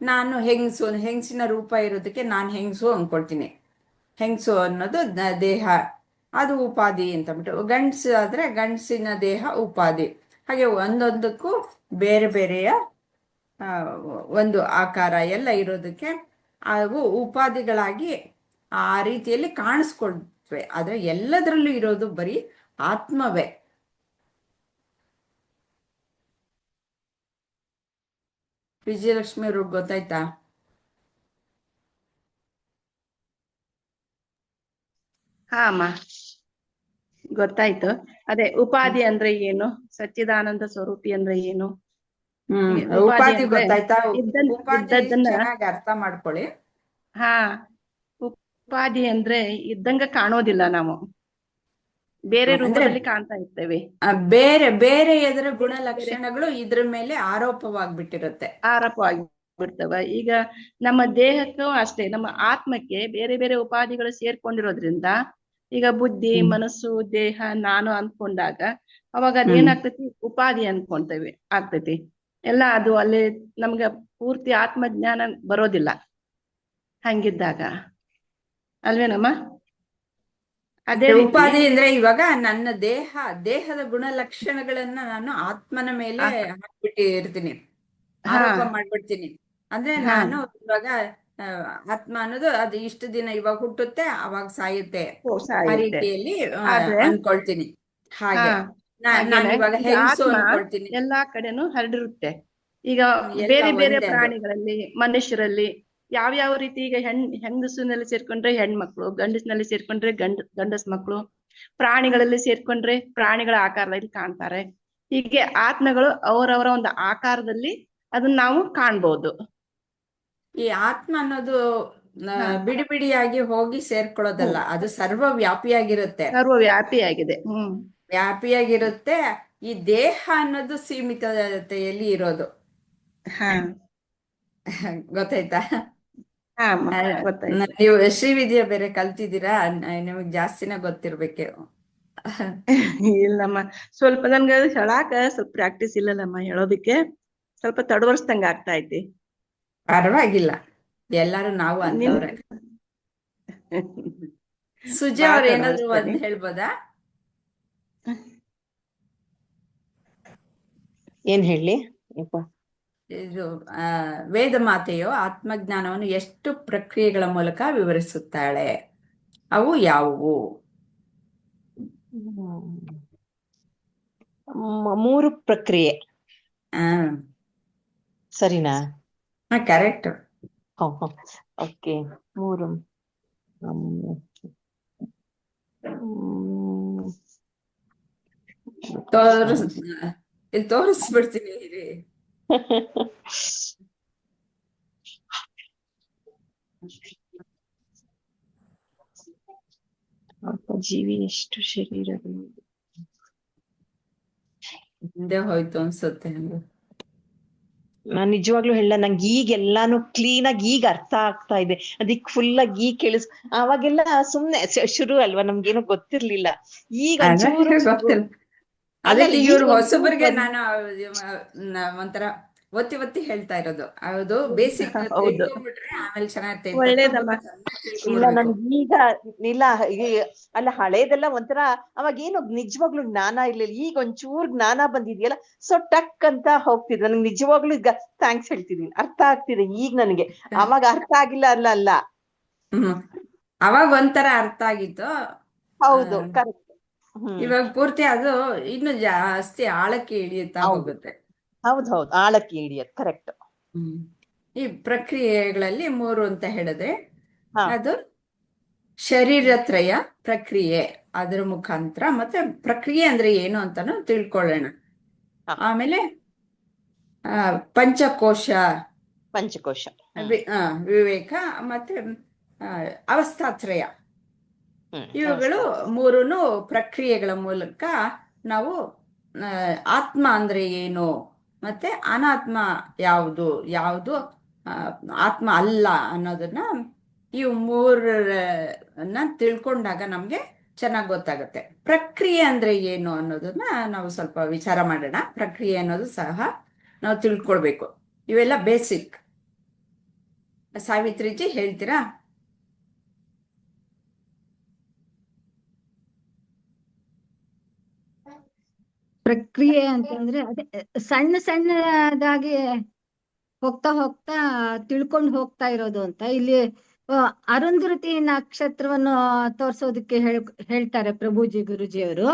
ನಾನು ಹೆಂಗಸಿನ ರೂಪ ಇರೋದಕ್ಕೆ ನಾನು ಹೆಂಗಸು ಅನ್ಕೊಳ್ತೀನಿ. ಹೆಂಗಸು ಅನ್ನೋದು ದೇಹ, ಅದು ಉಪಾಧಿ ಅಂತಂದ್ಬಿಟ್ಟು. ಗಂಡಸು ಆದ್ರೆ ಗಂಡಸಿನ ದೇಹ ಉಪಾಧಿ. ಹಾಗೆ ಒಂದೊಂದಕ್ಕೂ ಬೇರೆ ಬೇರೆಯ ಒಂದು ಆಕಾರ ಎಲ್ಲ ಇರೋದಕ್ಕೆ ಅವು ಉಪಾಧಿಗಳಾಗಿ ಆ ರೀತಿಯಲ್ಲಿ ಕಾಣಿಸ್ಕೊಳ್ತವೆ. ಆದ್ರೆ ಎಲ್ಲದರಲ್ಲೂ ಇರೋದು ಬರೀ ಆತ್ಮವೇ. ವಿಜಯಲಕ್ಷ್ಮಿ ಅವ್ರಿಗೆ ಗೊತ್ತಾಯ್ತಾ? ಹಾ ಅಮ್ಮ, ಗೊತ್ತಾಯ್ತು. ಅದೇ ಉಪಾಧಿ ಅಂದ್ರೆ ಏನು, ಸಚ್ಚಿದಾನಂದ ಸ್ವರೂಪಿ ಅಂದ್ರೆ ಏನು, ಉಪಾಧಿ ಗೊತ್ತಾಯ್ತಾ? ಉಪಾಧಿ ಇದ್ದದ್ದನ್ನ ಚೆನ್ನಾಗಿ ಅರ್ಥ ಮಾಡ್ಕೊಳ್ಳಿ. ಹಾ, ಉಪಾಧಿ ಅಂದ್ರೆ ಇದ್ದಂಗ ಕಾಣೋದಿಲ್ಲ, ನಾವು ಬೇರೆ ರೂಪದಲ್ಲಿ ಕಾಣ್ತಾ ಇರ್ತೇವೆ. ಬೇರೆ ಬೇರೆ ಎದುರ ಗುಣಲಕ್ಷಣಗಳು ಇದ್ರ ಮೇಲೆ ಆರೋಪವಾಗ್ಬಿಟ್ಟಿರುತ್ತೆ, ಆರೋಪವಾಗಿಬಿಡ್ತವ. ಈಗ ನಮ್ಮ ದೇಹಕ್ಕೂ ಅಷ್ಟೇ, ನಮ್ಮ ಆತ್ಮಕ್ಕೆ ಬೇರೆ ಬೇರೆ ಉಪಾಧಿಗಳು ಸೇರ್ಕೊಂಡಿರೋದ್ರಿಂದ ಈಗ ಬುದ್ಧಿ, ಮನಸ್ಸು, ದೇಹ, ನಾನು ಅನ್ಕೊಂಡಾಗ ಅವಾಗ ಅದೇನಾಗ್ತೈತಿ, ಉಪಾಧಿ ಅನ್ಕೊಂತೇವೆ ಆಗ್ತೈತಿ ಎಲ್ಲ. ಅದು ಅಲ್ಲಿ ನಮ್ಗ ಪೂರ್ತಿ ಆತ್ಮಜ್ಞಾನ ಬರೋದಿಲ್ಲ ಹಂಗಿದ್ದಾಗ, ಅಲ್ವೇನಮ್ಮ? ಅದೇ ಉಪಾಧಿ ಅಂದ್ರೆ ಇವಾಗ ನನ್ನ ದೇಹದ ಗುಣಲಕ್ಷಣಗಳನ್ನ ನಾನು ಆತ್ಮನ ಮೇಲೆ ಹಾಕ್ಬಿಟ್ಟಿರ್ತೀನಿ, ಆರೋಪ ಮಾಡ್ಬಿಡ್ತೀನಿ. ಅಂದ್ರೆ ನಾನು ಇವಾಗ ಆತ್ಮ ಅನ್ನೋದು ಅದು ಇಷ್ಟು ದಿನ ಇವಾಗ ಹುಟ್ಟುತ್ತೆ, ಅವಾಗ ಸಾಯುತ್ತೆ, ಆ ರೀತಿಯಲ್ಲಿ ಅನ್ಕೊಳ್ತೀನಿ. ಹಾಗೆ ನಾನು ಇವಾಗ ಹೆಂಗಸು ಅನ್ಕೊಳ್ತೀನಿ. ಎಲ್ಲಾ ಕಡೆನೂ ಹರಡಿರುತ್ತೆ. ಈಗ ಎಲ್ಲ ಬೇರೆ ಬೇರೆ ಒಂದೇ ಅದು. ಪ್ರಾಣಿಗಳಲ್ಲಿ, ಮನುಷ್ಯರಲ್ಲಿ ಯಾವ ರೀತಿ ಈಗ ಹೆಂಗಸಿನಲ್ಲಿ ಸೇರ್ಕೊಂಡ್ರೆ ಹೆಣ್ಮಕ್ಳು, ಗಂಡಸಿನಲ್ಲಿ ಸೇರ್ಕೊಂಡ್ರೆ ಗಂಡಸ್ ಮಕ್ಳು, ಪ್ರಾಣಿಗಳಲ್ಲಿ ಸೇರ್ಕೊಂಡ್ರೆ ಪ್ರಾಣಿಗಳ ಆಕಾರದಲ್ಲಿ ಕಾಣ್ತಾರೆ. ಹೀಗೆ ಆತ್ಮಗಳು ಅವರವರ ಒಂದು ಆಕಾರದಲ್ಲಿ ಅದನ್ನ ನಾವು ಕಾಣ್ಬೋದು. ಈ ಆತ್ಮ ಅನ್ನೋದು ಬಿಡಿ ಬಿಡಿಯಾಗಿ ಹೋಗಿ ಸೇರ್ಕೊಳ್ಳೋದಲ್ಲ, ಅದು ಸರ್ವವ್ಯಾಪಿಯಾಗಿರುತ್ತೆ. ಸರ್ವವ್ಯಾಪಿಯಾಗಿದೆ. ವ್ಯಾಪಿಯಾಗಿರುತ್ತೆ. ಈ ದೇಹ ಅನ್ನೋದು ಸೀಮಿತತೆಯಲ್ಲಿ ಇರೋದು. ಹಾ ಗೊತ್ತಾಯ್ತಾ? ಹಾ ಅಮ್ಮ, ಗೊತ್ತಾಯ್ತು. ನೀವು ಶ್ರೀವಿದ್ಯೆ ಬೇರೆ ಕಲ್ತಿದ್ದೀರಾ, ನಿಮಗ್ ಜಾಸ್ತಿನೇ ಗೊತ್ತಿರ್ಬೇಕು. ಇಲ್ಲಮ್ಮ, ಸ್ವಲ್ಪ ನನ್ಗೆ ಹೇಳಾಕ ಸ್ವಲ್ಪ ಪ್ರಾಕ್ಟೀಸ್ ಇಲ್ಲಲ್ಲಮ್ಮ, ಹೇಳೋದಿಕ್ಕೆ ಸ್ವಲ್ಪ ತಡವರ್ಸ್ದಂಗ ಆಗ್ತಾ ಐತಿ. ಪರವಾಗಿಲ್ಲ, ಎಲ್ಲಾರು ನಾವು ಅಂತವ್ರೆ. ಸುಜಾ ಅವ್ರ ಏನಾದ್ರು ಒಂದ್ ಹೇಳ್ಬೋದಾ? ಏನ್ ಹೇಳಿ? ಇದು ವೇದ ಮಾತೆಯು ಆತ್ಮಜ್ಞಾನವನ್ನು ಎಷ್ಟು ಪ್ರಕ್ರಿಯೆಗಳ ಮೂಲಕ ವಿವರಿಸುತ್ತಾಳೆ, ಅವು ಯಾವುವು? 3 ಪ್ರಕ್ರಿಯೆ. ಸರಿನಾ? ಕರೆಕ್ಟ್. ಓಕೆ, 3. ಇಲ್ಲಿ ತೋರಿಸ್ಬಿಡ್ತೀನಿ ಇರಿ. ಜೀವಿ ಎಷ್ಟು ಶರೀರಗಳು ಹಿಂದೆ ಹೋಯ್ತು ಅನ್ಸುತ್ತೆ. ನಾನ್ ನಿಜವಾಗ್ಲೂ ಹೇಳ, ನಂಗೆ ಈಗೆಲ್ಲಾನು ಕ್ಲೀನ್ ಆಗಿ ಈಗ ಅರ್ಥ ಆಗ್ತಾ ಇದೆ. ಅದಕ್ಕೆ ಫುಲ್ ಆಗಿ ಈಗ ಅವಾಗೆಲ್ಲ ಸುಮ್ನೆ ಶುರು ಅಲ್ವಾ, ನಮ್ಗೇನು ಗೊತ್ತಿರ್ಲಿಲ್ಲ. ಈಗ ಗೊತ್ತಿಲ್ಲ. ಅದಕ್ಕೆ ಇವ್ರು ಹೊಸಬರಿಗೆ ನಾನು ಒಂಥರ ಒತ್ತಿ ಹೇಳ್ತಾ ಇರೋದು. ಅದು ಬೇಸಿಕ್ ತಿಳ್ಕೊಂಡ್ಬಿಟ್ರೆ ಆಮೇಲೆ ಚೆನ್ನಾಗಿರ್ತೈತೆ. ಇಲ್ಲ ನನ್ಗೀಗ ಇಲ್ಲ ಅಲ್ಲ, ಹಳೇದೆಲ್ಲ ಒಂಥರ ಅವಾಗೇನು ನಿಜವಾಗ್ಲು ಜ್ಞಾನ ಇರ್ಲಿಲ್ಲ. ಈಗ ಒಂಚೂರ್ ಜ್ಞಾನ ಬಂದಿದ್ಯಲ್ಲ, ಸೊ ಟಕ್ ಅಂತ ಹೋಗ್ತಿದೆ. ನನ್ಗೆ ನಿಜವಾಗ್ಲು ಈಗ ಥ್ಯಾಂಕ್ಸ್ ಹೇಳ್ತಿದೀನಿ, ಅರ್ಥ ಆಗ್ತಿದೆ ಈಗ ನನಗೆ. ಅವಾಗ ಅರ್ಥ ಆಗಿಲ್ಲ ಅಲ್ಲ. ಅವಾಗ ಒಂಥರ ಅರ್ಥ ಆಗಿತ್ತು. ಹೌದು, ಕರೆಕ್ಟ್. ಇವಾಗ ಪೂರ್ತಿ ಅದು ಇನ್ನು ಜಾಸ್ತಿ ಆಳಕ್ಕೆ ಇಳಿಯುತ್ತಾ ಹೋಗುತ್ತೆ. ಹೌದು, ಆಳಕ್ಕೆ ಇಳಿಯತ್, ಕರೆಕ್ಟ್. ಈ ಪ್ರಕ್ರಿಯೆಗಳಲ್ಲಿ 3 ಅಂತ ಹೇಳಿದ್ರೆ, ಅದು ಶರೀರತ್ರಯ ಪ್ರಕ್ರಿಯೆ, ಅದರ ಮುಖಾಂತರ. ಮತ್ತೆ ಪ್ರಕ್ರಿಯೆ ಅಂದ್ರೆ ಏನು ಅಂತಾನು ತಿಳ್ಕೊಳ್ಳೋಣ. ಆಮೇಲೆ ಪಂಚಕೋಶ ವಿವೇಕ, ಮತ್ತೆ ಅವಸ್ಥಾತ್ರಯ, ಇವುಗಳು 3 ಪ್ರಕ್ರಿಯೆಗಳ ಮೂಲಕ ನಾವು ಆತ್ಮ ಅಂದ್ರೆ ಏನು, ಮತ್ತೆ ಅನಾತ್ಮ ಯಾವುದು ಆತ್ಮ ಅಲ್ಲ ಅನ್ನೋದನ್ನ, ಇವು 3 ತಿಳ್ಕೊಂಡಾಗ ನಮ್ಗೆ ಚೆನ್ನಾಗಿ ಗೊತ್ತಾಗುತ್ತೆ. ಪ್ರಕ್ರಿಯೆ ಅಂದ್ರೆ ಏನು ಅನ್ನೋದನ್ನ ನಾವು ಸ್ವಲ್ಪ ವಿಚಾರ ಮಾಡೋಣ. ಪ್ರಕ್ರಿಯೆ ಅನ್ನೋದು ಸಹ ನಾವು ತಿಳ್ಕೊಳ್ಬೇಕು. ಇವೆಲ್ಲ ಬೇಸಿಕ್. ಸಾವಿತ್ರಿಜಿ ಹೇಳ್ತೀರಾ? ಪ್ರಕ್ರಿಯೆ ಅಂತಂದ್ರೆ ಅದೇ ಸಣ್ಣದಾಗಿ ಹೋಗ್ತಾ ತಿಳ್ಕೊಂಡು ಹೋಗ್ತಾ ಇರೋದು ಅಂತ. ಇಲ್ಲಿ ಅರುಂಧತಿ ನಕ್ಷತ್ರವನ್ನು ತೋರ್ಸೋದಕ್ಕೆ ಹೇಳ್ತಾರೆ ಪ್ರಭುಜಿ ಗುರುಜಿಯವರು.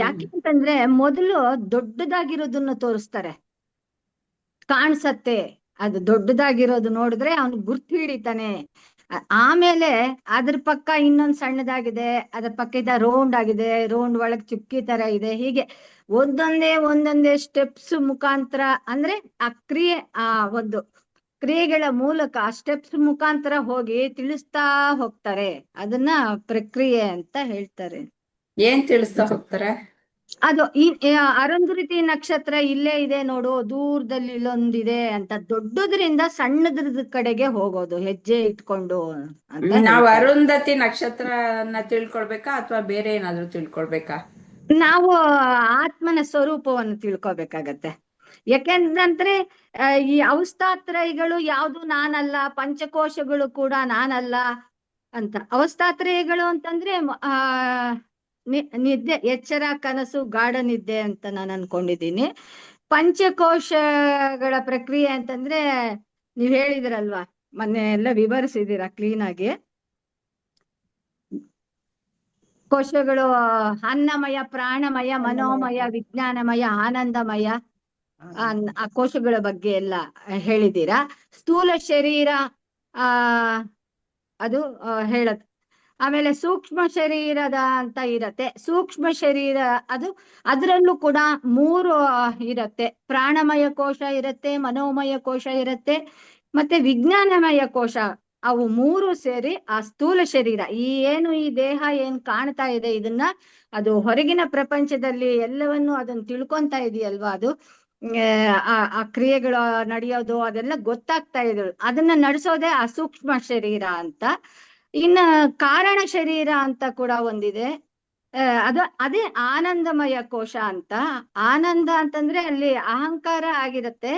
ಯಾಕೆ ಅಂತಂದ್ರೆ ಮೊದಲು ದೊಡ್ಡದಾಗಿರೋದನ್ನ ತೋರಿಸ್ತಾರೆ, ಕಾಣ್ಸತ್ತೆ. ಅದು ದೊಡ್ಡದಾಗಿರೋದು ನೋಡಿದ್ರೆ ಅವನು ಗುರ್ತು ಹಿಡಿತಾನೆ. ಆಮೇಲೆ ಅದ್ರ ಪಕ್ಕ ಇನ್ನೊಂದ್ ಸಣ್ಣದಾಗಿದೆ, ಅದ್ರ ಪಕ್ಕ ರೌಂಡ್ ಆಗಿದೆ, ರೌಂಡ್ ಒಳಗ್ ಚುಕ್ಕಿ ತರ ಇದೆ. ಹೀಗೆ ಒಂದೊಂದೇ ಸ್ಟೆಪ್ಸ್ ಮುಖಾಂತರ, ಅಂದ್ರೆ ಆ ಒಂದು ಕ್ರಿಯೆಗಳ ಮೂಲಕ ಸ್ಟೆಪ್ಸ್ ಮುಖಾಂತರ ಹೋಗಿ ತಿಳಿಸ್ತಾ ಹೋಗ್ತಾರೆ. ಅದನ್ನ ಪ್ರಕ್ರಿಯೆ ಅಂತ ಹೇಳ್ತಾರೆ. ಏನ್ ತಿಳಿಸ್ತಾ ಹೋಗ್ತಾರೆ? ಅದು ಈ ಅರುಂಧತಿ ನಕ್ಷತ್ರ ಇಲ್ಲೇ ಇದೆ ನೋಡು, ದೂರದಲ್ಲಿ ಇಲ್ಲೊಂದಿದೆ ಅಂತ, ದೊಡ್ಡದ್ರಿಂದ ಸಣ್ಣದ್ರ ಕಡೆಗೆ ಹೋಗೋದು ಹೆಜ್ಜೆ ಇಟ್ಕೊಂಡು ಅಂತ. ನಾವು ಅರುಂಧತಿ ನಕ್ಷತ್ರನ ತಿಳ್ಕೊಳ್ಬೇಕಾ ಅಥವಾ ಬೇರೆ ಏನಾದ್ರು ತಿಳ್ಕೊಳ್ಬೇಕಾ? ನಾವು ಆತ್ಮನ ಸ್ವರೂಪವನ್ನು ತಿಳ್ಕೊಬೇಕಾಗತ್ತೆ. ಯಾಕೆಂದ್ರೆ ಈ ಅವಸ್ಥಾತ್ರಯಗಳು ಯಾವುದು ನಾನಲ್ಲ, ಪಂಚಕೋಶಗಳು ಕೂಡ ನಾನಲ್ಲ ಅಂತ. ಅವಸ್ಥಾತ್ರಯಗಳು ಅಂತಂದ್ರೆ ನಿದ್ದೆ, ಎಚ್ಚರ, ಕನಸು, ಗಾಢ ನಿದ್ದೆ ಅಂತ ನಾನು ಅನ್ಕೊಂಡಿದ್ದೀನಿ. ಪಂಚಕೋಶಗಳ ಪ್ರಕ್ರಿಯೆ ಅಂತಂದ್ರೆ ನೀವ್ ಹೇಳಿದಿರಲ್ವಾ, ಮೊನ್ನೆ ಎಲ್ಲ ವಿವರಿಸಿದೀರ ಕ್ಲೀನ್ ಆಗಿ. ಕೋಶಗಳು ಅನ್ನಮಯ, ಪ್ರಾಣಮಯ, ಮನೋಮಯ, ವಿಜ್ಞಾನಮಯ, ಆನಂದಮಯ ಆ ಕೋಶಗಳ ಬಗ್ಗೆ ಎಲ್ಲ ಹೇಳಿದ್ದೀರಾ. ಸ್ಥೂಲ ಶರೀರ ಆ ಅದು ಹೇಳತ್. ಆಮೇಲೆ ಸೂಕ್ಷ್ಮ ಶರೀರದ ಅಂತ ಇರತ್ತೆ. ಸೂಕ್ಷ್ಮ ಶರೀರ ಅದರಲ್ಲೂ ಕೂಡ 3 ಇರತ್ತೆ. ಪ್ರಾಣಮಯ ಕೋಶ ಇರತ್ತೆ, ಮನೋಮಯ ಕೋಶ ಇರತ್ತೆ, ಮತ್ತೆ ವಿಜ್ಞಾನಮಯ ಕೋಶ. ಅವು 3 ಸೇರಿ ಆ ಸ್ಥೂಲ ಶರೀರ. ಈ ದೇಹ ಏನ್ ಕಾಣ್ತಾ ಇದೆ, ಇದನ್ನ ಅದು ಹೊರಗಿನ ಪ್ರಪಂಚದಲ್ಲಿ ಎಲ್ಲವನ್ನು ಅದನ್ನ ತಿಳ್ಕೊಂತಾ ಇದೆಯಲ್ವಾ, ಅದು ಆ ಕ್ರಿಯೆಗಳು ನಡೆಯೋದು ಅದೆಲ್ಲ ಗೊತ್ತಾಗ್ತಾ ಇದೆ. ಅದನ್ನ ನಡೆಸೋದೇ ಆ ಸೂಕ್ಷ್ಮ ಶರೀರ ಅಂತ. ಇನ್ನ ಕಾರಣ ಶರೀರ ಅಂತ ಕೂಡ ಒಂದಿದೆ. ಅದೇ ಆನಂದಮಯ ಕೋಶ ಅಂತ. ಆನಂದ ಅಂತಂದ್ರೆ ಅಲ್ಲಿ ಅಹಂಕಾರ ಆಗಿರುತ್ತೆ.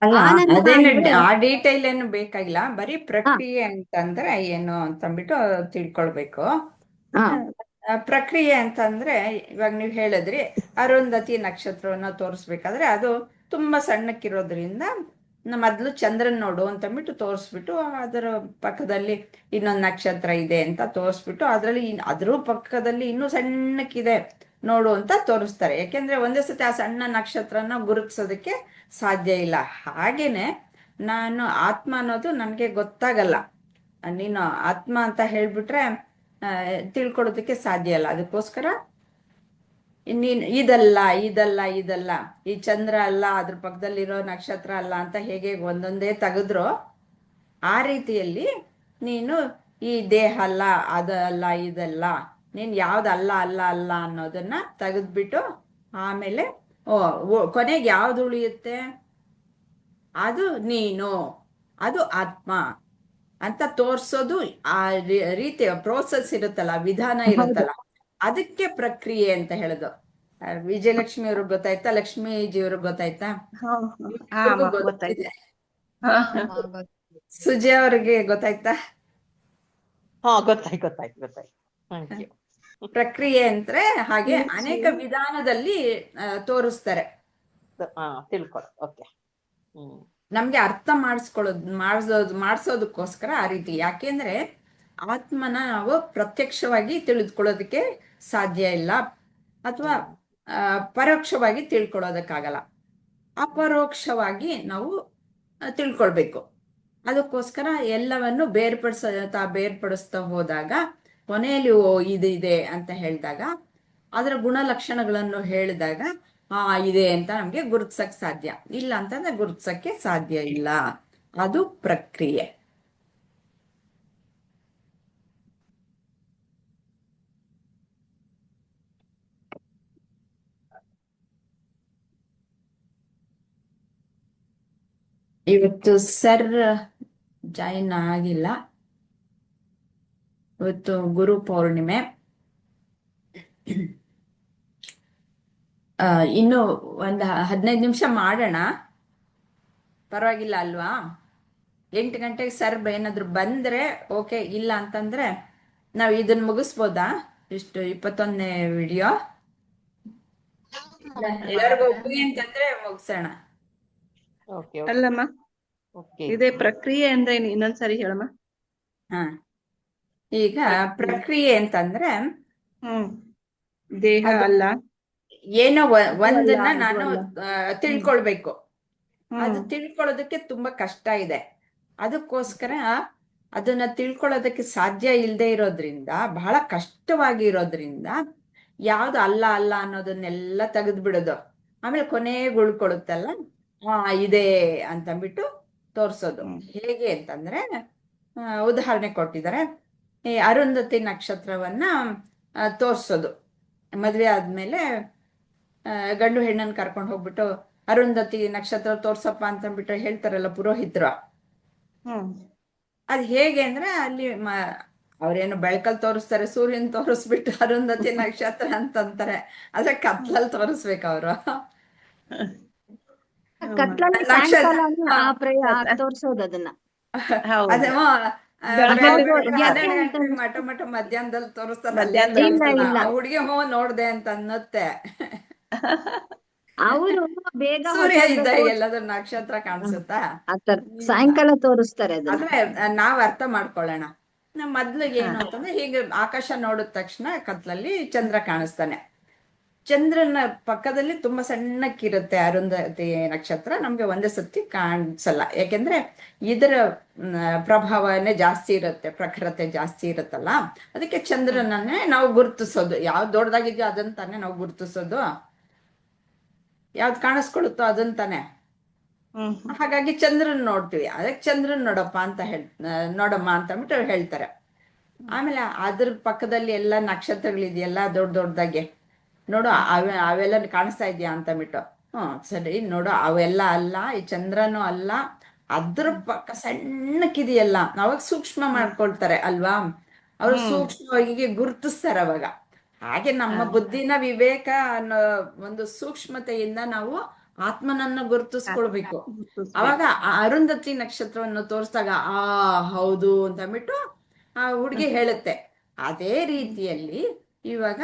ಅಲ್ಲ, ಆನಂದ ಅದೇನು ಅಂದ್ರೆ ಆ ಡೀಟೇಲ್ ಏನು ಬೇಕಾಗಿಲ್ಲ, ಬರೀ ಪ್ರಕ್ರಿಯೆ ಅಂತಂದ್ರೆ ಏನು ಅಂತಂದ್ಬಿಟ್ಟು ತಿಳ್ಕೊಳ್ಬೇಕು. ಹಾ ಪ್ರಕ್ರಿಯೆ ಅಂತಂದ್ರೆ ಇವಾಗ ನೀವು ಹೇಳಿದ್ರಿ ಅರುಂಧತಿ ನಕ್ಷತ್ರವನ್ನ ತೋರಿಸ್ಬೇಕಾದ್ರೆ ಅದು ತುಂಬಾ ಸಣ್ಣಕ್ಕಿರೋದ್ರಿಂದ ಮೊದ್ಲು ಚಂದ್ರನ್ ನೋಡು ಅಂತಂದ್ಬಿಟ್ಟು ತೋರಿಸ್ಬಿಟ್ಟು ಅದರ ಪಕ್ಕದಲ್ಲಿ ಇನ್ನೊಂದು ನಕ್ಷತ್ರ ಇದೆ ಅಂತ ತೋರಿಸ್ಬಿಟ್ಟು ಅದ್ರ ಪಕ್ಕದಲ್ಲಿ ಇನ್ನೂ ಸಣ್ಣಕ್ಕಿದೆ ನೋಡು ಅಂತ ತೋರಿಸ್ತಾರೆ. ಯಾಕೆಂದ್ರೆ ಒಂದೇ ಸತಿ ಆ ಸಣ್ಣ ನಕ್ಷತ್ರನ ಗುರುತಿಸೋದಕ್ಕೆ ಸಾಧ್ಯ ಇಲ್ಲ. ಹಾಗೇನೆ ನಾನು ಆತ್ಮ ಅನ್ನೋದು ನನಗೆ ಗೊತ್ತಾಗಲ್ಲ. ನೀನು ಆತ್ಮ ಅಂತ ಹೇಳ್ಬಿಟ್ರೆ ತಿಳ್ಕೊಳೋದಕ್ಕೆ ಸಾಧ್ಯ ಇಲ್ಲ. ಅದಕ್ಕೋಸ್ಕರ ನೀನ್ ಇದಲ್ಲ ಇದಲ್ಲ ಇದಲ್ಲ, ಈ ಚಂದ್ರ ಅಲ್ಲ, ಅದ್ರ ಪಕ್ಕದಲ್ಲಿರೋ ನಕ್ಷತ್ರ ಅಲ್ಲ ಅಂತ ಹೇಗೆ ಒಂದೊಂದೇ ತೆಗೆದ್ರೋ ಆ ರೀತಿಯಲ್ಲಿ ನೀನು ಈ ದೇಹ ಅಲ್ಲ, ಅದಲ್ಲ, ಇದಲ್ಲ, ನೀನ್ ಯಾವ್ದಲ್ಲ ಅಲ್ಲ ಅಲ್ಲ ಅನ್ನೋದನ್ನ ತೆಗೆದ್ಬಿಟ್ಟು ಆಮೇಲೆ ಕೊನೆಗೆ ಯಾವ್ದು ಉಳಿಯುತ್ತೆ, ಅದು ನೀನು, ಅದು ಆತ್ಮ ಅಂತ ತೋರ್ಸೋದು. ಆ ರೀತಿಯ ಪ್ರೋಸೆಸ್ ಇರುತ್ತಲ್ಲ, ವಿಧಾನ ಇರುತ್ತಲ್ಲ, ಅದಕ್ಕೆ ಪ್ರಕ್ರಿಯೆ ಅಂತ ಹೇಳೋದು. ವಿಜಯಲಕ್ಷ್ಮಿ ಅವ್ರಿಗೆ ಗೊತ್ತಾಯ್ತಾ? ಲಕ್ಷ್ಮೀಜಿಯವ್ರಿಗೆ ಗೊತ್ತಾಯ್ತಾ? ಇವ್ರಿಗೂ ಗೊತ್ತಿದೆ. ಸುಜಯ್ ಅವ್ರಿಗೆ ಗೊತ್ತಾಯ್ತಾ? ಗೊತ್ತಾಯ್ತು. ಪ್ರಕ್ರಿಯೆ ಅಂದ್ರೆ ಹಾಗೆ ಅನೇಕ ವಿಧಾನದಲ್ಲಿ ತೋರಿಸ್ತಾರೆ. ತಿಳ್ಕೊಳ್ಳೋದು. ಓಕೆ. ನಮ್ಗೆ ಅರ್ಥ ಮಾಡಿಸೋದಕ್ಕೋಸ್ಕರ ಆ ರೀತಿ. ಯಾಕೆಂದ್ರೆ ಆತ್ಮನ ನಾವು ಪ್ರತ್ಯಕ್ಷವಾಗಿ ತಿಳಿದುಕೊಳ್ಳೋದಕ್ಕೆ ಸಾಧ್ಯ ಇಲ್ಲ, ಅಥವಾ ಪರೋಕ್ಷವಾಗಿ ತಿಳ್ಕೊಳ್ಳೋದಕ್ಕಾಗಲ್ಲ. ಅಪರೋಕ್ಷವಾಗಿ ನಾವು ತಿಳ್ಕೊಳ್ಬೇಕು. ಅದಕ್ಕೋಸ್ಕರ ಎಲ್ಲವನ್ನು ಬೇರ್ಪಡಿಸ್ತಾ ಹೋದಾಗ ಕೊನೆಯಲ್ಲಿ ಇದೆ ಅಂತ ಹೇಳಿದಾಗ ಅದರ ಗುಣಲಕ್ಷಣಗಳನ್ನು ಹೇಳಿದಾಗ ಇದೆ ಅಂತ ನಮ್ಗೆ ಗುರುತಿಸಕ್ ಸಾಧ್ಯ. ಇಲ್ಲ ಅಂತಂದ್ರೆ ಗುರುತಿಸಕ್ಕೆ ಸಾಧ್ಯ ಇಲ್ಲ. ಅದು ಪ್ರಕ್ರಿಯೆ. ಇವತ್ತು ಸರ್ ಜಾಯಿನ್ ಆಗಿಲ್ಲ. ಇವತ್ತು ಗುರು ಪೌರ್ಣಿಮೆ. ಇನ್ನು ಒಂದು 15 ನಿಮಿಷ ಮಾಡೋಣ, ಪರವಾಗಿಲ್ಲ ಅಲ್ವಾ? 8 ಗಂಟೆಗೆ ಸರ್ ಏನಾದ್ರು ಬಂದ್ರೆ ಓಕೆ, ಇಲ್ಲ ಅಂತಂದ್ರೆ ನಾವು ಇದನ್ನ ಮುಗಿಸ್ಬೋದಾ? ಇಷ್ಟು 21ನೇ ವಿಡಿಯೋ ಎಲ್ಲರಿಗೂ ಒಪ್ಪಿಗೆ ಅಂತಂದ್ರೆ ಮುಗಿಸೋಣ. ಅಲ್ಲಮ್ಮ, ಇದೇ ಪ್ರಕ್ರಿಯೆ ಅಂದ್ರೆ ಇನ್ನೊಂದ್ಸರಿ ಹೇಳಮ್ಮ. ಈಗ ಪ್ರಕ್ರಿಯೆ ಅಂತಂದ್ರೆ ದೇಹ ಅಲ್ಲ, ಏನೋ ಒಂದನ್ನ ನಾನು ತಿಳ್ಕೊಳ್ಬೇಕು. ಅದು ತಿಳ್ಕೊಳ್ಳೋದಕ್ಕೆ ತುಂಬಾ ಕಷ್ಟ ಇದೆ. ಅದಕ್ಕೋಸ್ಕರ ಅದನ್ನ ತಿಳ್ಕೊಳ್ಳೋದಕ್ಕೆ ಸಾಧ್ಯ ಇಲ್ಲದೆ ಇರೋದ್ರಿಂದ, ಬಹಳ ಕಷ್ಟವಾಗಿ ಇರೋದ್ರಿಂದ ಯಾವ್ದು ಅಲ್ಲ ಅಲ್ಲ ಅನ್ನೋದನ್ನೆಲ್ಲ ತೆಗೆದ್ಬಿಡೋದು. ಆಮೇಲೆ ಕೊನೆಗೆ ಉಳ್ಕೊಳುತ್ತಲ್ಲ, ಇದೆ ಅಂತಂದ್ಬಿಟ್ಟು ತೋರ್ಸೋದು. ಹೇಗೆ ಅಂತಂದ್ರೆ ಉದಾಹರಣೆ ಕೊಟ್ಟಿದ್ದಾರೆ. ಈ ಅರುಂಧತಿ ನಕ್ಷತ್ರವನ್ನ ತೋರ್ಸೋದು. ಮದ್ವೆ ಆದ್ಮೇಲೆ ಗಂಡು ಹೆಣ್ಣನ್ನು ಕರ್ಕೊಂಡು ಹೋಗ್ಬಿಟ್ಟು ಅರುಂಧತಿ ನಕ್ಷತ್ರ ತೋರ್ಸಪ್ಪ ಅಂತಂದ್ಬಿಟ್ಟು ಹೇಳ್ತಾರಲ್ಲ ಪುರೋಹಿತರು. ಅದ್ ಹೇಗೆ ಅಂದ್ರೆ ಅಲ್ಲಿ ಅವ್ರೇನು ಬೆಳಕಲ್ಲಿ ತೋರಿಸ್ತಾರೆ, ಸೂರ್ಯನ್ ತೋರಿಸ್ಬಿಟ್ಟು ಅರುಂಧತಿ ನಕ್ಷತ್ರ ಅಂತಂತಾರೆ. ಆದ್ರೆ ಕತ್ಲಲ್ಲಿ ತೋರಿಸ್ಬೇಕು ಅವರು. ತೋರ್ಸೋದು ಅದನ್ನ. ಅದೇ ಮಠ ಮಧ್ಯಾಹ್ನದಲ್ಲಿ ತೋರಿಸ್ತಾರೆ. ಹುಡುಗಿ ನೋಡ್ದೆ ಅಂತ ಅನ್ನತ್ತೆ. ಅವರು ಬೇಗ ಸೂರ್ಯ ಇದ್ದಾಗ ಎಲ್ಲಾದ್ರೂ ನಕ್ಷತ್ರ ಕಾಣಿಸುತ್ತಾ? ಸಾಯಂಕಾಲ ತೋರಿಸ್ತಾರೆ. ಆದ್ರೆ ನಾವ್ ಅರ್ಥ ಮಾಡ್ಕೊಳ್ಳೋಣ. ಮೊದ್ಲು ಏನು ಅಂತಂದ್ರೆ, ಹೀಗೆ ಆಕಾಶ ನೋಡಿದ ತಕ್ಷಣ ಕತ್ಲಲ್ಲಿ ಚಂದ್ರ ಕಾಣಿಸ್ತಾನೆ. ಚಂದ್ರನ ಪಕ್ಕದಲ್ಲಿ ತುಂಬಾ ಸಣ್ಣಕ್ಕಿರುತ್ತೆ ಅರುಂಧತಿ ನಕ್ಷತ್ರ. ನಮ್ಗೆ ಒಂದೇ ಸತಿ ಕಾಣಿಸಲ್ಲ, ಯಾಕೆಂದ್ರೆ ಇದರ ಪ್ರಭಾವನೆ ಜಾಸ್ತಿ ಇರುತ್ತೆ, ಪ್ರಖರತೆ ಜಾಸ್ತಿ ಇರುತ್ತಲ್ಲ. ಅದಕ್ಕೆ ಚಂದ್ರನನ್ನೇ ನಾವು ಗುರುತಿಸೋದು. ಯಾವ್ದು ದೊಡ್ಡದಾಗಿದ್ಯೋ ಅದನ್ನ ತಾನೇ ನಾವು ಗುರುತಿಸೋದು, ಯಾವ್ದು ಕಾಣಿಸ್ಕೊಳುತ್ತೋ ಅದನ್ನ ತಾನೆ. ಹಾಗಾಗಿ ಚಂದ್ರನ್ ನೋಡ್ತೀವಿ. ಅದಕ್ಕೆ ಚಂದ್ರನ್ ನೋಡಪ್ಪ ಅಂತ ನೋಡಮ್ಮ ಅಂತ ಅಂದ್ಬಿಟ್ಟು ಹೇಳ್ತಾರೆ. ಆಮೇಲೆ ಅದ್ರ ಪಕ್ಕದಲ್ಲಿ ಎಲ್ಲ ನಕ್ಷತ್ರಗಳಿದೆಯಲ್ಲ ದೊಡ್ಡ ದೊಡ್ಡದಾಗೆ, ನೋಡು ಅವೆಲ್ಲ ಕಾಣಿಸ್ತಾ ಇದೆಯಾ ಅಂತ ಅಂದ್ಬಿಟ್ಟು, ಸರಿ ನೋಡು ಅವೆಲ್ಲ ಅಲ್ಲ, ಈ ಚಂದ್ರನೂ ಅಲ್ಲ, ಅದ್ರ ಪಕ್ಕ ಸಣ್ಣಕ್ಕಿದೆಯಲ್ಲ. ಅವಾಗ ಸೂಕ್ಷ್ಮ ಮಾಡ್ಕೊಳ್ತಾರೆ ಅಲ್ವಾ, ಅವರು ಸೂಕ್ಷ್ಮವಾಗಿ ಗುರುತಿಸ್ತಾರೆ ಅವಾಗ. ಹಾಗೆ ನಮ್ಮ ಬುದ್ಧಿನ ವಿವೇಕ ಅನ್ನೋ ಒಂದು ಸೂಕ್ಷ್ಮತೆಯಿಂದ ನಾವು ಆತ್ಮನನ್ನ ಗುರುತಿಸ್ಕೊಳ್ಬೇಕು. ಅವಾಗ ಆ ಅರುಂಧತಿ ನಕ್ಷತ್ರವನ್ನು ತೋರಿಸಿದಾಗ ಹೌದು ಅಂತ ಅಂದ್ಬಿಟ್ಟು ಆ ಹುಡುಗಿ ಹೇಳುತ್ತೆ. ಅದೇ ರೀತಿಯಲ್ಲಿ ಇವಾಗ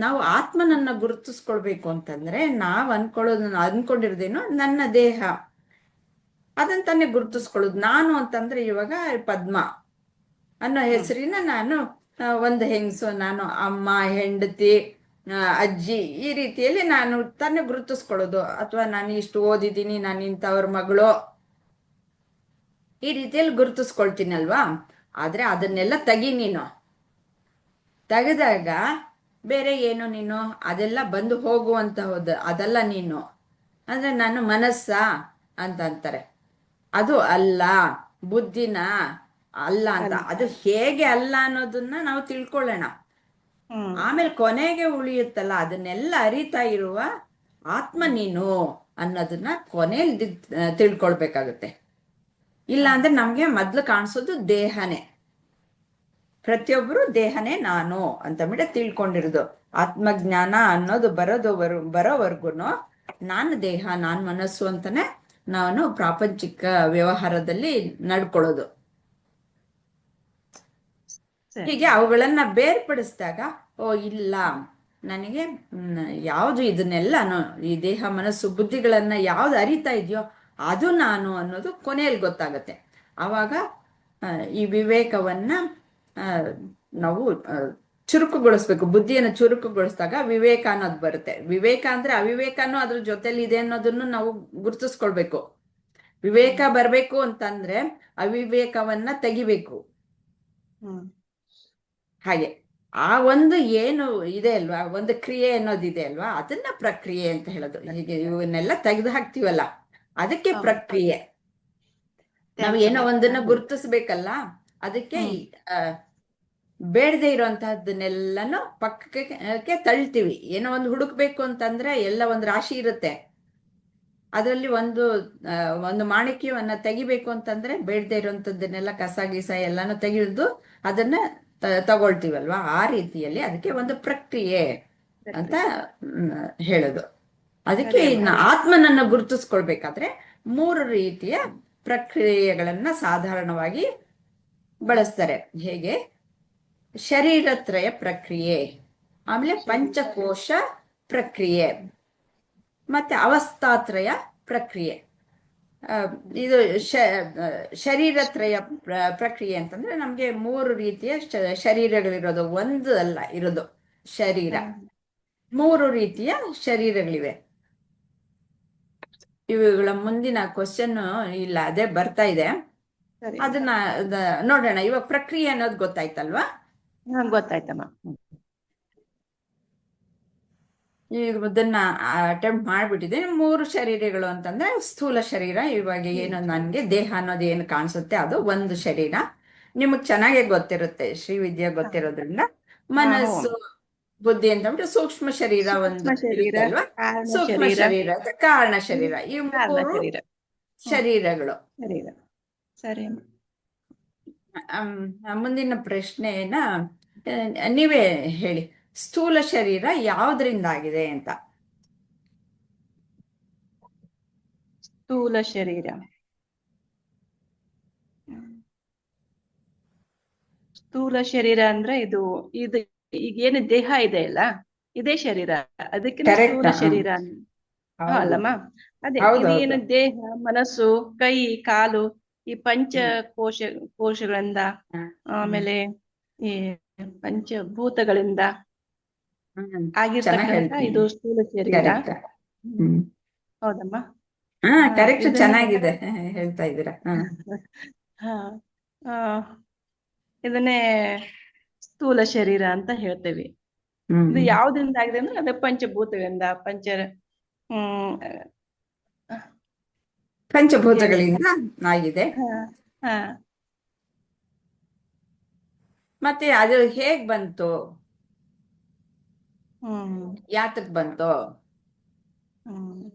ನಾವು ಆತ್ಮನನ್ನ ಗುರುತಿಸ್ಕೊಳ್ಬೇಕು ಅಂತಂದ್ರೆ ನಾವ್ ಅನ್ಕೊಂಡಿರೋದೇನು, ನನ್ನ ದೇಹ ಅದಂತಾನೆ ಗುರುತಿಸ್ಕೊಳ್ಳೋದು. ನಾನು ಅಂತಂದ್ರೆ ಇವಾಗ ಪದ್ಮ ಅನ್ನೋ ಹೆಸರಿನ ನಾನು ಒಂದು ಹೆಂಗಸು, ನಾನು ಅಮ್ಮ, ಹೆಂಡತಿ, ಅಜ್ಜಿ, ಈ ರೀತಿಯಲ್ಲಿ ನಾನು ತಾನೇ ಗುರುತಿಸ್ಕೊಳ್ಳೋದು. ಅಥವಾ ನಾನು ಇಷ್ಟು ಓದಿದ್ದೀನಿ, ನಾನು ಇಂಥವ್ರ ಮಗಳು, ಈ ರೀತಿಯಲ್ಲಿ ಗುರುತಿಸ್ಕೊಳ್ತೀನಲ್ವಾ. ಆದ್ರೆ ಅದನ್ನೆಲ್ಲ ನೀನು ತೆಗೆದಾಗ ಬೇರೆ ಏನು ನೀನು, ಅದೆಲ್ಲ ಬಂದು ಹೋಗುವಂತಹದ್ದು, ಅದಲ್ಲ ನೀನು. ಅಂದ್ರೆ ನಾನು ಮನಸ್ಸ ಅಂತ ಅಂತಾರೆ, ಅದು ಅಲ್ಲ, ಬುದ್ಧಿನ ಅಲ್ಲ ಅಂತ. ಅದು ಹೇಗೆ ಅಲ್ಲ ಅನ್ನೋದನ್ನ ನಾವು ತಿಳ್ಕೊಳ್ಳೋಣ. ಆಮೇಲೆ ಕೊನೆಗೆ ಉಳಿಯುತ್ತಲ್ಲ, ಅದನ್ನೆಲ್ಲ ಅರಿತಾ ಇರುವ ಆತ್ಮ ನೀನು ಅನ್ನೋದನ್ನ ಕೊನೆಯಲ್ಲಿ ತಿಳ್ಕೊಳ್ಬೇಕಾಗುತ್ತೆ. ಇಲ್ಲ ಅಂದ್ರೆ ನಮ್ಗೆ ಮೊದ್ಲು ಕಾಣಿಸೋದು ದೇಹನೇ. ಪ್ರತಿಯೊಬ್ಬರು ದೇಹನೇ ನಾನು ಅಂತ ತಿಳ್ಕೊಂಡಿರೋದು. ಆತ್ಮಜ್ಞಾನ ಅನ್ನೋದು ಬರೋವರ್ಗು ನಾನು ದೇಹ, ನಾನು ಮನಸ್ಸು ಅಂತಾನೆ ನಾನು ಪ್ರಾಪಂಚಿಕ ವ್ಯವಹಾರದಲ್ಲಿ ನಡ್ಕೊಳ್ಳೋದು. ಹೀಗೆ ಅವುಗಳನ್ನ ಬೇರ್ಪಡಿಸಿದಾಗ ಇಲ್ಲ, ನನಗೆ ಯಾವುದು ಇದನ್ನೆಲ್ಲ ಈ ದೇಹ, ಮನಸ್ಸು, ಬುದ್ಧಿಗಳನ್ನ ಯಾವ್ದು ಅರಿತಾ ಇದೆಯೋ ಅದು ನಾನು ಅನ್ನೋದು ಕೊನೆಯಲ್ಲಿ ಗೊತ್ತಾಗತ್ತೆ. ಆವಾಗ ಈ ವಿವೇಕವನ್ನ ನಾವು ಚುರುಕುಗೊಳಿಸ್ಬೇಕು. ಬುದ್ಧಿಯನ್ನು ಚುರುಕುಗೊಳಿಸಿದಾಗ ವಿವೇಕ ಅನ್ನೋದು ಬರುತ್ತೆ. ವಿವೇಕ ಅಂದ್ರೆ ಅವಿವೇಕನೂ ಅದ್ರ ಜೊತೆಲಿ ಇದೆ ಅನ್ನೋದನ್ನು ನಾವು ಗುರುತಿಸ್ಕೊಳ್ಬೇಕು. ವಿವೇಕ ಬರ್ಬೇಕು ಅಂತಂದ್ರೆ ಅವಿವೇಕವನ್ನ ತೆಗಿಬೇಕು. ಹಾಗೆ ಆ ಒಂದು ಏನು ಇದೆ ಅಲ್ವಾ, ಒಂದು ಕ್ರಿಯೆ ಅನ್ನೋದಿದೆ ಅಲ್ವಾ, ಅದನ್ನ ಪ್ರಕ್ರಿಯೆ ಅಂತ ಹೇಳೋದು. ಹೀಗೆ ಇವನ್ನೆಲ್ಲ ತೆಗೆದು ಹಾಕ್ತಿವಲ್ಲ, ಅದಕ್ಕೆ ಪ್ರಕ್ರಿಯೆ. ನಾವು ಏನೋ ಒಂದನ್ನ ಗುರುತಿಸ್ಬೇಕಲ್ಲ, ಅದಕ್ಕೆ ಬೇಡದೆ ಇರೋಂತಹದ್ದನ್ನೆಲ್ಲನೂ ಪಕ್ಕಕ್ಕೆ ತಳ್ತೀವಿ. ಏನೋ ಒಂದು ಹುಡುಕ್ಬೇಕು ಅಂತಂದ್ರೆ ಎಲ್ಲ ಒಂದು ರಾಶಿ ಇರುತ್ತೆ, ಅದರಲ್ಲಿ ಒಂದು ಮಾಣಿಕ್ಯವನ್ನ ತೆಗಿಬೇಕು ಅಂತಂದ್ರೆ ಬೇಡದೆ ಇರೋಂಥದ್ದನ್ನೆಲ್ಲ ಕಸ ಗೀಸ ಎಲ್ಲಾನು ತೆಗೆದು ಅದನ್ನ ತಗೊಳ್ತೀವಲ್ವಾ. ಆ ರೀತಿಯಲ್ಲಿ ಅದಕ್ಕೆ ಒಂದು ಪ್ರಕ್ರಿಯೆ ಅಂತ ಹೇಳೋದು. ಅದಕ್ಕೆ ಆತ್ಮನನ್ನ ಗುರುತಿಸ್ಕೊಳ್ಬೇಕಾದ್ರೆ 3 ರೀತಿಯ ಪ್ರಕ್ರಿಯೆಗಳನ್ನ ಸಾಧಾರಣವಾಗಿ ಬಳಸ್ತಾರೆ. ಹೇಗೆ? ಶರೀರತ್ರಯ ಪ್ರಕ್ರಿಯೆ, ಆಮೇಲೆ ಪಂಚಕೋಶ ಪ್ರಕ್ರಿಯೆ, ಮತ್ತೆ ಅವಸ್ಥಾತ್ರಯ ಪ್ರಕ್ರಿಯೆ. ಇದು ಶರೀರತ್ರಯ ಪ್ರಕ್ರಿಯೆ ಅಂತಂದ್ರೆ ನಮ್ಗೆ 3 ರೀತಿಯ ಶರೀರಗಳಿರೋದು, ಒಂದು ಅಲ್ಲ ಇರೋದು ಶರೀರ. 3 ರೀತಿಯ ಶರೀರಗಳಿವೆ. ಇವುಗಳ ಮುಂದಿನ ಕ್ವಶನ್ ಇಲ್ಲ, ಅದೇ ಬರ್ತಾ ಇದೆ, ಅದನ್ನ ನೋಡೋಣ. ಇವಾಗ ಪ್ರಕ್ರಿಯೆ ಅನ್ನೋದು ಗೊತ್ತಾಯ್ತಲ್ವಾ? ಗೊತ್ತಾಯ್ತಮ್ಮ. ಈಗ ಅದನ್ನ ಅಟೆಂಪ್ಟ್ ಮಾಡ್ಬಿಟ್ಟಿದೆ. 3 ಶರೀರಗಳು ಅಂತಂದ್ರೆ ಸ್ಥೂಲ ಶರೀರ, ಇವಾಗ ಏನು ನನ್ಗೆ ದೇಹ ಅನ್ನೋದು ಏನು ಕಾಣಿಸುತ್ತೆ ಅದು ಒಂದು ಶರೀರ. ನಿಮಗ್ ಚೆನ್ನಾಗೇ ಗೊತ್ತಿರುತ್ತೆ, ಶ್ರೀವಿದ್ಯಾ ಗೊತ್ತಿರೋದ್ರಿಂದ. ಮನಸ್ಸು, ಬುದ್ಧಿ ಅಂತ ಅಂದ್ಬಿಟ್ಟು ಸೂಕ್ಷ್ಮ ಶರೀರ ಒಂದು ಇರುತ್ತೆ ಅಲ್ವಾ, ಸೂಕ್ಷ್ಮ ಶರೀರ, ಕಾರಣ ಶರೀರ, ಈ 3 ಶರೀರಗಳು. ಸರಿ. ಮುಂದಿನ ಪ್ರಶ್ನೆನ ನೀವೇ ಹೇಳಿ, ಸ್ಥೂಲ ಶರೀರ ಯಾವ್ದ್ರಿಂದ ಆಗಿದೆ ಅಂತ. ಸ್ಥೂಲ ಶರೀರ, ಸ್ಥೂಲ ಶರೀರ ಅಂದ್ರೆ ಇದು ಈಗೇನು ದೇಹ ಇದೆ ಅಲ್ಲ, ಇದೇ ಶರೀರ, ಅದಕ್ಕೆ ಸ್ಥೂಲ ಶರೀರ ಅಲ್ಲಮ್ಮ. ಅದೇ ಇದೇನು ದೇಹ, ಮನಸ್ಸು, ಕೈ, ಕಾಲು, ಈ ಕೋಶಗಳಿಂದ, ಆಮೇಲೆ ಈ ಪಂಚಭೂತಗಳಿಂದ ಚೆನ್ನಾಗಿ ಆಗಿರ್ತಕ್ಕಂಥ ಹೇಳ್ತೀನಿ. ಇದು ಸ್ಥೂಲ ಶರೀರ. ಕರೆಕ್ಟ್. ಹ್ಮ್. ಹೌದಮ್ಮ. ಹಾ, ಕರೆಕ್ಟ್, ಇದನ್ನೇ ಚೆನ್ನಾಗಿದೆ ಹೇಳ್ತಾ ಇದ್ದೀರಾ. ಹಾ ಆ, ಇದನ್ನೇ ಸ್ಥೂಲ ಶರೀರ ಅಂತ ಹೇಳ್ತೇವೆ. ಇದು ಯಾವ್ದ್ರಿಂದ ಆಗಿದೆ ಅಂದ್ರೆ ಅದೇ ಪಂಚಭೂತಗಳಿಂದ ಹ್ಮ್ ಪಂಚಭೂತಗಳಿಂದ ಆಗಿದೆ. ಹಾ ಹಾ ಮತ್ತೆ ಅದು ಹೇಗ್ ಬಂತು, ಹ್ಮ್ ಯಾತಕ್ ಬಂತು? ಹ್ಮ್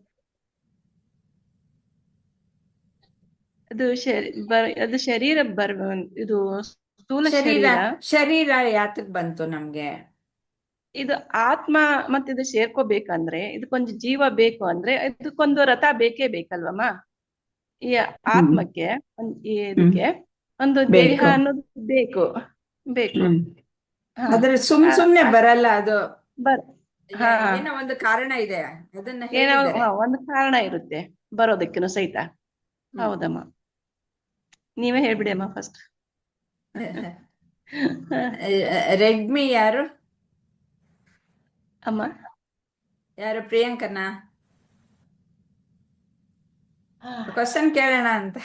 ಅದು ಶರೀರ ಇದು ಸ್ಥೂಲ ಶರೀರ ಶರೀರ ಶರೀರ ಯಾತಕ್ ಬಂತು ನಮ್ಗೆ? ಇದು ಆತ್ಮ ಮತ್ತೆ ಇದು ಸೇರ್ಕೋಬೇಕಂದ್ರೆ ಇದಕ್ಕೊಂದು ಜೀವ ಬೇಕು ಅಂದ್ರೆ ಇದಕ್ಕೊಂದು ರಥ ಬೇಕೇ ಬೇಕಲ್ವಮ್ಮ. ಈ ಆತ್ಮಕ್ಕೆ ಇದಕ್ಕೆ ಒಂದು ದೇಹ ಬೇಕು. ಅನ್ನೋದು ಬೇಕು ಬೇಕು. ಹಾ ಆದ್ರೆ ಆ- ಸುಮ್ನೆ ಆ- ಬರಲ್ಲ ಅದು. ಬರ್ ಹಾ ಏನೋ ಒಂದು ಕಾರಣ ಇದೆ, ಅದನ್ನ ಏನೋ ಹೇಳಿದ್ದಾರೆ. ಒಂದು ಕಾರಣ ಇರುತ್ತೆ ಬರೋದಕ್ಕೇನು ಸಹಿತ. ಹೌದಮ್ಮ, ನೀವೇ ಹೇಳ್ಬಿಡಿ ಅಮ್ಮ ಫಸ್ಟ್. ರೆಡ್ಮಿ ಯಾರು? ಅಮ್ಮ ಯಾರು? ಪ್ರಿಯಾಂಕನಾ? ಕ್ವಶನ್ ಕೇಳೋಣ ಅಂತ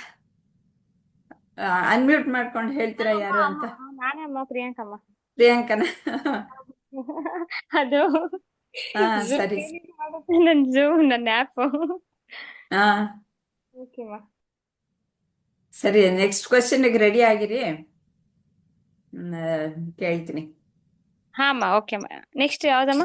ಅನ್ಮ್ಯೂಟ್ ಮಾಡ್ಕೊಂಡು ಹೇಳ್ತೀರಾ ಯಾರು ಅಂತ? ನಾನಮ್ಮ ಪ್ರಿಯಾಂಕಮ್ಮ. ಪ್ರಿಯಾಂಕನ? ಅದು ಹಾ, ಸರಿ. ನನ್ ಜೂಮ್ ನನ್ನ ಆ್ಯಪ್. ಹಾ, ಓಕೆಮ್ಮ. ಸರಿ. ನೆಕ್ಸ್ಟ್ ಕ್ವಶನ್ಗೆ ರೆಡಿ ಆಗಿರಿ, ಕೇಳ್ತೀನಿ. ಹಾಮ್ಮ, ಓಕೆಮ್ಮ. ನೆಕ್ಸ್ಟ್ ಯಾವ್ದಮ್ಮ?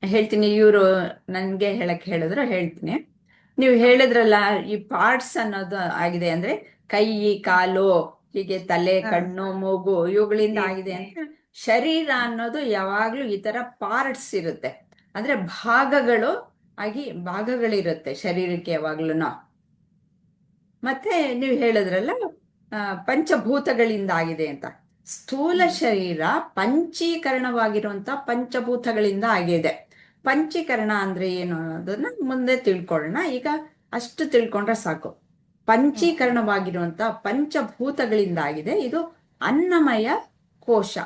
ಹೇಳ್ತೀನಿ. ಇವರು ನನ್ಗೆ ಹೇಳಿದ್ರು ಹೇಳ್ತೀನಿ. ನೀವು ಹೇಳಿದ್ರಲ್ಲ, ಈ ಪಾರ್ಟ್ಸ್ ಅನ್ನೋದು ಆಗಿದೆ ಅಂದ್ರೆ ಕೈ, ಕಾಲು, ಹೀಗೆ ತಲೆ, ಕಣ್ಣು, ಮೂಗು ಇವುಗಳಿಂದ ಆಗಿದೆ ಅಂತ. ಶರೀರ ಅನ್ನೋದು ಯಾವಾಗ್ಲೂ ಈ ತರ ಪಾರ್ಟ್ಸ್ ಇರುತ್ತೆ, ಅಂದ್ರೆ ಭಾಗಗಳಿರುತ್ತೆ ಶರೀರಕ್ಕೆ ಯಾವಾಗ್ಲೂ. ಮತ್ತೆ ನೀವು ಹೇಳಿದ್ರಲ್ಲ ಪಂಚಭೂತಗಳಿಂದ ಆಗಿದೆ ಅಂತ. ಸ್ಥೂಲ ಶರೀರ ಪಂಚೀಕರಣವಾಗಿರುವಂತ ಪಂಚಭೂತಗಳಿಂದ ಆಗಿದೆ. ಪಂಚೀಕರಣ ಅಂದ್ರೆ ಏನು ಅನ್ನೋದನ್ನ ಮುಂದೆ ತಿಳ್ಕೊಳ್ಳೋಣ. ಈಗ ಅಷ್ಟು ತಿಳ್ಕೊಂಡ್ರೆ ಸಾಕು. ಪಂಚೀಕರಣವಾಗಿರುವಂತ ಪಂಚಭೂತಗಳಿಂದ ಆಗಿದೆ. ಇದು ಅನ್ನಮಯ ಕೋಶ.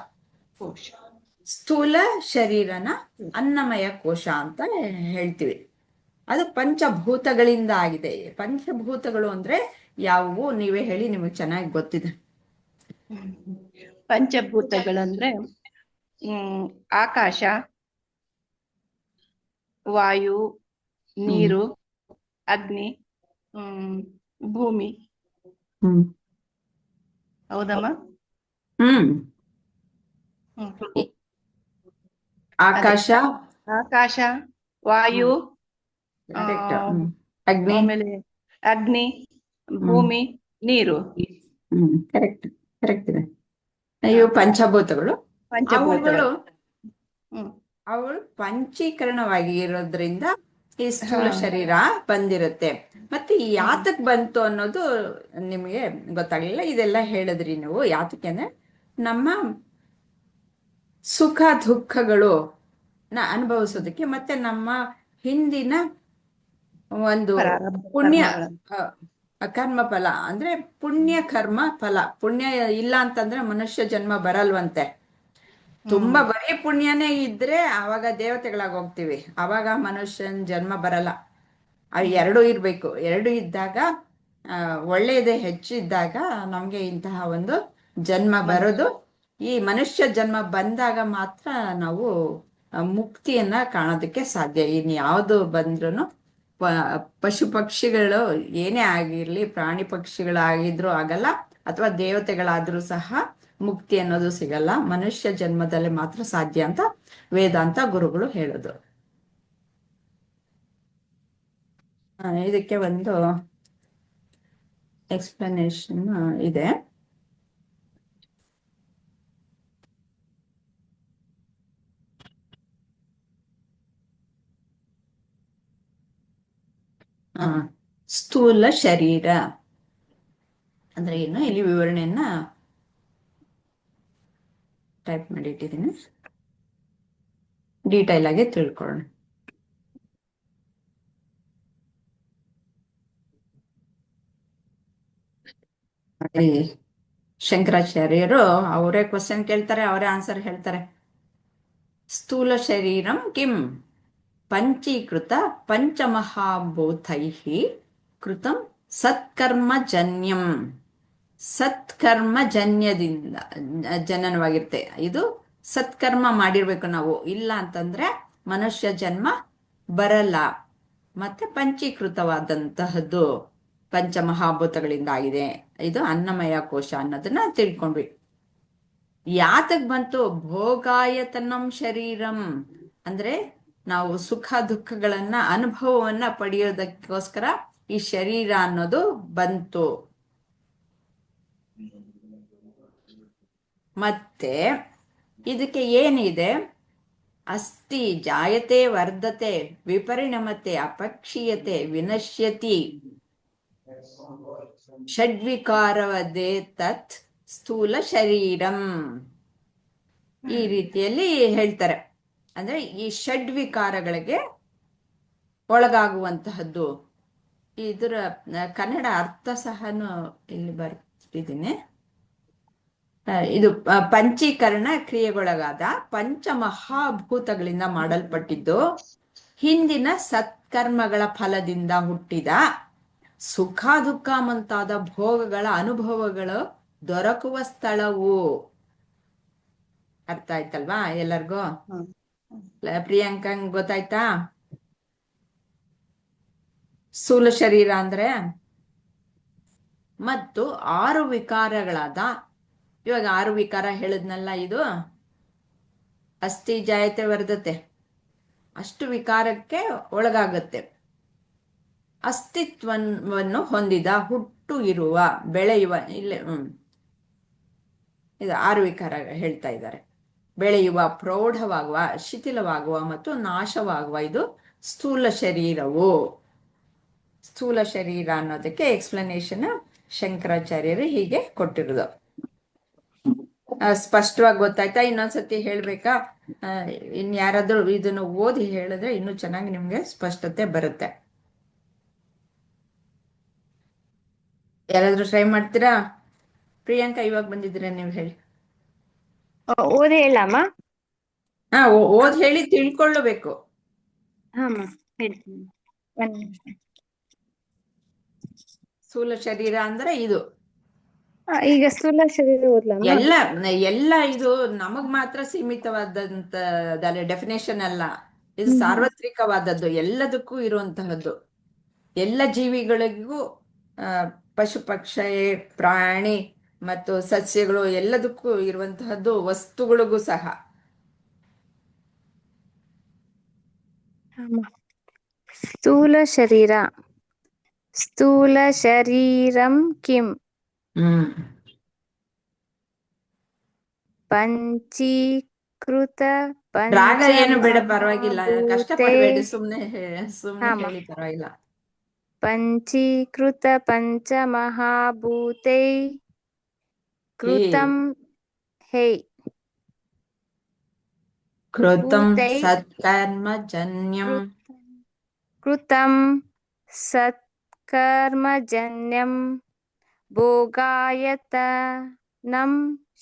ಸ್ಥೂಲ ಶರೀರನ ಅನ್ನಮಯ ಕೋಶ ಅಂತ ಹೇಳ್ತೀವಿ. ಅದು ಪಂಚಭೂತಗಳಿಂದ ಆಗಿದೆ. ಪಂಚಭೂತಗಳು ಅಂದ್ರೆ ಯಾವುವು? ನೀವೇ ಹೇಳಿ, ನಿಮಗೆ ಚೆನ್ನಾಗಿ ಗೊತ್ತಿದೆ. ಪಂಚಭೂತಗಳಂದ್ರೆ ಆಕಾಶ, ವಾಯು, ನೀರು, ಅಗ್ನಿ, ಭೂಮಿ. ಹೌದಮ್ಮ? ಆಕಾಶ, ವಾಯು, ಆಮೇಲೆ ಅಗ್ನಿ, ಭೂಮಿ, ನೀರು. ಕರೆಕ್ಟ್ ಇದೆ. ಇವು ಪಂಚಭೂತಗಳು. ಪಂಚಭೂತಗಳು. ಅವು ಪಂಚೀಕರಣವಾಗಿ ಇರೋದ್ರಿಂದ ಈ ಸ್ಥೂಲ ಶರೀರ ಬಂದಿರುತ್ತೆ. ಮತ್ತೆ ಈ ಯಾತಕ್ ಬಂತು ಅನ್ನೋದು ನಿಮಗೆ ಗೊತ್ತಾಗ್ಲಿಲ್ಲ. ಇದೆಲ್ಲ ಹೇಳಿದ್ರಿ ನೀವು. ಯಾತಕ್ಕೆ ಅಂದ್ರೆ ನಮ್ಮ ಸುಖ ದುಃಖಗಳು ಅನುಭವಿಸೋದಕ್ಕೆ, ಮತ್ತೆ ನಮ್ಮ ಹಿಂದಿನ ಒಂದು ಪುಣ್ಯ ಕರ್ಮ ಫಲ, ಅಂದ್ರೆ ಪುಣ್ಯ ಕರ್ಮ ಫಲ. ಪುಣ್ಯ ಇಲ್ಲ ಅಂತಂದ್ರೆ ಮನುಷ್ಯ ಜನ್ಮ ಬರಲ್ವಂತೆ. ತುಂಬಾ ಬರೀ ಪುಣ್ಯನೇ ಇದ್ರೆ ಅವಾಗ ದೇವತೆಗಳಾಗಿ ಹೋಗ್ತೀವಿ, ಅವಾಗ ಮನುಷ್ಯನ್ ಜನ್ಮ ಬರಲ್ಲ. ಅವು ಎರಡೂ ಇರ್ಬೇಕು. ಎರಡು ಇದ್ದಾಗ ಒಳ್ಳೆಯದೇ ಹೆಚ್ಚಿದ್ದಾಗ ನಮ್ಗೆ ಇಂತಹ ಒಂದು ಜನ್ಮ ಬರೋದು. ಈ ಮನುಷ್ಯ ಜನ್ಮ ಬಂದಾಗ ಮಾತ್ರ ನಾವು ಮುಕ್ತಿಯನ್ನ ಕಾಣೋದಕ್ಕೆ ಸಾಧ್ಯ. ಇನ್ ಯಾವುದು ಬಂದ್ರೂ ಪಶು ಪಕ್ಷಿಗಳು ಏನೇ ಆಗಿರ್ಲಿ, ಪ್ರಾಣಿ ಪಕ್ಷಿಗಳಾಗಿದ್ರು ಆಗಲ್ಲ, ಅಥವಾ ದೇವತೆಗಳಾದ್ರೂ ಸಹ ಮುಕ್ತಿ ಅನ್ನೋದು ಸಿಗಲ್ಲ. ಮನುಷ್ಯ ಜನ್ಮದಲ್ಲಿ ಮಾತ್ರ ಸಾಧ್ಯ ಅಂತ ವೇದಾಂತ ಗುರುಗಳು ಹೇಳೋದು. ಇದಕ್ಕೆ ಒಂದು ಎಕ್ಸ್ಪ್ಲನೇಷನ್ ಇದೆ. ಸ್ಥೂಲ ಶರೀರ ಅಂದ್ರೆ ಏನು, ಇಲ್ಲಿ ವಿವರಣೆಯನ್ನ ಟೈಪ್ ಮಾಡಿಟ್ಟಿದ್ದೀನಿ, ಡೀಟೈಲ್ ಆಗಿ ತಿಳ್ಕೊಳ್ಳೋಣ. ಶಂಕರಾಚಾರ್ಯರು ಅವರೇ ಕ್ವಶನ್ ಕೇಳ್ತಾರೆ, ಅವರೇ ಆನ್ಸರ್ ಹೇಳ್ತಾರೆ. ಸ್ಥೂಲ ಶರೀರಂ ಕಿಂ ಪಂಚೀಕೃತ ಪಂಚಮಹಾಭೂತೈಃ ಕೃತಂ ಸತ್ಕರ್ಮಜನ್ಯಂ. ಸತ್ಕರ್ಮಜನ್ಯದಿಂದ ಜನನವಾಗಿರುತ್ತೆ. ಇದು ಸತ್ಕರ್ಮ ಮಾಡಿರ್ಬೇಕು ನಾವು, ಇಲ್ಲ ಅಂತಂದ್ರೆ ಮನುಷ್ಯ ಜನ್ಮ ಬರಲ್ಲ. ಮತ್ತೆ ಪಂಚೀಕೃತವಾದಂತಹದ್ದು ಪಂಚಮಹಾಭೂತಗಳಿಂದ ಆಗಿದೆ. ಇದು ಅನ್ನಮಯ ಕೋಶ ಅನ್ನೋದನ್ನ ತಿಳ್ಕೊಂಡ್ವಿ. ಯಾತಕ್ ಬಂತು ಭೋಗಾಯತನಂ ಶರೀರಂ ಅಂದ್ರೆ ನಾವು ಸುಖ ದುಃಖಗಳನ್ನ ಅನುಭವವನ್ನ ಪಡೆಯೋದಕ್ಕೋಸ್ಕರ ಈ ಶರೀರ ಅನ್ನೋದು ಬಂತು. ಮತ್ತೆ ಇದಕ್ಕೆ ಏನಿದೆ, ಅಸ್ತಿ ಜಾಯತೆ ವರ್ಧತೆ ವಿಪರಿಣಮತೆ ಅಪಕ್ಷೀಯತೆ ವಿನಶ್ಯತಿ ಷಡ್ವಿಕಾರವದೇ ತತ್ ಸ್ಥೂಲ ಶರೀರಂ. ಈ ರೀತಿಯಲ್ಲಿ ಹೇಳ್ತಾರೆ. ಅಂದ್ರೆ ಈ ಷಡ್ವಿಕಾರಗಳಿಗೆ ಒಳಗಾಗುವಂತಹದ್ದು. ಇದರ ಕನ್ನಡ ಅರ್ಥ ಸಹನು ಇಲ್ಲಿ ಬರ್ತಿದ್ದೀನಿ. ಇದು ಪಂಚೀಕರಣ ಕ್ರಿಯೆಗೊಳಗಾದ ಪಂಚಮಹಾಭೂತಗಳಿಂದ ಮಾಡಲ್ಪಟ್ಟಿದ್ದು, ಹಿಂದಿನ ಸತ್ಕರ್ಮಗಳ ಫಲದಿಂದ ಹುಟ್ಟಿದ ಸುಖ ದುಃಖ ಮುಂತಾದ ಭೋಗಗಳ ಅನುಭವಗಳು ದೊರಕುವ ಸ್ಥಳವು. ಅರ್ಥ ಆಯ್ತಲ್ವಾ ಎಲ್ಲರಿಗೂ? ಪ್ರಿಯಾಂಕಂಗ್ ಗೊತ್ತಾಯ್ತಾ ಸ್ಥೂಲ ಶರೀರ ಅಂದ್ರೆ? ಮತ್ತು 6 ವಿಕಾರಗಳಾದ, ಇವಾಗ 6 ವಿಕಾರ ಹೇಳಿದ್ನಲ್ಲ, ಇದು ಅಸ್ಥಿ ಜಾಯತೆ ವರ್ಧತೆ ಅಷ್ಟು ವಿಕಾರಕ್ಕೆ ಒಳಗಾಗತ್ತೆ. ಅಸ್ತಿತ್ವವನ್ನು ಹೊಂದಿದ, ಹುಟ್ಟು ಇರುವ, ಬೆಳೆಯುವ, ಇಲ್ಲೇ ಇದು 6 ವಿಕಾರ ಹೇಳ್ತಾ ಇದ್ದಾರೆ. ಬೆಳೆಯುವ, ಪ್ರೌಢವಾಗುವ, ಶಿಥಿಲವಾಗುವ ಮತ್ತು ನಾಶವಾಗುವ ಇದು ಸ್ಥೂಲ ಶರೀರವು. ಸ್ಥೂಲ ಶರೀರ ಅನ್ನೋದಕ್ಕೆ ಎಕ್ಸ್ಪ್ಲನೇಷನ್ ಶಂಕರಾಚಾರ್ಯರು ಹೀಗೆ ಕೊಟ್ಟಿರೋದು. ಸ್ಪಷ್ಟವಾಗಿ ಗೊತ್ತಾಯ್ತಾ? ಇನ್ನೊಂದ್ಸತಿ ಹೇಳ್ಬೇಕಾ? ಇನ್ಯಾರಾದ್ರೂ ಇದನ್ನು ಓದಿ ಹೇಳಿದ್ರೆ ಇನ್ನೂ ಚೆನ್ನಾಗಿ ನಿಮ್ಗೆ ಸ್ಪಷ್ಟತೆ ಬರುತ್ತೆ. ಯಾರಾದ್ರೂ ಟ್ರೈ ಮಾಡ್ತೀರಾ? ಪ್ರಿಯಾಂಕಾ ಇವಾಗ ಬಂದಿದ್ರೆ ನೀವು ಹೇಳಿ. ಓದಿ ಹೇಳಮ್ಮ? ಓದ್ ಹೇಳಿ ತಿಳ್ಕೊಳ್ಳಬೇಕು. ಹಾಂ ಹೇಳ್ತೀನಿ. ಒಂದ್ ನಿಮಿಷ. ಸ್ಥೂಲ ಶರೀರ ಅಂದ್ರೆ ಇದು ಈಗ ಸ್ಥೂಲ ಶರೀರ ಓದ್ಲಮ್ಮ? ಎಲ್ಲ ಇದು ನಮಗ್ ಮಾತ್ರ ಸೀಮಿತವಾದಂತ ಡೆಫಿನೇಷನ್ ಅಲ್ಲ. ಇದು ಸಾರ್ವತ್ರಿಕವಾದದ್ದು, ಎಲ್ಲದಕ್ಕೂ ಇರುವಂತಹದ್ದು. ಎಲ್ಲ ಜೀವಿಗಳಿಗೂ, ಪಶು ಪಕ್ಷಿ ಪ್ರಾಣಿ ಮತ್ತು ಸಸ್ಯಗಳು ಎಲ್ಲದಕ್ಕೂ ಇರುವಂತಹದ್ದು, ವಸ್ತುಗಳಿಗೂ ಸಹ. ಸ್ಥೂಲ ಶರೀರ. ಸ್ಥೂಲ ಶರೀರಂ ಕಿಂ ಪಂಚೀಕೃತ ರಾಗ ಏನು ಬೇಡ, ಪರವಾಗಿಲ್ಲ, ಕಷ್ಟಪಡಬೇಡಿ, ಸುಮ್ನೆ ಹೇಳಿ, ಪರವಾಗಿಲ್ಲ. ಪಂಚೀಕೃತ ಪಂಚಮಹಾಭೂತೈ ಕೃತಂ ಕೃತಂ ಸತ್ಕರ್ಮಜನ್ಯಂ. ಕೃತಂ ಸತ್ಕರ್ಮಜನ್ಯಂ ಭೋಗಾಯತನಂ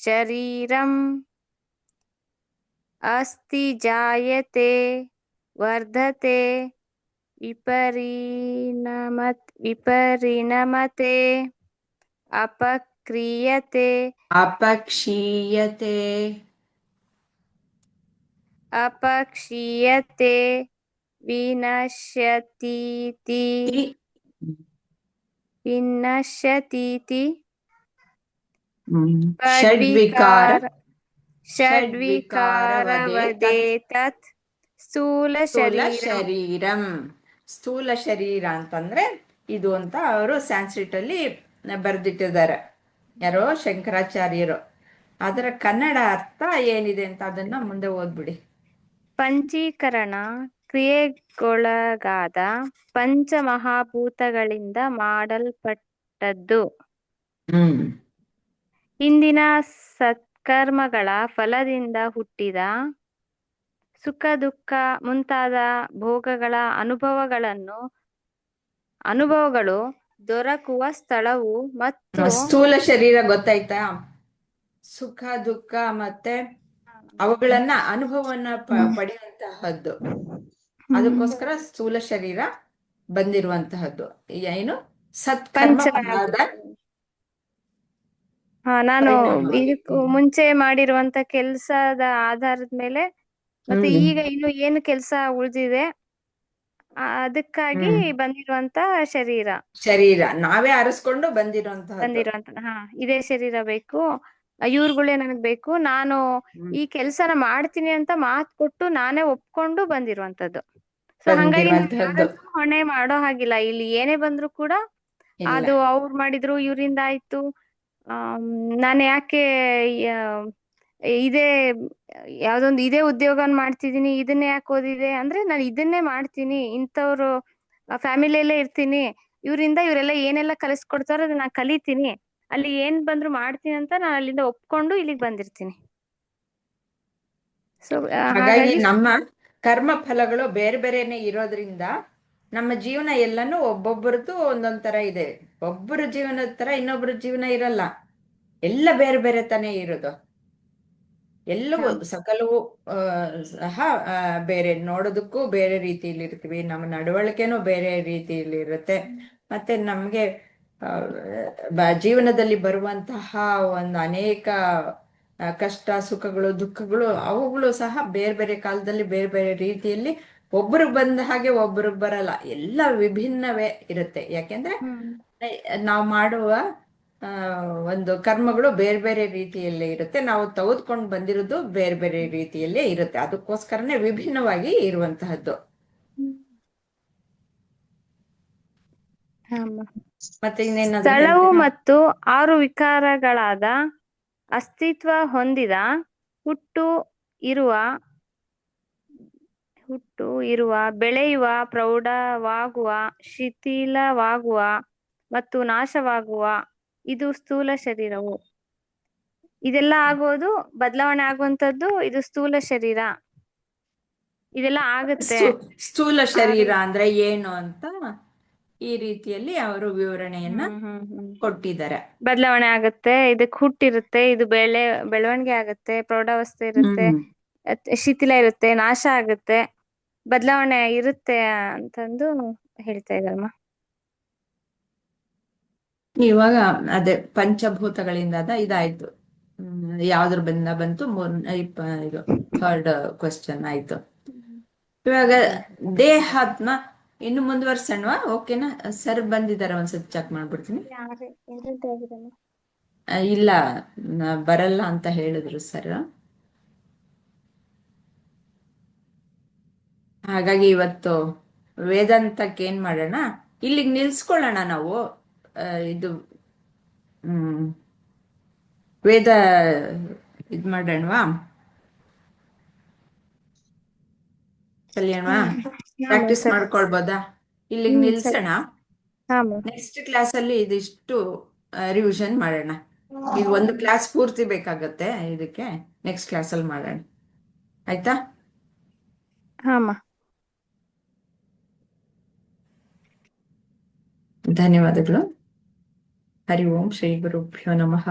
ಶರೀರಂ ಅಸ್ತಿ ಜಾಯತೆ ವರ್ಧತೆ ವಿಪರಿಣಮತೆ ಅಪಕ್ಷೀಯತೆ ವಿನಶ್ಯತೀತಿ ಷಡ್ವಿಕಾರವದೇ ತತ್ ಸ್ಥೂಲ ಶರೀರಂ. ಸ್ಥೂಲ ಶರೀರ ಅಂತಂದ್ರೆ ಇದು ಅಂತ ಅವರು ಸ್ಯಾನ್ಸ್ಕ್ರಿಟ್ ಅಲ್ಲಿ ಬರೆದಿಟ್ಟಿದ್ದಾರೆ, ಯಾರೋ ಶಂಕರಾಚಾರ್ಯರು. ಅದರ ಕನ್ನಡ ಅರ್ಥ ಏನಿದೆ ಅಂತ ಅದನ್ನ ಮುಂದೆ ಓದ್ಬಿಡಿ. ಪಂಚೀಕರಣ ಕ್ರಿಯೆಗೊಳಗಾದ ಪಂಚಮಹಾಭೂತಗಳಿಂದ ಮಾಡಲ್ಪಟ್ಟದ್ದು, ಹಿಂದಿನ ಸತ್ಕರ್ಮಗಳ ಫಲದಿಂದ ಹುಟ್ಟಿದ ಸುಖ ದುಃಖ ಮುಂತಾದ ಭೋಗಗಳ ಅನುಭವಗಳು ದೊರಕುವ ಸ್ಥಳವು. ಮತ್ತು ಸ್ಥೂಲ ಶರೀರ ಗೊತ್ತಾಯ್ತಾ? ಸುಖ ದುಃಖ ಮತ್ತೆ ಅವುಗಳನ್ನ ಅನುಭವವನ್ನ ಪಡೆಯುವಂತಹದ್ದು. ಅದಕ್ಕೋಸ್ಕರ ಸ್ಥೂಲ ಶರೀರ ಬಂದಿರುವಂತಹದ್ದು. ಏನು ಸತ್ಕರ್ಮ ಫಲದ ನಾನು ಪರಿಣಾಮವಾಗಿ. ಇದಕ್ಕೂ ಮುಂಚೆ ಮಾಡಿರುವಂತ ಕೆಲ್ಸದ ಆಧಾರದ ಮೇಲೆ ಮತ್ತೆ ಈಗ ಇನ್ನು ಏನು ಕೆಲ್ಸ ಉಳಿದಿದೆ ಅದಕ್ಕಾಗಿ ಬಂದಿರುವಂತ ಶರೀರ ನಾವೇ ಅರಸ್ಕೊಂಡು ಬಂದಿರುವಂತಹದ್ದು. ಇದೇ ಶರೀರ ಬೇಕು, ಇವ್ರುಗಳೇ ನನಗ್ ಬೇಕು, ನಾನು ಈ ಕೆಲ್ಸನ ಮಾಡ್ತೀನಿ ಅಂತ ಮಾತು ಕೊಟ್ಟು ನಾನೇ ಒಪ್ಕೊಂಡು ಬಂದಿರುವಂತದ್ದು. ಸೊ ಹಂಗಾಗಿ ಹೊಣೆ ಮಾಡೋ ಹಾಗಿಲ್ಲ. ಇಲ್ಲಿ ಏನೇ ಬಂದ್ರು ಕೂಡ ಅದು ಅವ್ರು ಮಾಡಿದ್ರು, ಇವ್ರಿಂದ ಆಯ್ತು, ನಾನು ಯಾಕೆ ಇದೇ ಯಾವ್ದೊಂದು ಇದೇ ಉದ್ಯೋಗನ ಮಾಡ್ತಿದೀನಿ, ಇದನ್ನೇ ಯಾಕೆ ಓದಿದೆ ಅಂದ್ರೆ ನಾನು ಇದನ್ನೇ ಮಾಡ್ತೀನಿ, ಇಂಥವ್ರು ಫ್ಯಾಮಿಲಿಯಲ್ಲೇ ಇರ್ತೀನಿ, ಇವರಿಂದ ಇವರೆಲ್ಲ ಏನೆಲ್ಲ ಕಲಿಸ್ಕೊಡ್ತಾರೋ ಅದನ್ನ ನಾನು ಕಲಿತೀನಿ, ಅಲ್ಲಿ ಏನ್ ಬಂದ್ರು ಮಾಡ್ತೀನಿ ಅಂತ ನಾನು ಅಲ್ಲಿಂದ ಒಪ್ಕೊಂಡು ಇಲ್ಲಿಗೆ ಬಂದಿರ್ತೀನಿ. ಸೊ ಹಾಗಾಗಿ ನಮ್ಮ ಕರ್ಮ ಫಲಗಳು ಬೇರೆ ಬೇರೆನೆ ಇರೋದ್ರಿಂದ ನಮ್ಮ ಜೀವನ ಎಲ್ಲಾನು ಒಬ್ಬೊಬ್ಬರದ್ದು ಒಂದೊಂದ್ ತರ ಇದೆ. ಒಬ್ಬರ ಜೀವನದ ತರ ಇನ್ನೊಬ್ಬರ ಜೀವನ ಇರಲ್ಲ. ಎಲ್ಲ ಬೇರೆ ಬೇರೆ ತಾನೇ ಇರೋದು. ಎಲ್ಲವೂ ಸಕಲವು ಸಹ ಬೇರೆ, ನೋಡೋದಕ್ಕೂ ಬೇರೆ ರೀತಿಯಲ್ಲಿ ಇರ್ತೀವಿ, ನಮ್ಮ ನಡವಳಿಕೆನೂ ಬೇರೆ ರೀತಿಯಲ್ಲಿ ಇರುತ್ತೆ. ಮತ್ತೆ ನಮ್ಗೆ ಜೀವನದಲ್ಲಿ ಬರುವಂತಹ ಒಂದು ಅನೇಕ ಕಷ್ಟ ಸುಖಗಳು ದುಃಖಗಳು ಅವುಗಳು ಸಹ ಬೇರೆ ಬೇರೆ ಕಾಲದಲ್ಲಿ ಬೇರೆ ಬೇರೆ ರೀತಿಯಲ್ಲಿ ಒಬ್ರಿಗೆ ಬಂದ ಹಾಗೆ ಒಬ್ರಿಗೆ ಬರಲ್ಲ. ಎಲ್ಲ ವಿಭಿನ್ನವೇ ಇರುತ್ತೆ. ಯಾಕೆಂದ್ರೆ ನಾವು ಮಾಡುವ ಒಂದು ಕರ್ಮಗಳು ಬೇರೆ ಬೇರೆ ರೀತಿಯಲ್ಲೇ ಇರುತ್ತೆ, ನಾವು ತೆಗೆದುಕೊಂಡು ಬಂದಿರೋದು ಬೇರೆ ಬೇರೆ ರೀತಿಯಲ್ಲೇ ಇರುತ್ತೆ. ಅದಕ್ಕೋಸ್ಕರನೇ ವಿಭಿನ್ನವಾಗಿ ಇರುವಂತಹದ್ದು. ಮತ್ತೆ ಸ್ಥಳವು ಮತ್ತು 6 ವಿಕಾರಗಳಾದ ಅಸ್ತಿತ್ವ ಹೊಂದಿದ ಹುಟ್ಟು ಇರುವ ಬೆಳೆಯುವ ಪ್ರೌಢವಾಗುವ ಶಿಥಿಲವಾಗುವ ಮತ್ತು ನಾಶವಾಗುವ ಇದು ಸ್ಥೂಲ ಶರೀರವು. ಇದೆಲ್ಲ ಆಗೋದು ಬದಲಾವಣೆ ಆಗುವಂತದ್ದು ಇದು ಸ್ಥೂಲ ಶರೀರ. ಇದೆಲ್ಲ ಆಗುತ್ತೆ. ಸ್ಥೂಲ ಶರೀರ ಅಂದ್ರೆ ಏನು ಅಂತ ಈ ರೀತಿಯಲ್ಲಿ ಅವರು ವಿವರಣೆಯನ್ನ ಕೊಟ್ಟಿದ್ದಾರೆ. ಬದಲಾವಣೆ ಆಗುತ್ತೆ, ಇದಕ್ಕೆ ಹುಟ್ಟಿರುತ್ತೆ, ಇದು ಬೆಳವಣಿಗೆ ಆಗುತ್ತೆ, ಪ್ರೌಢಾವಸ್ಥೆ ಇರುತ್ತೆ, ಶಿಥಿಲ ಇರುತ್ತೆ, ನಾಶ ಆಗುತ್ತೆ, ಬದಲಾವಣೆ ಇರುತ್ತೆ ಅಂತಂದು ಹೇಳ್ತಾ ಇದ್ದಾರಮ್ಮ. ಇವಾಗ ಅದೇ ಪಂಚಭೂತಗಳಿಂದ ಇದಾಯ್ತು. ಯಾವ್ದ್ರ ಬಂತು ಇದು 3rd ಕ್ವೆಶ್ಚನ್ ಆಯ್ತು. ಇವಾಗ ದೇಹಾತ್ಮ ಇನ್ನು ಮುಂದುವರ್ಸೋಣವಾ? ಓಕೆನಾ? ಸರ್ ಬಂದಿದ್ದಾರೆ, ಒಂದ್ಸತಿ ಚೆಕ್ ಮಾಡ್ಬಿಡ್ತೀನಿ. ಇಲ್ಲ ಬರಲ್ಲ ಅಂತ ಹೇಳಿದ್ರು ಸರ್. ಹಾಗಾಗಿ ಇವತ್ತು ವೇದಾಂತಕ್ಕೆ ಏನ್ ಮಾಡೋಣ, ಇಲ್ಲಿಗೆ ನಿಲ್ಸ್ಕೊಳ್ಳೋಣ ನಾವು. ಇದು ವೇದ ಇದ್ ಮಾಡೋಣವಾ, ಕಲ್ಯಾಣವಾ? ಪ್ರಾಕ್ಟೀಸ್ ಮಾಡ್ಕೊಳ್ಬೋದಾ? ಇಲ್ಲಿಗೆ ನಿಲ್ಸೋಣ. ನೆಕ್ಸ್ಟ್ ಕ್ಲಾಸ್ ಅಲ್ಲಿ ಇದಿಷ್ಟು ರಿವಿಷನ್ ಮಾಡೋಣ. ಈಗ ಒಂದು ಕ್ಲಾಸ್ ಪೂರ್ತಿ ಬೇಕಾಗತ್ತೆ ಇದಕ್ಕೆ, ನೆಕ್ಸ್ಟ್ ಕ್ಲಾಸ್ ಅಲ್ಲಿ ಮಾಡೋಣ. ಆಯ್ತಾ? ಧನ್ಯವಾದಗಳು. ಹರಿ ಓಂ ಶ್ರೀ ಗುರುಭ್ಯೋ ನಮಃ.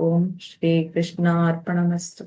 ಓಂ ಶ್ರೀ ಕೃಷ್ಣ ಅರ್ಪಣಮಸ್ತು.